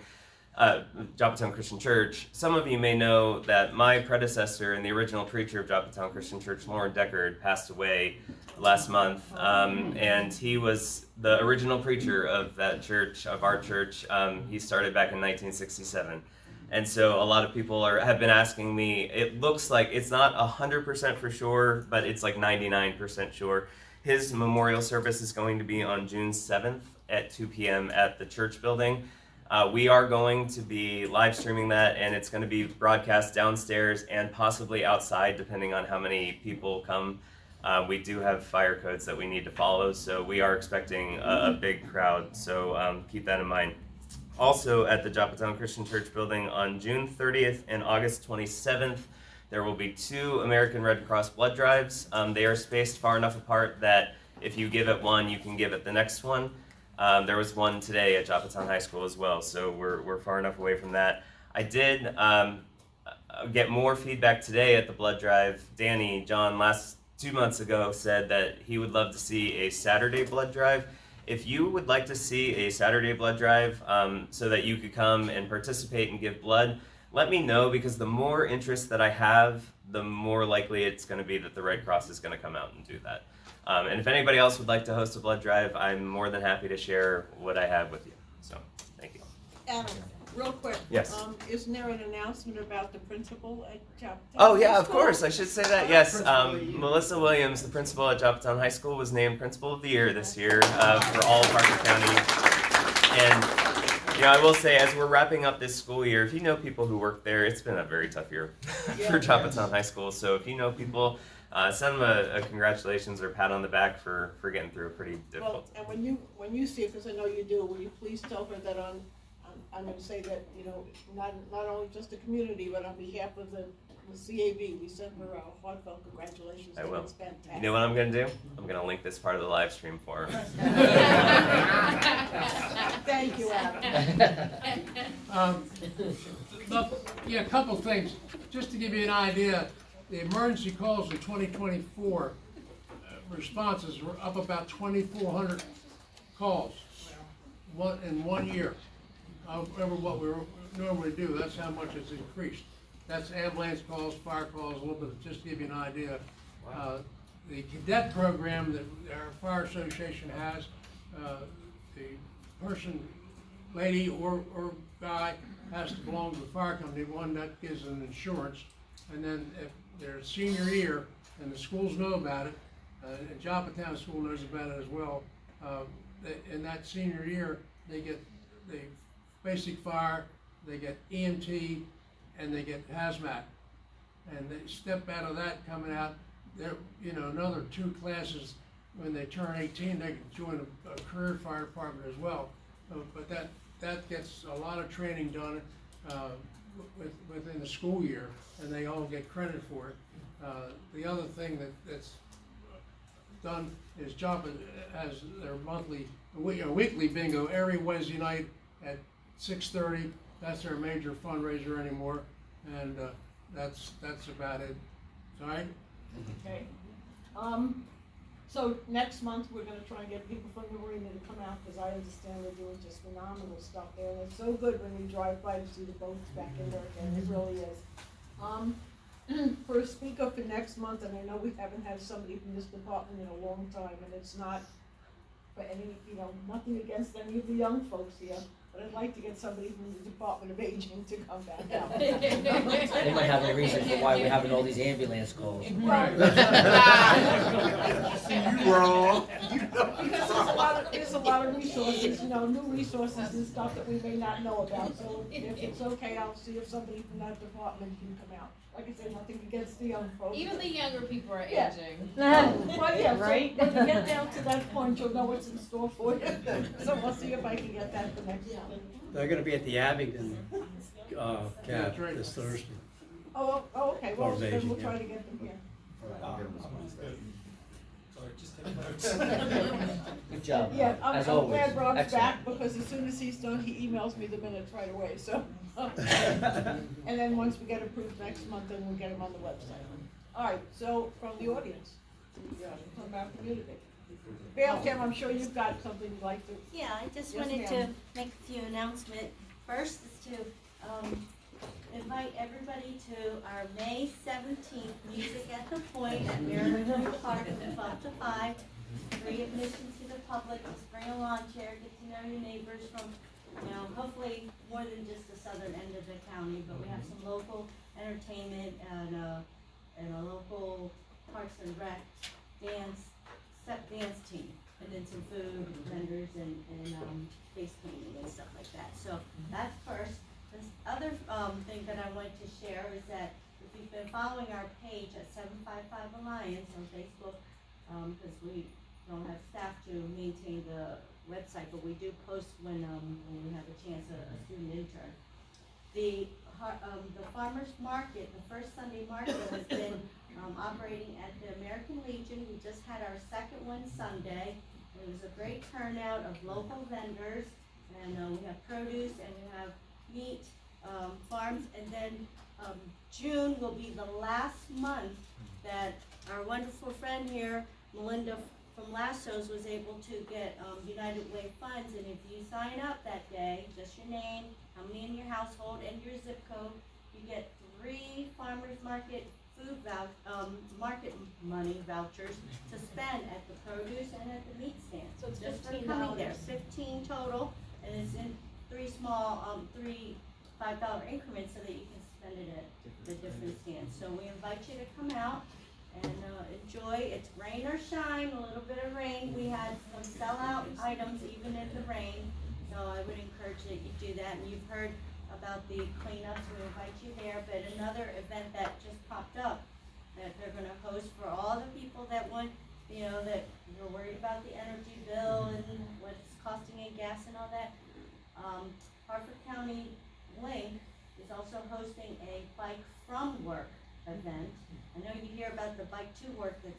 Joppatowne Christian Church, some of you may know that my predecessor and the original preacher of Joppatowne Christian Church, Lauren Deckard, passed away last month, and he was the original preacher of that church, of our church. He started back in 1967, and so a lot of people have been asking me. It looks like it's not 100% for sure, but it's like 99% sure. His memorial service is going to be on June 7th at 2 p.m. at the church building. We are going to be live streaming that, and it's going to be broadcast downstairs and possibly outside, depending on how many people come. We do have fire codes that we need to follow, so we are expecting a big crowd, so keep that in mind. Also, at the Joppatowne Christian Church building on June 30th and August 27th, there will be 2 American Red Cross blood drives. They are spaced far enough apart that if you give at one, you can give at the next one. There was one today at Joppatowne High School as well, so we're far enough away from that. I did get more feedback today at the blood drive. John, 2 months ago said that he would love to see a Saturday blood drive. If you would like to see a Saturday blood drive so that you could come and participate and give blood, let me know, because the more interest that I have, the more likely it's going to be that the Red Cross is going to come out and do that. And if anybody else would like to host a blood drive, I'm more than happy to share what I have with you. So, thank you. Adam, real quick. Yes. Isn't there an announcement about the principal at Joppatowne? Oh yeah, of course. I should say that. Yes, Melissa Williams, the principal at Joppatowne High School, was named Principal of the Year this year for all of Harford County. And I will say, as we're wrapping up this school year, if you know people who work there, it's been a very tough year for Joppatowne High School. So if you know people, send them a congratulations or pat on the back for getting through a pretty difficult time. And when you see it, because I know you do, will you please tell her that I'm going to say that, not only just the community, but on behalf of the CAB, we send her a heartfelt congratulations. I will. It's fantastic. You know what I'm going to do? I'm going to link this part of the live stream for her. Thank you, Adam. A couple things. Just to give you an idea, the emergency calls in 2024 responses were up about 2,400 calls in 1 year. Over what we normally do, that's how much it's increased. That's ambulance calls, fire calls, a little bit, just to give you an idea. The cadet program that our fire association has, the person, lady or guy, has to belong to the fire company, one that gives them insurance, and then if they're senior year, and the schools know about it, and Joppatowne School knows about it as well, in that senior year, they get the basic fire, they get EMT, and they get hazmat. And they step out of that coming out, they're, another 2 classes, when they turn 18, they can join a career fire department as well. But that gets a lot of training done, within the school year, and they all get credit for it. The other thing that's done is Joppa has their weekly bingo every Wednesday night at 6:30. That's their major fundraiser anymore, and that's about it. All right? Okay. So next month, we're gonna try and get people from the marina to come out, because I understand they're doing just phenomenal stuff there, and it's so good when you drive by to see the boats back in there again, it really is. For a speaker for next month, and I know we haven't had somebody from this department in a long time, and it's not for any, nothing against any of the young folks here, but I'd like to get somebody from the Department of Aging to come back out. They might have a reason for why we're having all these ambulance calls. See you wrong. Because there's a lot of resources, new resources and stuff that we may not know about, so if it's okay, I'll see if somebody from that department can come out. Like I said, nothing against the young folks. Even the younger people are Yeah. aging. Well, yeah, Right? so when you get down to that point, you'll know what's in store for you. So we'll see if I can get that for next month. They're gonna be at the Abington, camp this Thursday. Oh, okay, well, then Aging, we'll yeah. try to get them here. Sorry, just take notes. Good job. Yeah, I'm as always. glad Rob's Excellent. back, because as soon as he's done, he emails me the minutes right away, so. And then once we get approved next month, then we'll get them on the website. All right, so from the audience, from our community. Gail, Kim, I'm sure you've got something you'd like to. Yeah, I just Yes, wanted to ma'am. make a few announcements. First is to invite everybody to our May 17th Music at the Point at Maryland Park from 12 to 5. Free admission to the public. Just bring a lawn chair, get to know your neighbors from, hopefully more than just the southern end of the county, but we have some local entertainment and a local Parks and Rec step dance team, and then some food vendors and face painting and stuff like that. So that's first. This other thing that I wanted to share is that if you've been following our page at 755 Alliance on Facebook, because we don't have staff to maintain the website, but we do post when we have a chance, a student intern. The farmers market, the first Sunday market, has been operating at the American Legion. We just had our second one Sunday. It was a great turnout of local vendors, and we have produce and we have meat farms. And then June will be the last month that our wonderful friend here, Melinda from Lassos, was able to get United Way funds. And if you sign up that day, just your name, how many in your household, and your zip code, you get 3 farmers market food market money vouchers to spend at the produce and at the meat stand. So it's just for $15. coming there, 15 total, and it's in 3 small, 3 $5 increments so that you can spend it at the different stands. So we invite you to come out and enjoy. It's rain or shine, a little bit of rain. We had some sellout items even in the rain, so I would encourage that you do that. And you've heard about the cleanups, we invite you there. But another event that just popped up that they're going to host for all the people that want, that you're worried about the energy bill and what it's costing in gas and all that. Harford County Link is also hosting a Bike From Work event. I know you hear about the Bike to Work that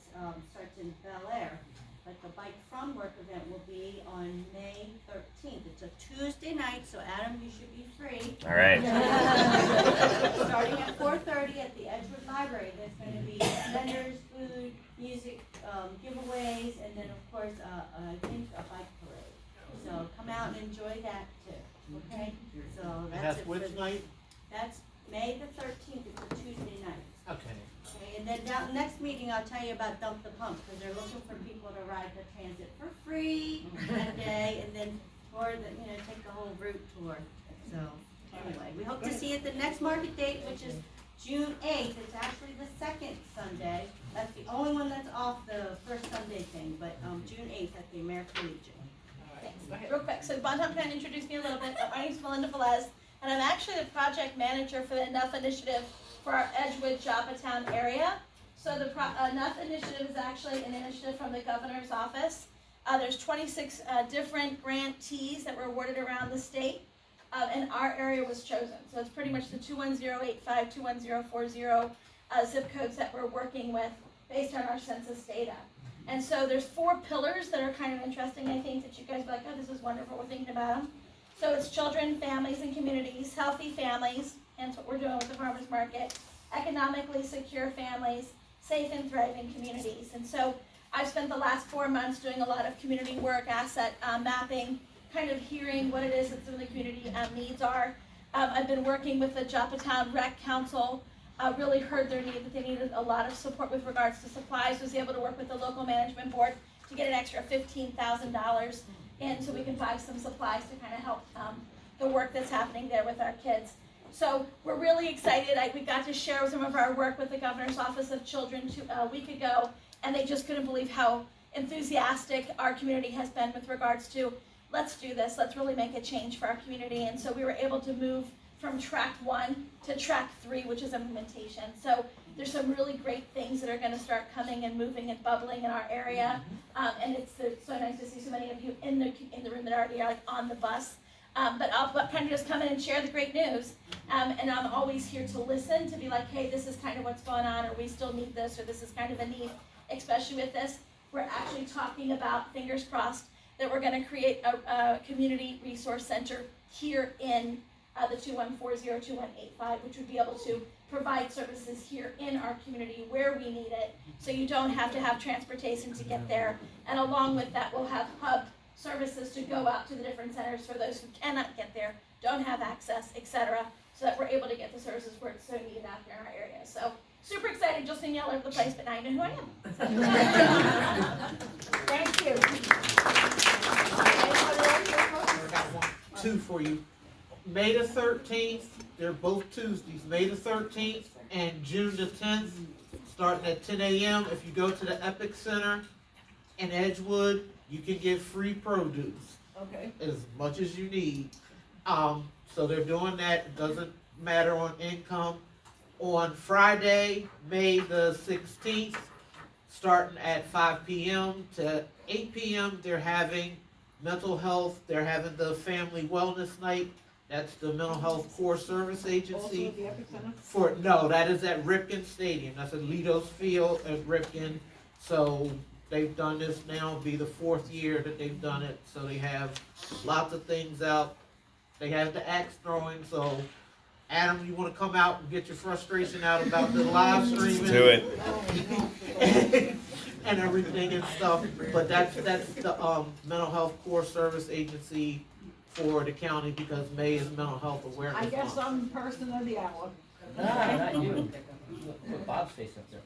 starts in Bel Air, but the Bike From Work event will be on May 13th. It's a Tuesday night, so Adam, you should be free. All right. Starting at 4:30 at the Edgewood Library. There's going to be vendors, food, music, giveaways, and then of course, I think a bike parade. So come out and enjoy that too. Okay? So that's it. which night? That's May the 13th. It's a Tuesday night. Okay. Okay, and then next meeting, I'll tell you about Dump the Pump, because they're looking for people to ride the transit for free that day, and then take the whole route tour. So, anyway, we hope to see you at the next market date, which is June 8th. It's actually the second Sunday. That's the only one that's off the first Sunday thing, but June 8th at the American Legion. Thanks. Real quick, so Bonton can introduce me a little bit. My name's Melinda Velez, and I'm actually the project manager for the Enough Initiative for our Edgewood, Joppatowne area. So the Enough Initiative is actually an initiative from the governor's office. There's 26 different grantees that were awarded around the state. and our area was chosen. So it's pretty much the 21085, 21040 zip codes that we're working with based on our census data. And so there's 4 pillars that are kind of interesting, I think, that you guys be like, oh, this is wonderful, we're thinking about them. So it's children, families, and communities, healthy families, hence what we're doing with the farmers market, economically secure families, safe and thriving communities. And so I've spent the last 4 months doing a lot of community work, asset mapping, kind of hearing what it is that some of the community needs are. I've been working with the Joppatowne Rec Council, really heard their need, that they needed a lot of support with regards to supplies, was able to work with the local management board to get an extra $15,000 in so we can buy some supplies to kind of help the work that's happening there with our kids. So we're really excited. We got to share some of our work with the Governor's Office of Children a week ago, and they just couldn't believe how enthusiastic our community has been with regards to, let's do this, let's really make a change for our community. And so we were able to move from track 1 to track 3, which is implementation. So there's some really great things that are going to start coming and moving and bubbling in our area. And it's so nice to see so many of you in the room that already are like on the bus. But I'll kind of just come in and share the great news. And I'm always here to listen, to be like, hey, this is kind of what's going on, or we still need this, or this is kind of a need, especially with this. We're actually talking about, fingers crossed, that we're going to create a community resource center here in the 2140-2185, which would be able to provide services here in our community where we need it, so you don't have to have transportation to get there. And along with that, we'll have hub services to go out to the different centers for those who cannot get there, don't have access, etc., so that we're able to get the services where it's so needed out there in our area. So super excited, just seeing you all over the place, but now you know who I am. Thank you. Two for you. May the 13th, they're both Tuesdays, May the 13th and June the 10th, starting at 10 a.m. If you go to the Epic Center in Edgewood, you can get free produce. Okay. As much as you need. So they're doing that. It doesn't matter on income. On Friday, May the 16th, starting at 5 p.m. to 8 p.m., they're having mental health. They're having the family wellness night. That's the Mental Health Core Service Agency. Also at the Epic Center? No, that is at Ripken Stadium. That's at Lido's Field at Ripken. So they've done this now, it'll be the 4th year that they've done it. So they have lots of things out. They have the axe throwing. So Adam, you want to come out and get your frustration out about the live streaming? Do it. And everything and stuff. But that's the Mental Health Core Service Agency for the county, because May is Mental Health Awareness I guess Month. I'm the person of the hour. Not you. Put Bob's face up there.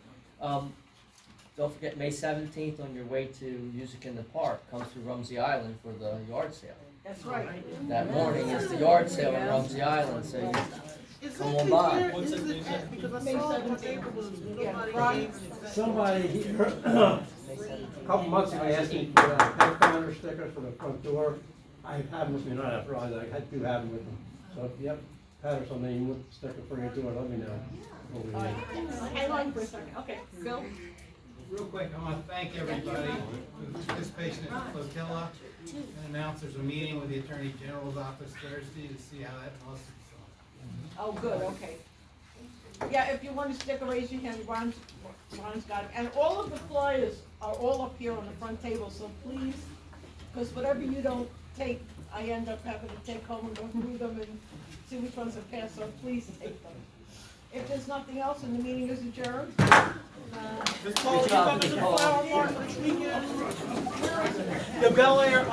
Don't forget May 17th on your way to Music in the Park. Come through Rumsey Island for the yard sale. That's right. That morning is the yard sale in Rumsey Island, so you come on by. Because I saw it on nobody Somebody here, a couple months ago, asked me for Pathfinder stickers for the front door. I have them with me, not after all, I had to have them with them. So if you have patterns on there, you want the sticker for your door, let me know. All right. Hang on for a second. Okay, Bill? Real quick, I want to thank everybody for the participation in the flotilla, and announce there's a meeting with the Attorney General's office Thursday to see how that lawsuit's going. Oh, good, okay. Yeah, if you want to stick a raise your hand, Ron's got it. And all of the flyers are all up here on the front table, so please, because whatever you don't take, I end up having to take home and go through them and see which ones have passed, so please take them. If there's nothing else, and the meeting is adjourned. Ms. Paul, you coming to the flower park this weekend? The Bel Air,